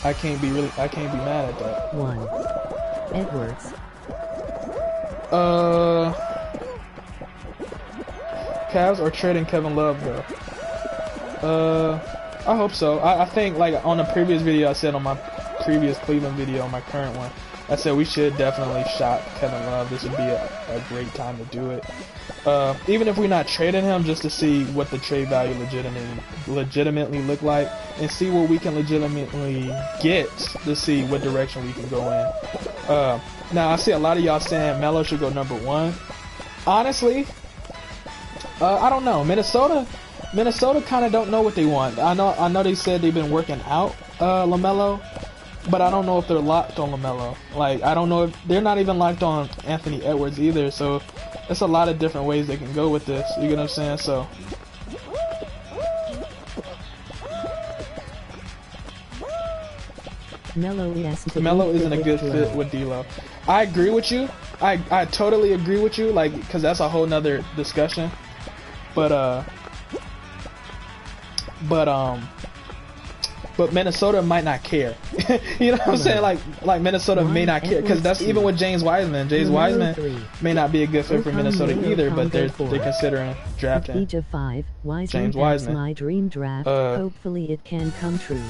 I can't be mad at that. One. Edwards. Cavs are trading Kevin Love though. I hope so. I think like on the previous video I said on my previous Cleveland video, on my current one, I said we should definitely shop Kevin Love. This would be a great time to do it. Even if we're not trading him, just to see what the trade value legitimately look like, and see what we can legitimately get to see what direction we can go in. Now I see a lot of y'all saying Melo should go #1. Honestly, I don't know. Minnesota kind of don't know what they want. I know they said they've been working out LaMelo. But I don't know if they're locked on LaMelo. Like, I don't know if they're not even locked on Anthony Edwards either. So, there's a lot of different ways they can go with this. You get what I'm saying? So, Melo isn't a good fit with D'Lo. I agree with you. I totally agree with you. Like, because that's a whole nother discussion. But Minnesota might not care. You know what I'm saying? Like Minnesota may not care, because that's even with James Wiseman. James Wiseman may not be a good fit for Minnesota either, but they're considering drafting Age of 5, James Wiseman. My dream draft. Hopefully it can come true.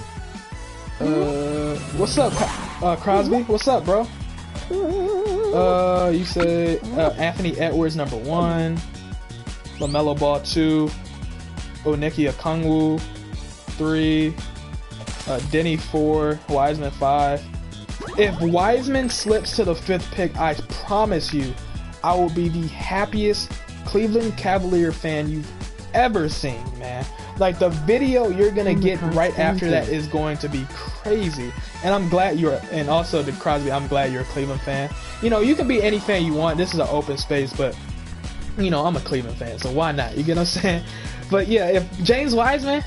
What's up, Crosby? What's up, bro? You said Anthony Edwards #1, LaMelo Ball 2, Onyeka Okongwu 3. Denny 4, Wiseman 5. If Wiseman slips to the 5th pick, I promise you, I will be the happiest Cleveland Cavalier fan you've ever seen, man. Like, the video you're gonna get right after that is going to be crazy. And I'm glad and also to Crosby, I'm glad you're a Cleveland fan. You know, you can be any fan you want. This is an open space, but, you know, I'm a Cleveland fan, so why not? You get what I'm saying? But yeah, if James Wiseman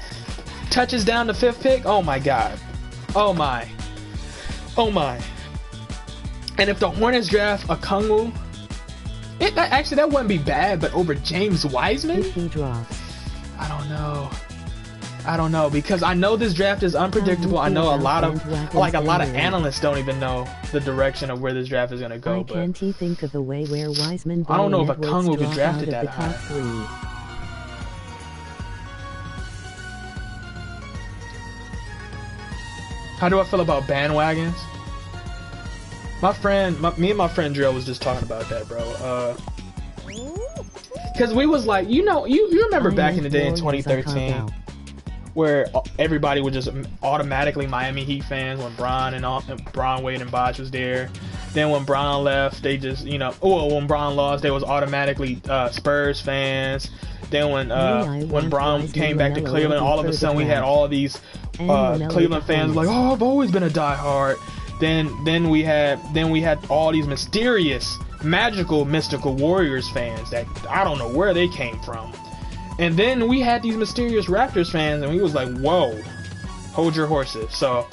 touches down the 5th pick, oh my god, oh my, and if the Hornets draft Okongwu, actually that wouldn't be bad, but over James Wiseman, I don't know, because I know this draft is unpredictable. I know a lot of analysts don't even know the direction of where this draft is going to go. Why can't he think of a way where Wiseman? I don't know if Okongwu could draft it that high. How do I feel about bandwagons? Me and my friend Drill was just talking about that, bro. Cause we was like, you remember back in the day in 2013, where everybody was just automatically Miami Heat fans when Bron, Wade, and Bosh was there. Then when Bron left, they just, when Bron lost, they was automatically Spurs fans. Then when Bron came back to Cleveland, all of a sudden we had all these Cleveland fans like, oh, I've always been a diehard. Then we had all these mysterious, magical, mystical Warriors fans that I don't know where they came from. And then we had these mysterious Raptors fans, and we was like, whoa, hold your horses. So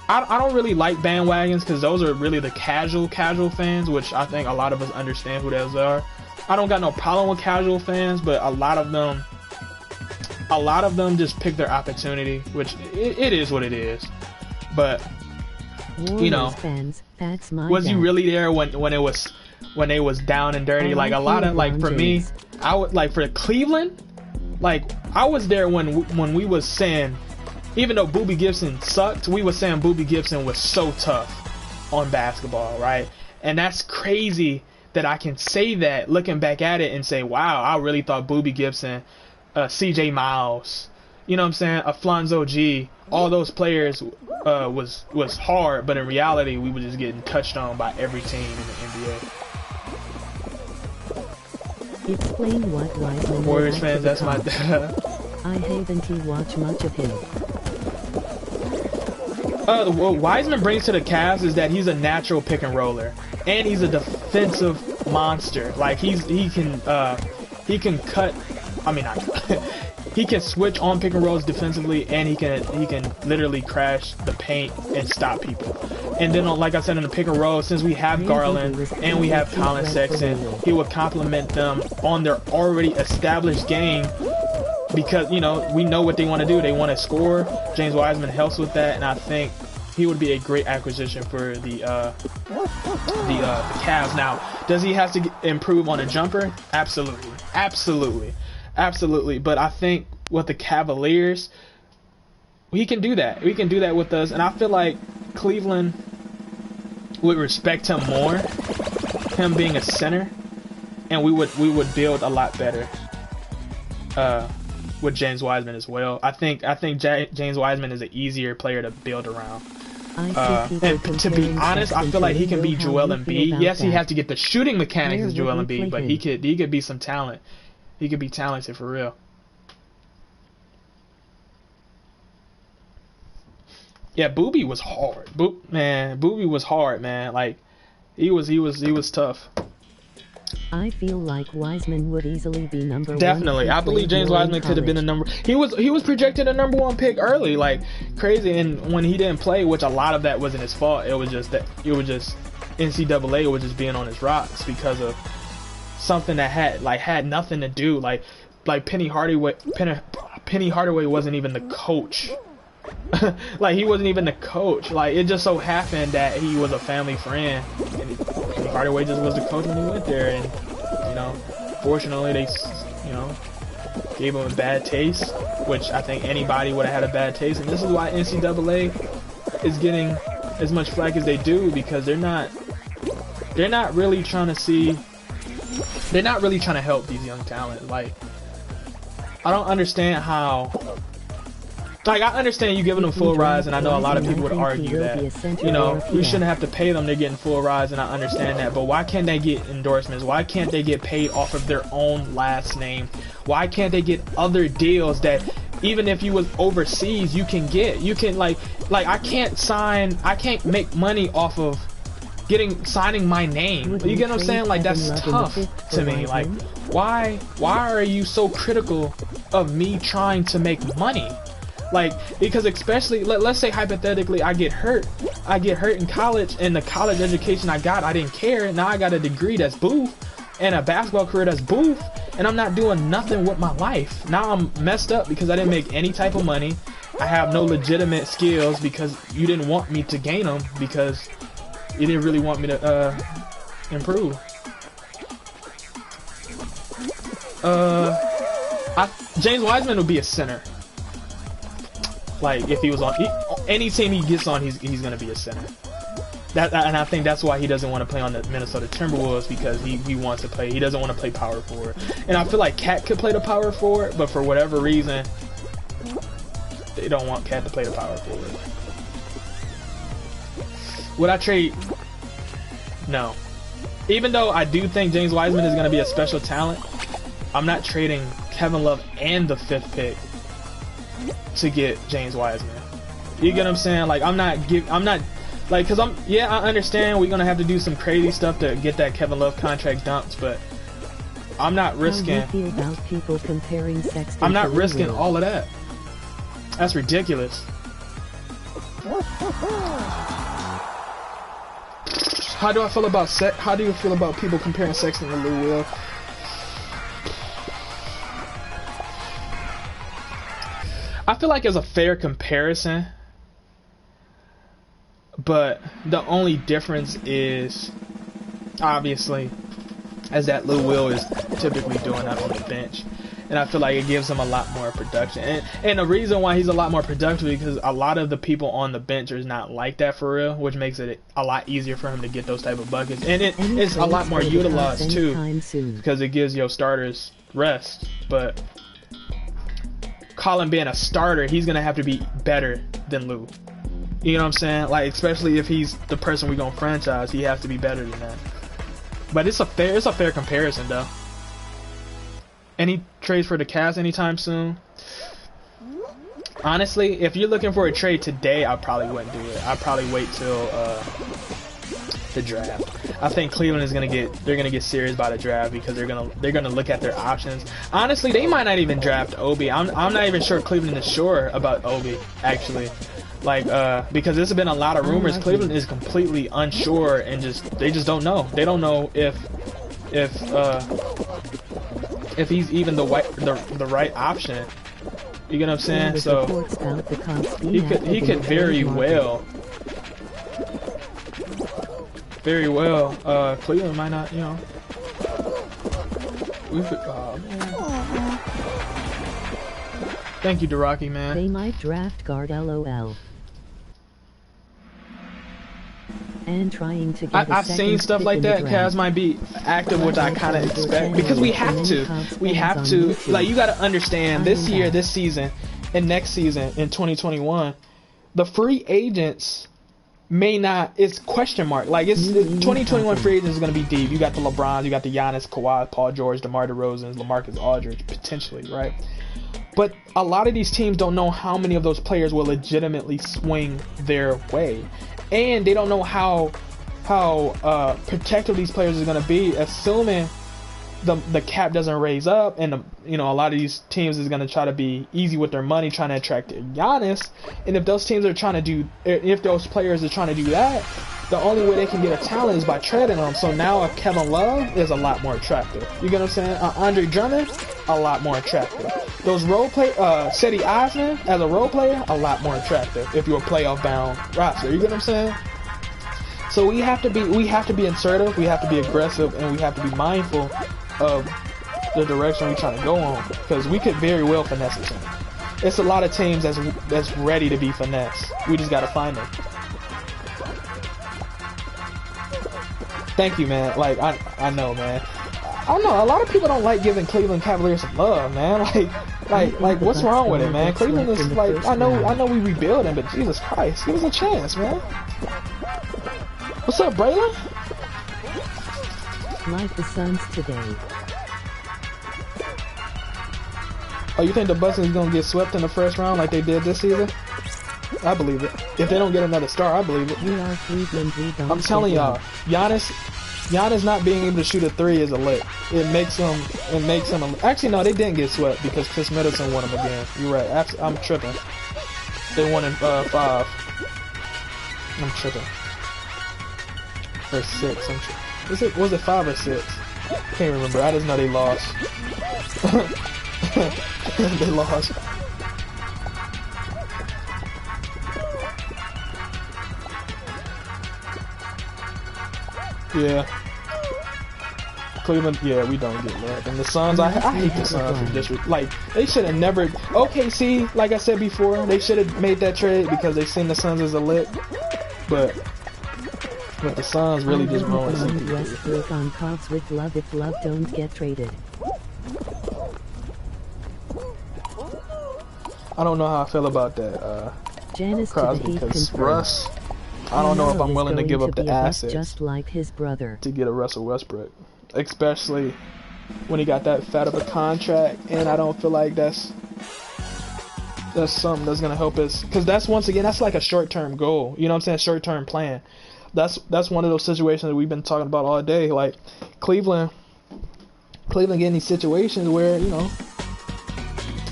I don't really like bandwagons because those are really the casual fans, which I think a lot of us understand who those are. I don't got no problem with casual fans, but a lot of them just pick their opportunity, which it is what it is. But you know, fans, that's my was dad. you really there when they was down and dirty? Like a lot of, like for me, I would like for Cleveland, like I was there when we was saying, even though Boobie Gibson sucked, we was saying Boobie Gibson was so tough on basketball, right? And that's crazy that I can say that looking back at it and say, wow, I really thought Boobie Gibson, CJ Miles, you know what I'm saying, Alfonso G, all those players was hard, but in reality we were just getting touched on by every team in the NBA. Explain what Wiseman Warriors like fans, to that's my I haven't watched much of him. What Wiseman brings to the Cavs is that he's a natural pick and roller, and he's a defensive monster. Like he can cut. I mean, not he can switch on pick and rolls defensively, and he can literally crash the paint and stop people. And then, like I said, in the pick and roll, since we have Garland and we have Colin Sexton, he would complement them on their already established game. Because, you know, we know what they want to do. They want to score. James Wiseman helps with that, and I think he would be a great acquisition for the Cavs. Now, does he have to improve on a jumper? Absolutely. But I think with the Cavaliers, he can do that. We can do that with us, and I feel like Cleveland would respect him more, him being a center, and we would build a lot better. With James Wiseman as well. I think James Wiseman is an easier player to build around. And to be honest, I feel like he can be Joel Embiid. Yes, he has to get the shooting mechanics as Joel Embiid, but he could be some talent. He could be talented for real. Yeah, Boobie was hard. Boobie was hard, man. Like he was tough. I feel like Wiseman would easily be number Definitely. one. I believe James Wiseman could have been a number. He was projected a number one pick early, like crazy. And when he didn't play, which a lot of that wasn't his fault. It was just NCAA was just being on his rocks because of something that had nothing to do. Like Penny Hardaway wasn't even the coach. Like he wasn't even the coach. Like it just so happened that he was a family friend, and Penny Hardaway just was the coach when he went there. And you know, fortunately they, you know, gave him a bad taste, which I think anybody would have had a bad taste. And this is why NCAA is getting as much flack as they do, because they're not really trying to help these young talent. Like I don't understand how. Like, I understand you giving them full rise, and I know a lot of people would argue that, you know, we shouldn't have to pay them, they're getting full rise, and I understand that, but why can't they get endorsements? Why can't they get paid off of their own last name? Why can't they get other deals that, even if you was overseas, you can get? You can, like I can't make money off of signing my name. You get what I'm saying? Like, that's tough to me. Like, why are you so critical of me trying to make money? Like, because especially, let's say hypothetically I get hurt in college, and the college education I didn't care. Now I got a degree that's boof, and a basketball career that's boof, and I'm not doing nothing with my life. Now I'm messed up because I didn't make any type of money. I have no legitimate skills because you didn't want me to gain them, because you didn't really want me to improve. James Wiseman would be a center. Like, if he was on any team he gets on, he's gonna be a center. And I think that's why he doesn't want to play on the Minnesota Timberwolves, because he wants to play. He doesn't want to play power forward. And I feel like Cat could play the power forward, but for whatever reason, they don't want Cat to play the power forward. Would I trade? No. Even though I do think James Wiseman is gonna be a special talent, I'm not trading Kevin Love and the 5th pick to get James Wiseman. You get what I'm saying? Like, I'm not, cause I understand we're gonna have to do some crazy stuff to get that Kevin Love contract dumped, but I'm not risking. How do you feel about people comparing Sexton I'm not to risking Will? all of that. That's ridiculous. How do I feel about How do you feel about people comparing Sexton to Lou Will? I feel like it's a fair comparison, but the only difference is obviously as that Lou Will is typically doing that on the bench, and I feel like it gives him a lot more production. And the reason why he's a lot more productive is because a lot of the people on the bench are not like that for real, which makes it a lot easier for him to get those type of buckets, and it's a lot more utilized too because it gives your starters rest. But Colin being a starter, he's gonna have to be better than Lou. You know what I'm saying? Like, especially if he's the person we're gonna franchise, he has to be better than that. But it's a fair comparison though. Any trades for the Cavs anytime soon? Honestly, if you're looking for a trade today, I probably wouldn't do it. I'd probably wait till the draft. I think Cleveland is they're gonna get serious by the draft because they're gonna look at their options. Honestly, they might not even draft Obi. I'm not even sure Cleveland is sure about Obi actually. Like because there's been a lot of rumors. Cleveland is completely unsure and they just don't know. They don't know if he's even the right option. You get what I'm saying? So he could very well Cleveland might not, you know. We could, man. Thank you, Duraki, man. They might draft guard, LOL. And trying to get I've seen stuff like that. Cavs might be active, which I kind of expect because we have to. Like, you got to understand, this year, this season, and next season in 2021, the free agents may not. It's question mark. Like, it's 2021 free agents is going to be deep. You got the LeBrons, you got the Giannis, Kawhi, Paul George, DeMar DeRozan, LaMarcus Aldridge potentially, right? But a lot of these teams don't know how many of those players will legitimately swing their way. And they don't know how protective these players are going to be, assuming the cap doesn't raise up, and a lot of these teams is going to try to be easy with their money, trying to attract Giannis. And if those teams are trying to do, if those players are trying to do that, the only way they can get a talent is by trading them. So now Kevin Love is a lot more attractive. You get what I'm saying? Andre Drummond, a lot more attractive. Those role play, Cedi Osman as a role player, a lot more attractive if you're a playoff bound roster. You get what I'm saying? So we have to be assertive, we have to be aggressive, and we have to be mindful of the direction we're trying to go on, because we could very well finesse the team. It's a lot of teams that's ready to be finessed. We just got to find them. Thank you, man. Like, I know, man. I don't know. A lot of people don't like giving Cleveland Cavaliers some love, man. Like, what's wrong with it, man? Cleveland is like, I know we rebuilding, but Jesus Christ, give us a chance, man. What's up, Braylon? Like the Suns today. Oh, you think the Bucks is gonna get swept in the first round like they did this season? I believe it. If they don't get another star, I believe it. We are Cleveland. We don't. I'm telling y'all, Giannis not being able to shoot a three is a lick. It makes him. Actually, no, they didn't get swept because Chris Middleton won them again. You're right. I'm tripping. They won in 5. I'm tripping. Or 6. Was it 5 or 6? Can't remember. I just know they lost. They lost. Yeah. Cleveland, yeah, we don't get love. And the Suns, I hate the Suns for just, like, they should have never, OKC, like I said before, they should have made that trade because they seen the Suns as a lick. But the Suns really just ruined something. Westbrook on Cops with love if love don't get traded. I don't know how I feel about that, Janice Crosby, because Russ, I don't know if I'm willing to give up the assets just like his brother to get a Russell Westbrook, especially when he got that fat of a contract, and I don't feel like that's something that's gonna help us, because that's, once again, that's like a short-term goal. You know what I'm saying? Short-term plan. That's one of those situations that we've been talking about all day. Like Cleveland getting these situations where, you know,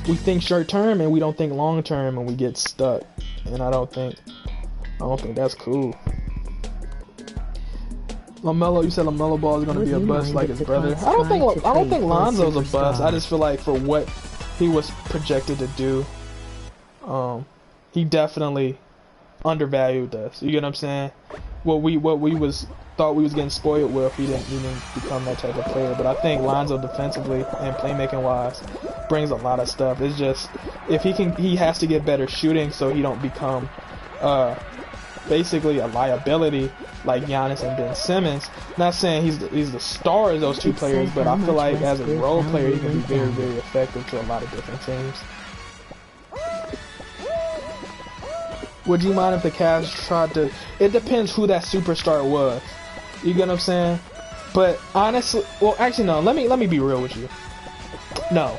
we think short term and we don't think long term, and we get stuck. And I don't think don't think that's cool. LaMelo, you said LaMelo Ball is gonna be a bust like his brother. I don't think Lonzo's a bust. I just feel like for what he was projected to do, he definitely undervalued us. You get what I'm saying? What we thought we was getting spoiled with, he didn't become that type of player. But I think Lonzo defensively and playmaking wise brings a lot of stuff. It's just if he has to get better shooting so he don't become basically a liability like Giannis and Ben Simmons. Not saying he's the star of those two players, but I feel like as a role player he can be very, very effective to a lot of different teams. Would you mind if the Cavs tried to... It depends who that superstar was. You get what I'm saying? But honestly... Well, actually, no. Let me be real with you. No.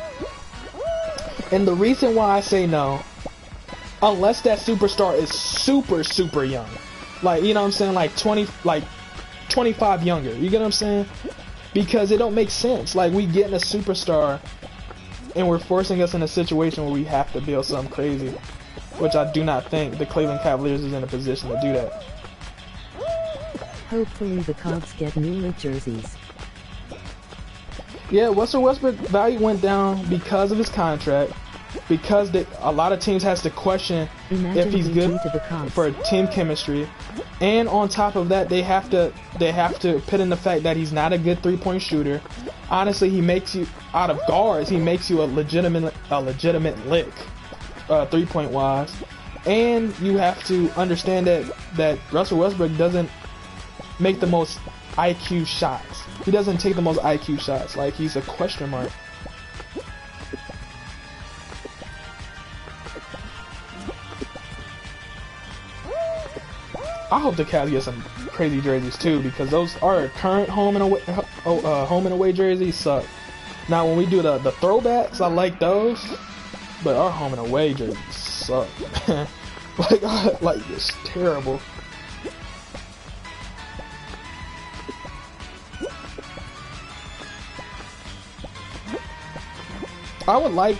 And the reason why I say no... Unless that superstar is super, super young. Like, you know what I'm saying? Like 25 younger. You get what I'm saying? Because it don't make sense. Like, we getting a superstar... And we're forcing us in a situation where we have to build something crazy. Which I do not think the Cleveland Cavaliers is in a position to do that. Hopefully the Cubs get new jerseys. Yeah, Russell Westbrook value went down because of his contract. Because a lot of teams has to question if he's good for team chemistry. And on top of that, they have to put in the fact that he's not a good three-point shooter. Honestly, he makes you out of guards. He makes you a legitimate lick. 3-point wise, and you have to understand that Russell Westbrook doesn't make the most IQ shots. He doesn't take the most IQ shots. Like, he's a question mark. I hope the Cavs get some crazy jerseys too, because those are current home and away jerseys suck. Now when we do the throwbacks, I like those. But our home and away jerseys suck. like it's terrible. I would like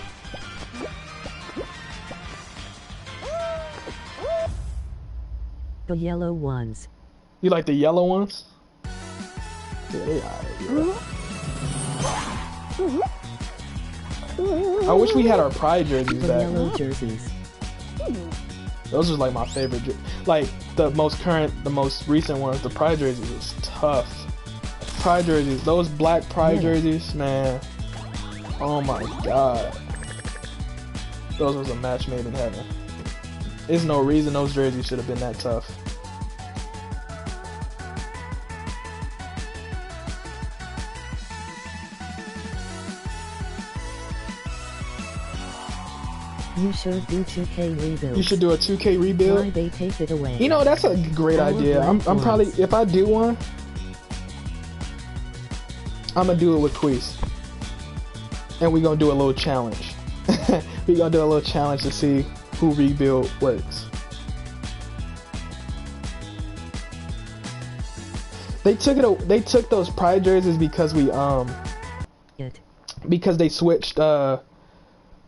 the yellow ones. You like the yellow ones? Yeah, they are. I wish we had our Pride jerseys back. Yellow jerseys. Those are like my favorite. Like the most recent ones. The Pride jerseys was tough. Pride jerseys, those black Pride jerseys, man. Oh my god. Those was a match made in heaven. There's no reason those jerseys should have been that tough. You should do 2K rebuild. You should do a 2K rebuild. Why they take it away? You know, that's a great idea. I'm probably, if I do one, I'm gonna do it with Queese. And we're gonna do a little challenge. We're gonna do a little challenge to see who rebuild works. They took those Pride jerseys because because they switched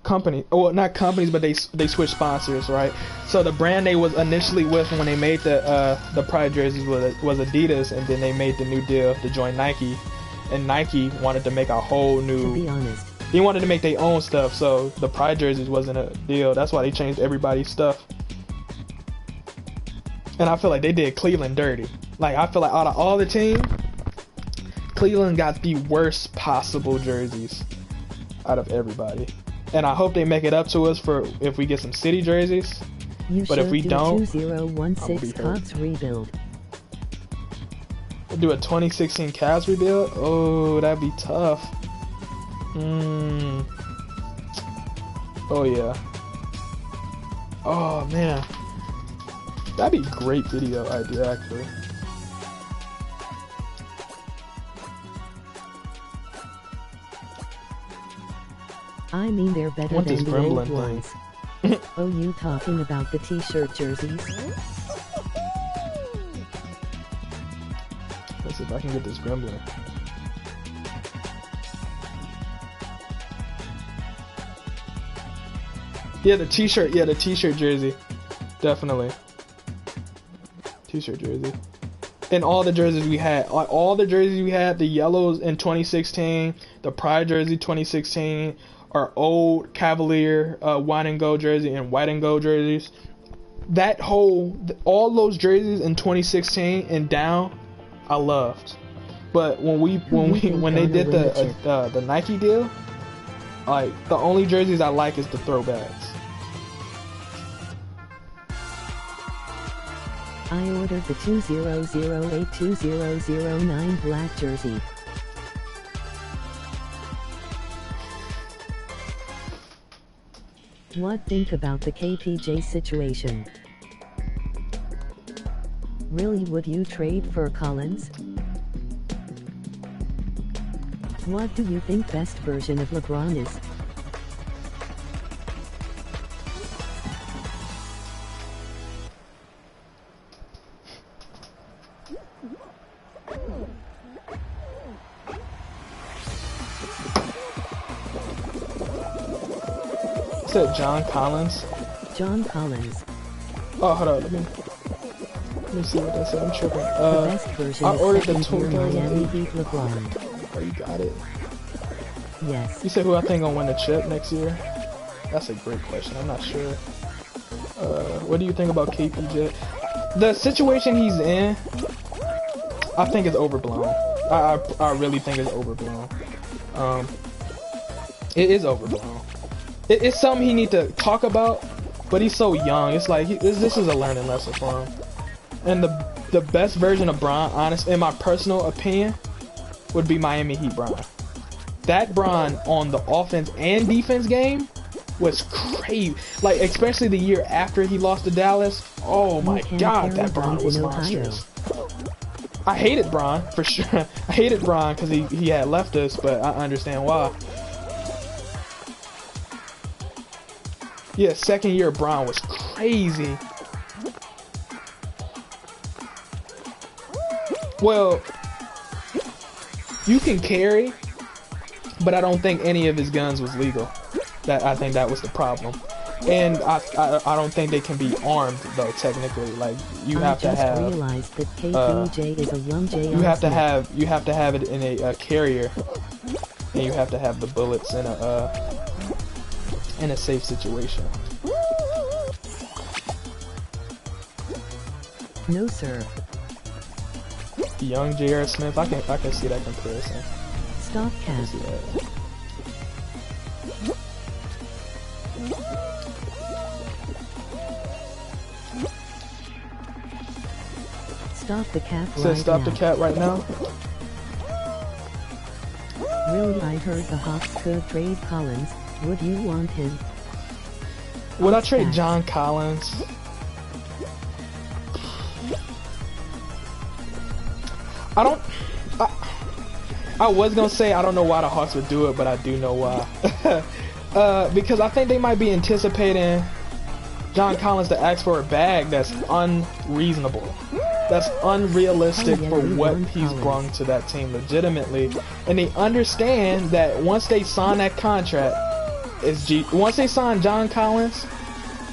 company, well, not companies, but they switched sponsors, right? So the brand they was initially with when they made the Pride jerseys was Adidas, and then they made the new deal to join Nike, and Nike wanted to make a whole new. To be honest, they wanted to make their own stuff, so the Pride jerseys wasn't a deal. That's why they changed everybody's stuff. And I feel like they did Cleveland dirty. Like, I feel like out of all the teams, Cleveland got the worst possible jerseys out of everybody. And I hope they make it up to us for if we get some city jerseys. But if we don't, 2016 Cubs rebuild. We'll do a 2016 Cavs rebuild? Oh, that'd be tough. Oh yeah. Oh man. That'd be a great video idea, actually. I mean, they're better than the old ones. Oh, you talking about the t-shirt jerseys? Let's see if I can get this Gremlin. Yeah, the t-shirt jersey. Definitely. T-shirt jersey. And all the jerseys we had, like all the jerseys we had, the yellows in 2016, the Pride jersey 2016, our old Cavalier white and gold jersey and white and gold jerseys. That whole, all those jerseys in 2016 and down, I loved. But when they did the Nike deal, like the only jerseys I like is the throwbacks. I ordered the 2008-2009 black jersey. What think about the KPJ situation? Really, would you trade for Collins? What do you think best version of LeBron is? Said John Collins. John Collins. Oh, hold on. Let me see what that said. I'm tripping. The best version I ordered the of Miami beat LeBron. Oh, you got it. Yes. You said who I think gonna win the chip next year? That's a great question. I'm not sure. What do you think about KPJ? The situation he's in, I think is overblown. I really think it's overblown. It is overblown. It's something he need to talk about, but he's so young. It's like this is a learning lesson for him. And the best version of Bron, honest, in my personal opinion, would be Miami Heat Bron. That Bron on the offense and defense game was crazy. Like especially the year after he lost to Dallas. Oh my God, that Bron was monstrous. I hated Bron for sure. I hated Bron because he had left us, but I understand why. Yeah, second year Bron was crazy. Well, you can carry, but I don't think any of his guns was legal. I think that was the problem. And I don't think they can be armed though. Technically, like you have to have. Realized that KPJ is a young J. You have to have it in a carrier, and you have to have the bullets in a safe situation. No sir. The young J.R. Smith, I can see that comparison. Stop cat. Stop the cat right now. Says stop the cat right now. Really, I heard the Hawks could trade Collins. Would you want him? Would I trade John Collins? I was gonna say I don't know why the Hawks would do it, but I do know why. Because I think they might be anticipating John Collins to ask for a bag that's unreasonable. That's unrealistic for what he's brought to that team legitimately. And they understand that once they sign that contract, once they sign John Collins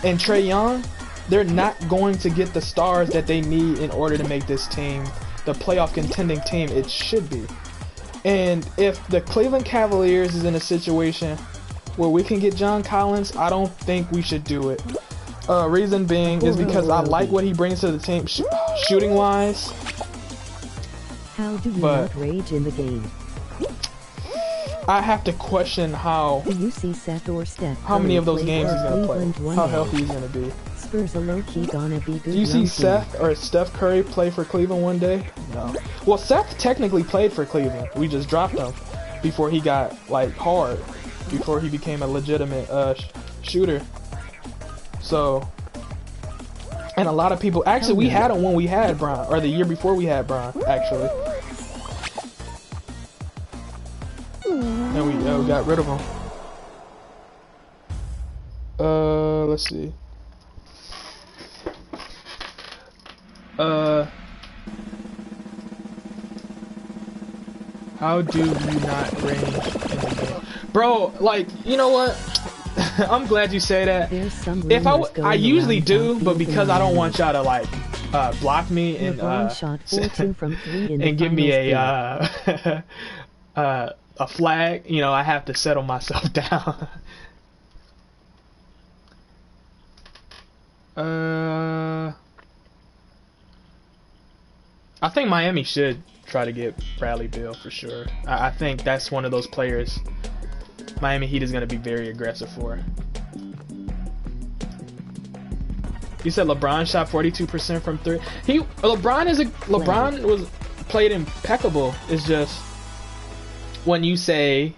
and Trae Young, they're not going to get the stars that they need in order to make this team the playoff contending team it should be. And if the Cleveland Cavaliers is in a situation where we can get John Collins, I don't think we should do it. Reason being is because I like what he brings to the team shooting wise. How do you not rage in the game? I have to question how. Do you see Seth or Steph? How many of those games he's gonna play? How healthy he's gonna be? Spurs are low-key gonna be good. Do you see Seth or Steph Curry play for Cleveland one day? No. Well, Seth technically played for Cleveland. We just dropped him before he got like hard, before he became a legitimate shooter. So, and a lot of people actually we had him when we had Bron, or the year before we had Bron actually. And we got rid of him. Let's see. How do you not range in the game? Bro, like, you know what? I'm glad you say that. If I usually do, but because I don't want y'all to like block me and LeBron shot 4-2 from 3 in the and give me finals a flag, you know, I have to settle myself down. I think Miami should try to get Bradley Beal for sure. I think that's one of those players Miami Heat is going to be very aggressive for. You said LeBron shot 42% from 3. LeBron was played impeccable. It's just when you say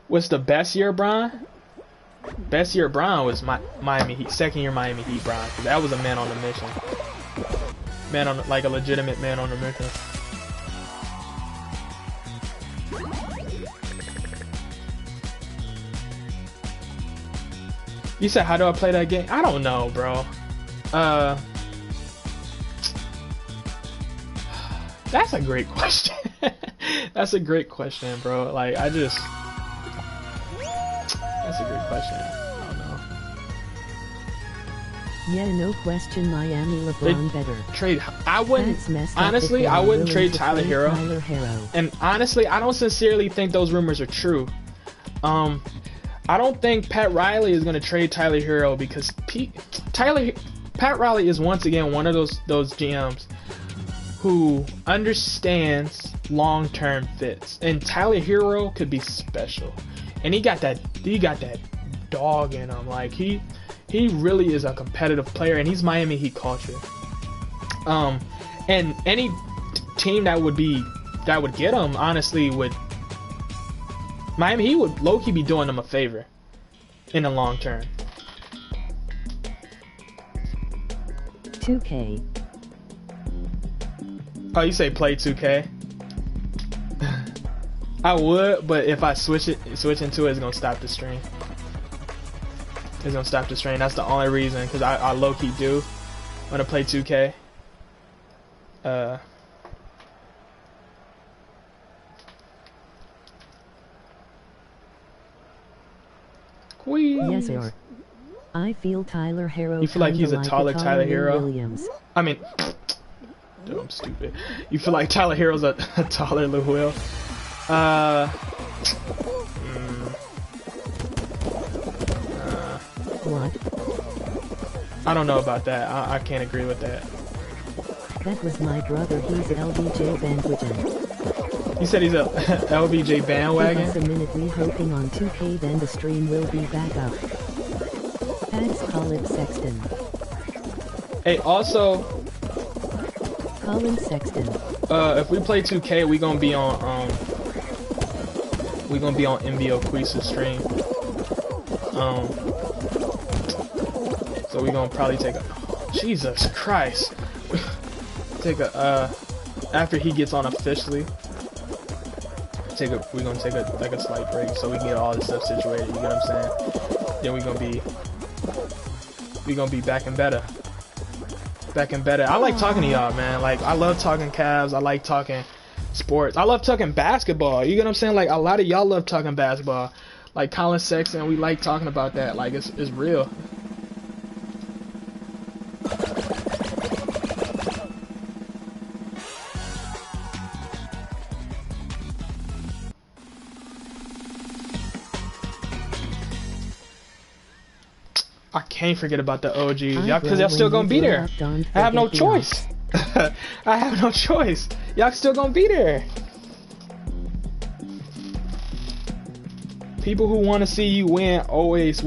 what's the best year, Bron? Best year Bron was Miami Heat, second year Miami Heat Bron. That was a man on a mission. Like a legitimate man on a mission. You said, how do I play that game? I don't know, bro. That's a great question. That's a great question, bro. Like, that's a great question. I don't know. Yeah, no question. Miami LeBron better. Trade. I wouldn't. Honestly, I wouldn't trade Tyler Hero. And honestly, I don't sincerely think those rumors are true. I don't think Pat Riley is going to trade Tyler Hero because Pat Riley is once again one of those GMs who understands long-term fits, and Tyler Hero could be special. And he got that dog in him. Like he really is a competitive player, and he's Miami Heat culture. And any team that would get him, honestly, would Miami Heat would low-key be doing them a favor in the long term. 2K. Oh, you say play 2K? I would, but if I switch into it, it's gonna stop the stream. It's gonna stop the stream. That's the only reason, because I low-key do want to play 2K. Yessir. I feel Tyler Hero. You feel like he's a taller Tyler Hero? Williams. I mean, dude, I'm stupid. You feel like Tyler Hero's a taller Lou Will? What? I don't know about that. I can't agree with that. That was my brother. He's LBJ Bandwagon. You said he's a LBJ Bandwagon? Give us a minute. We're hoping on 2K, then the stream will be back up. Ads Colin Sexton. Hey, also, Colin Sexton. if we play 2K, we gonna be on MBO Quisa's stream. So we gonna probably take a Jesus Christ. After he gets on officially, we're gonna take a slight break so we can get all this stuff situated. You know what I'm saying? Then we gonna be back and better. I like talking to y'all, man. Like, I love talking Cavs. I like talking sports. I love talking basketball. You get what I'm saying? Like, a lot of y'all love talking basketball. Like Colin Sexton, we like talking about that. Like, it's real. I can't forget about the OGs, y'all, because y'all still gonna be there. I have no choice. I have no choice. Y'all still gonna be there. People who want to see you win will always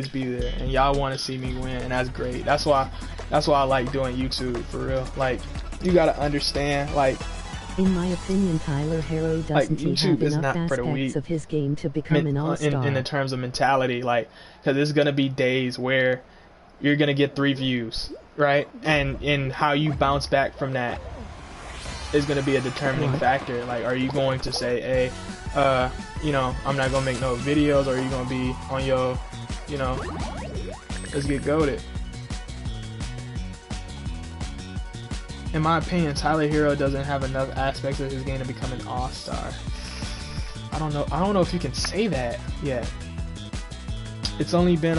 be there, and y'all want to see me win, and that's great. That's why I like doing YouTube, for real. Like, you gotta understand, like, in my opinion, Tyler Hero doesn't like, YouTube have is enough not for the aspects weak of his game to become an all-star. in the terms of mentality, like, because there's gonna be days where you're gonna get 3 views, right? And in how you bounce back from that is gonna be a determining factor. Like, are you going to say, hey, you know, I'm not gonna make no videos, or are you gonna be on your, you know, let's get goated? In my opinion, Tyler Hero doesn't have enough aspects of his game to become an all-star. I don't know if you can say that yet. It's only been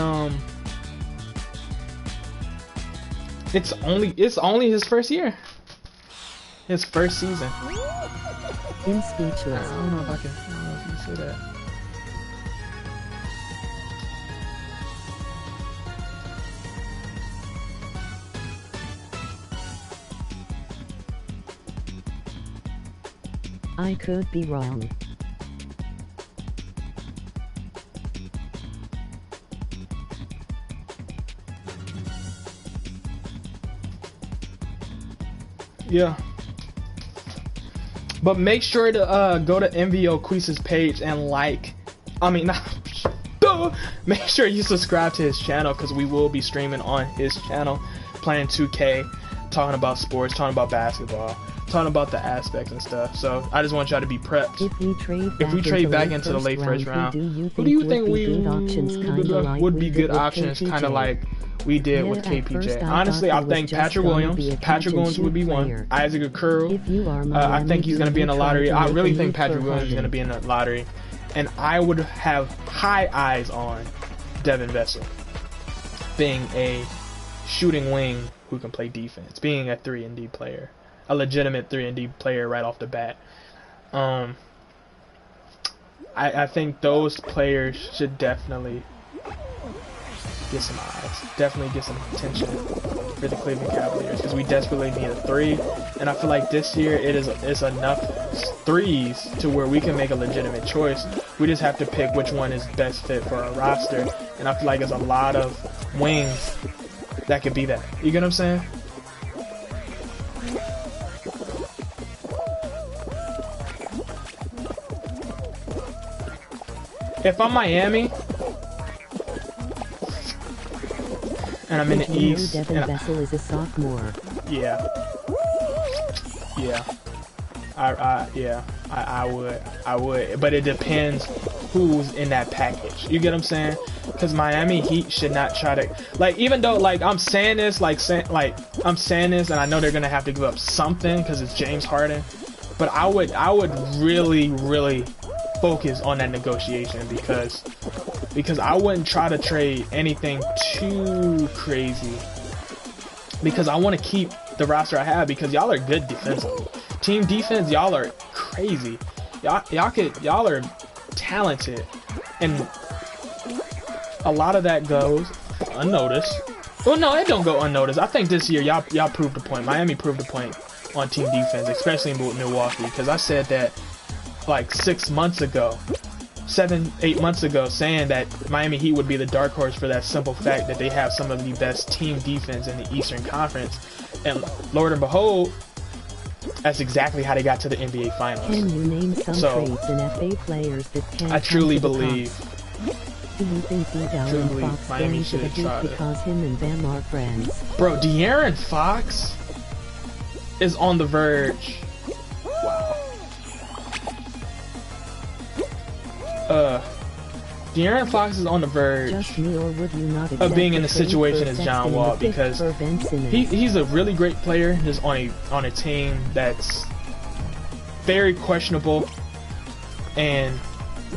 It's only his first year. His first season. In speechless. I don't know if I can say that. I could be wrong. Yeah. But make sure to go to MVO Queese's page and make sure you subscribe to his channel, because we will be streaming on his channel, playing 2K, talking about sports, talking about basketball, talking about the aspects and stuff. So I just want y'all to be prepped. If we trade back into the late first round, who do you think would be good options, kind of like we did with KPJ? Honestly, I think Patrick Williams would be one. Isaac Okoro, I think he's going to be in the lottery. I really think Patrick Williams is going to be in the lottery. And I would have high eyes on Devin Vessel being a shooting wing who can play defense, being a 3-and-D player, a legitimate 3-and-D player right off the bat. I think those players should definitely get some eyes, definitely get some attention for the Cleveland Cavaliers, because we desperately need a 3, and I feel like this year it's enough 3s to where we can make a legitimate choice. We just have to pick which one is best fit for our roster, and I feel like there's a lot of wings that could be that. You get what I'm saying? If I'm Miami and I'm in the East, Devin Vessel is a sophomore. Yeah. I would, but it depends who's in that package. You get what I'm saying? Because Miami Heat should not try to, like, even though, like, I'm saying this, and I know they're gonna have to give up something because it's James Harden, but I would really focus on that negotiation, because I wouldn't try to trade anything too crazy, because I want to keep the roster I have, because y'all are good defensively. Team defense, y'all are crazy. Y'all are talented, and a lot of that goes unnoticed. Well, no, it don't go unnoticed. I think this year y'all proved the point. Miami proved the point on team defense, especially in Milwaukee, because I said that like 7-8 months ago, saying that Miami Heat would be the dark horse for that simple fact that they have some of the best team defense in the Eastern Conference, and Lord and behold, that's exactly how they got to the NBA Finals. Can you name some traits in FA players that can I truly believe. Do you think De'Aaron Fox going to the Heat because him and Bam are friends? Bro, De'Aaron Fox is on the verge. Wow. De'Aaron Fox is on the verge of being in the situation as John Wall, because he's a really great player just on a team that's very questionable and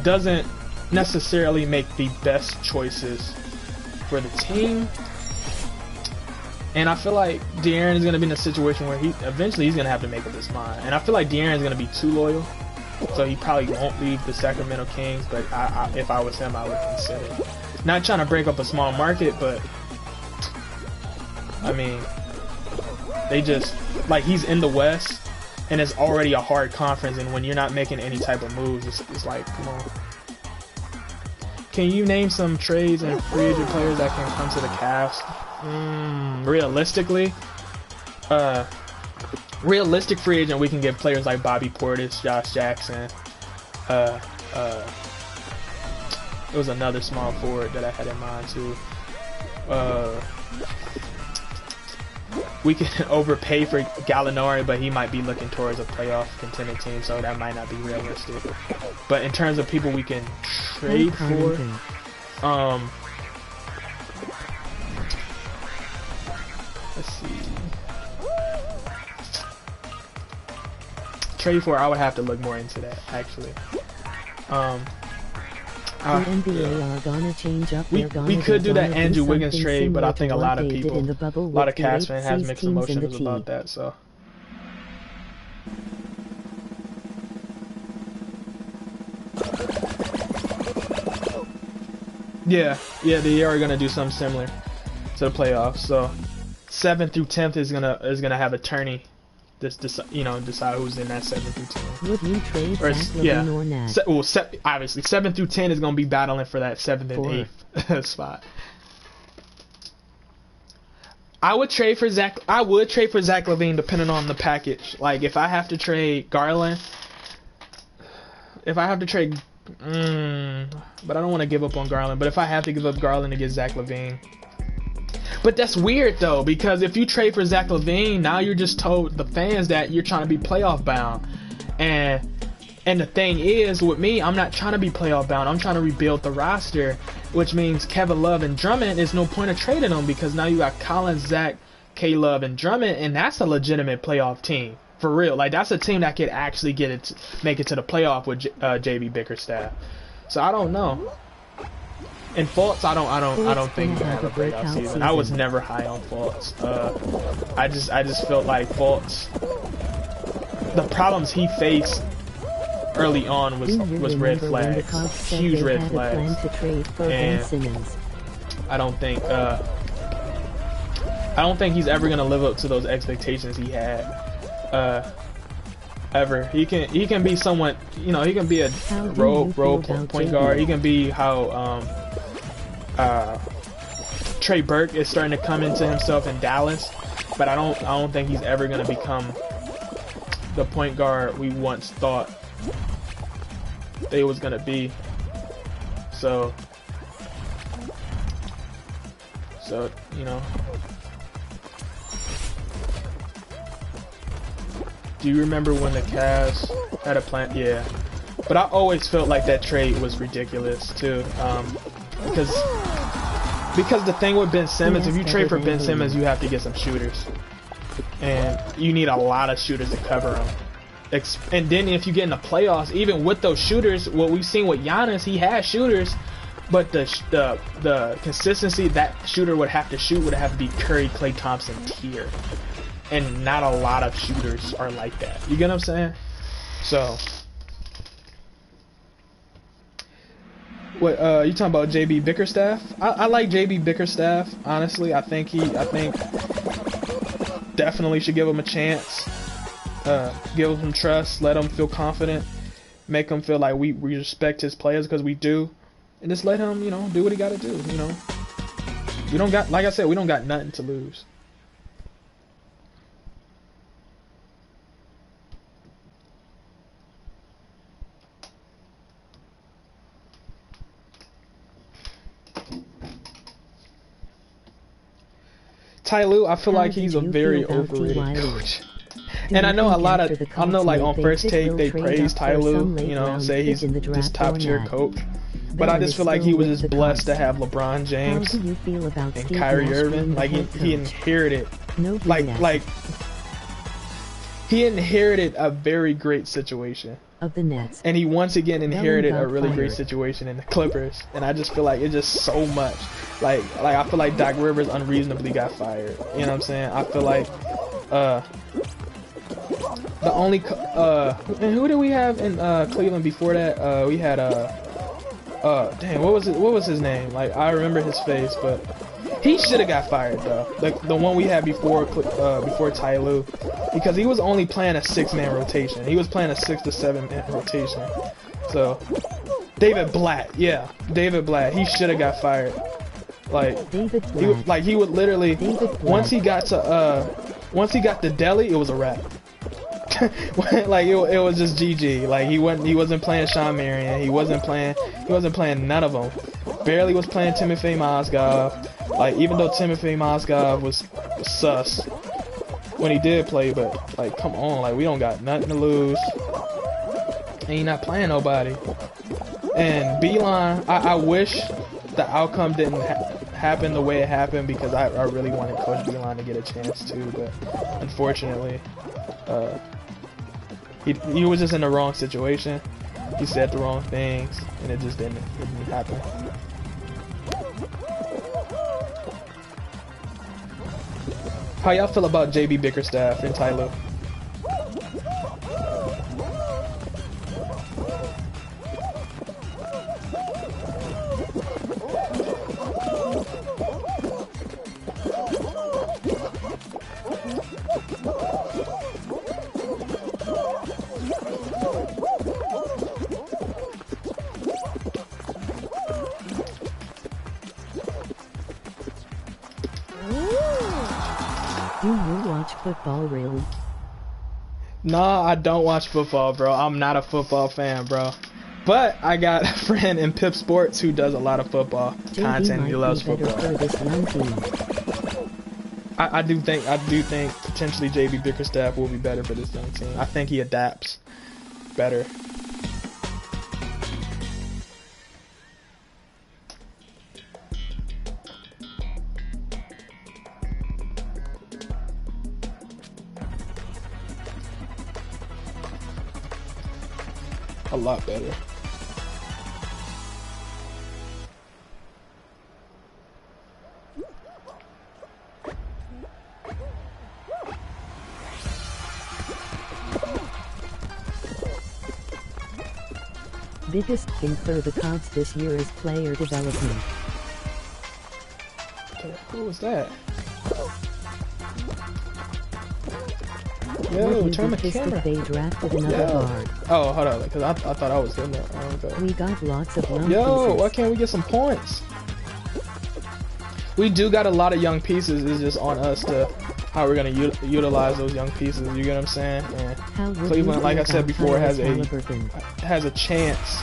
doesn't necessarily make the best choices for the team. And I feel like De'Aaron is going to be in a situation where eventually he's going to have to make up his mind. And I feel like De'Aaron is going to be too loyal, so he probably won't leave the Sacramento Kings, but if I was him, I would consider it. Not trying to break up a small market, but I mean, they just, like, he's in the West, and it's already a hard conference, and when you're not making any type of moves, it's like, come on. Can you name some trades and free agent players that can come to the Cavs? Realistically, realistic free agent, we can get players like Bobby Portis, Josh Jackson. It was another small forward that I had in mind too. We can overpay for Gallinari, but he might be looking towards a playoff contending team, so that might not be realistic. But in terms of people we can trade for, let's see. Trade for, I would have to look more into that, actually. NBA are gonna change up. We could do that Andrew Wiggins trade, but I think a lot of people, a lot of Cavs fans has mixed emotions about that. So. Yeah, they are gonna do something similar to the playoffs. So 7th through 10th is gonna have a tourney. Decide who's in that 7th through 10th. Would you trade Lavine or Nat? Obviously 7th through 10 is gonna be battling for that 7th and 8th spot. I would trade for Zach Lavine depending on the package. Like if I have to trade Garland, but I don't want to give up on Garland. But if I have to give up Garland to get Zach Lavine. But that's weird though, because if you trade for Zach Lavine, now you're just told the fans that you're trying to be playoff bound. And the thing is, with me, I'm not trying to be playoff bound. I'm trying to rebuild the roster, which means Kevin Love and Drummond is no point of trading them, because now you got Collins, Zach, K-Love, and Drummond, and that's a legitimate playoff team. For real. Like, that's a team that could actually make it to the playoff with JB Bickerstaff. So I don't know. And Fultz, I don't think he's gonna have a breakout season. I was never high on Fultz. I just felt like Fultz, the problems he faced early on was red flags, huge red flags, and I don't think he's ever gonna live up to those expectations he had. Ever. He can be somewhat, he can be a role point guard. He can be how Trey Burke is starting to come into himself in Dallas, but I don't think he's ever gonna become the point guard we once thought they was gonna be. So do you remember when the Cavs had a plan? Yeah, but I always felt like that trade was ridiculous too, because the thing with Ben Simmons, if you trade for Ben Simmons, you have to get some shooters, and you need a lot of shooters to cover them. And then if you get in the playoffs, even with those shooters, what we've seen with Giannis, he has shooters, but the consistency that shooter would have to shoot would have to be Curry, Klay Thompson tier. And not a lot of shooters are like that. You get what I'm saying? So, what you talking about? JB Bickerstaff? I like JB Bickerstaff. Honestly, I think definitely should give him a chance. Give him trust. Let him feel confident. Make him feel like we respect his players, because we do. And just let him, do what he got to do. We don't got, like I said, we don't got nothing to lose. Ty Lue, I feel like he's a very overrated coach. And I know like on First Take they praise Ty Lue, say he's this top tier coach. But I just feel like he was just blessed to have LeBron James and Kyrie Irving. Like he inherited, he inherited a very great situation. Of the Nets. And he once again inherited a really great situation in the Clippers, and I just feel like it's just so much. Like I feel like Doc Rivers unreasonably got fired. You know what I'm saying? I feel like the only and who did we have in Cleveland before that? We had dang, what was his name? Like, I remember his face, but he should have got fired though. Like the one we had before Ty Lue, because he was only playing a 6-man rotation. He was playing a 6 to 7-man rotation. So David Blatt, David Blatt, he should have got fired. Like he would literally once he got to Delhi, it was a wrap. Like it was just GG. Like he wasn't playing Sean Marion. He wasn't playing none of them. Barely was playing Timothy Mozgov. Like, even though Timothy Mozgov was sus when he did play, but like, come on, like, we don't got nothing to lose. And he not playing nobody. And Beeline, I wish the outcome didn't happen the way it happened, because I really wanted Coach Beeline to get a chance too, but unfortunately, he was just in the wrong situation. he said the wrong things, and it just didn't happen. How y'all feel about JB Bickerstaff and Tyler? Do you watch football really? Nah, I don't watch football, bro. I'm not a football fan, bro. But I got a friend in Pip Sports who does a lot of football content. He loves football. I do think potentially JB Bickerstaff will be better for this young team. I think he adapts better. A lot better. Biggest thing for the Cubs this year is player development. Okay, who was that? Yo, turn the camera. They drafted another guard. Oh, hold on, because I thought I was in there. We got lots of young Yo, pieces. why can't we get some points? We do got a lot of young pieces. It's just on us to how we're gonna utilize those young pieces. You get what I'm saying? And Cleveland, like I said before, has a chance,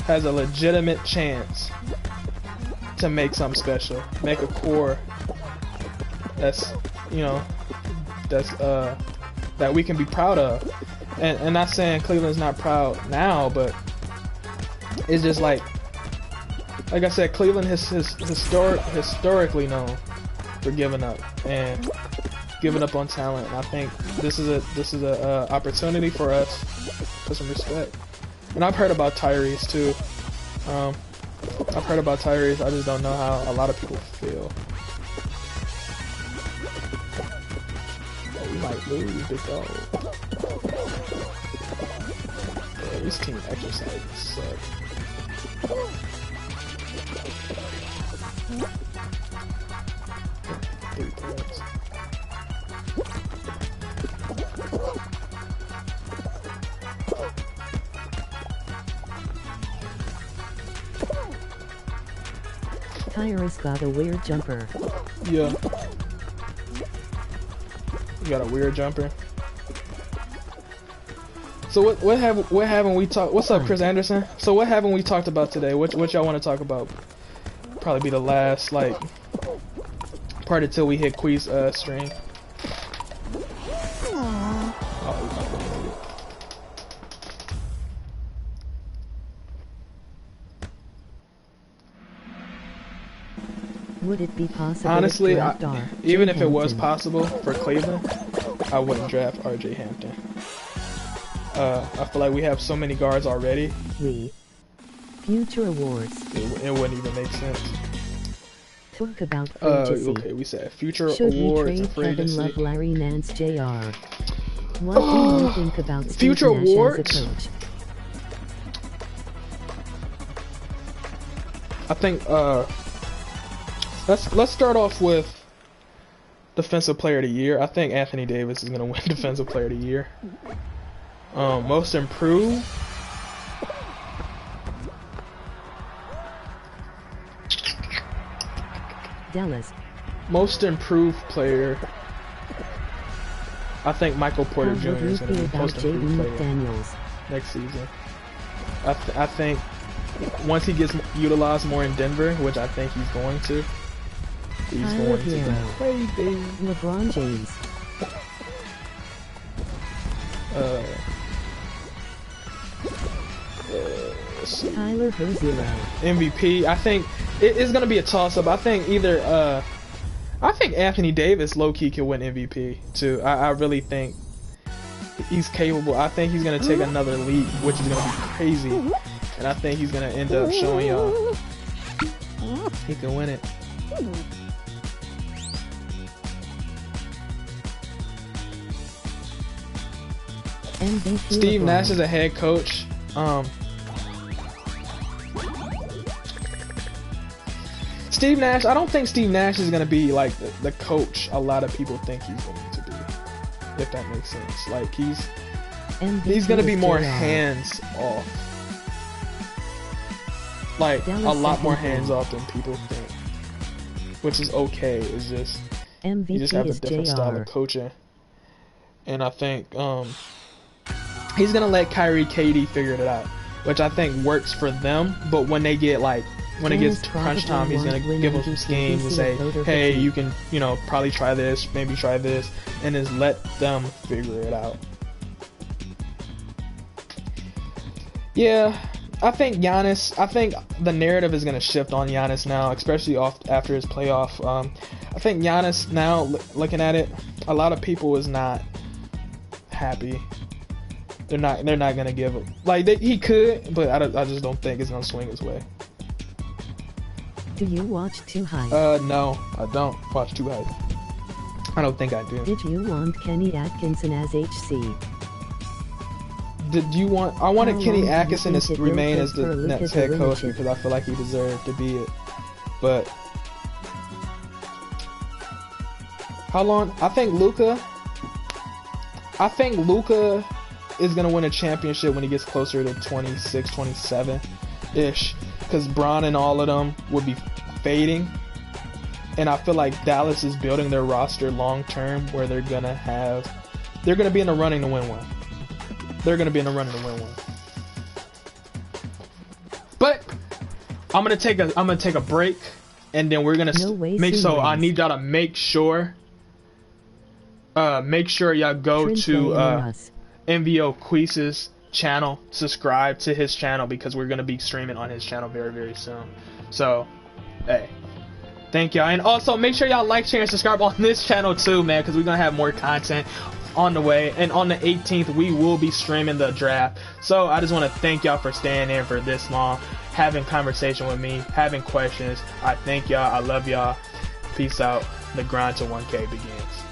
has a legitimate chance to make something special, make a core that's, you know, that's that we can be proud of. And not saying Cleveland's not proud now, but it's just like I said, Cleveland has historically known for giving up on talent. And I think this is a opportunity for us for some respect. And I've heard about Tyrese too. I've heard about Tyrese. I just don't know how a lot of people feel. Oh, we might lose, big dog. Yeah, these team exercises suck. Kyrie got a weird jumper. Yeah. You got a weird jumper. So what haven't we talked? What's up, Chris Anderson? So what haven't we talked about today? What y'all want to talk about? Probably be the last part until we hit Quee's stream. Would it be possible? Honestly, even if it was possible for Cleveland, I wouldn't draft RJ Hampton. I feel like we have so many guards already. Future awards. It wouldn't even make sense. Talk about free agency. Okay, we said future Should awards we and trade free Kevin agency. Love, Larry Nance, Jr.? What do you think about Steve Future Nash awards? as a coach? I think let's start off with Defensive Player of the Year. I think Anthony Davis is gonna win Defensive Player of the Year. Most improved. Dallas. Most improved player. I think Michael Porter Jr. is going to be the most improved player next season. I think once he gets utilized more in Denver, which I think he's going to, he's going to go crazy. LeBron James. Tyler Herzier. MVP. I think it's going to be a toss-up. I think either I think Anthony Davis low-key can win MVP too. I really think he's capable. I think he's gonna take another leap, which is gonna be crazy, and I think he's gonna end up showing y'all he can win it. Steve Nash is a head coach. Steve Nash, I don't think Steve Nash is going to be like the coach a lot of people think he's going to be, if that makes sense. Like he's going to be more hands off, like a lot more hands off than people think, which is okay. It's just you just have a different style of coaching, and I think he's going to let Kyrie, KD figure it out, which I think works for them. But when they get like when it gets to crunch time, he's gonna give them some schemes and say, hey, you can, probably try this, maybe try this, and just let them figure it out. Yeah, I think the narrative is gonna shift on Giannis now, especially after his playoff. I think Giannis now, looking at it, a lot of people is not happy. They're not gonna give him, like, he could, but I just don't think it's gonna swing his way. Do you watch Too High? No, I don't watch Too High. I don't think I do. Did you want Kenny Atkinson as HC? I wanted Kenny Atkinson to remain as the Nets head coach because I feel like he deserved to be it. But how long? I think Luka is gonna win a championship when he gets closer to 26, 27-ish. Because Bron and all of them would be fading, and I feel like Dallas is building their roster long term where they're gonna be in the running to win one. But I'm gonna take a break, and then we're gonna I need y'all to make sure y'all go to MVO Queese's channel, subscribe to his channel, because we're gonna be streaming on his channel very, very soon. So hey, thank y'all, and also make sure y'all like, share, and subscribe on this channel too, man, because we're gonna have more content on the way. And on the 18th we will be streaming the draft. So I just want to thank y'all for staying in for this long, having conversation with me, having questions. I thank y'all. I love y'all. Peace out. The grind to 1K begins.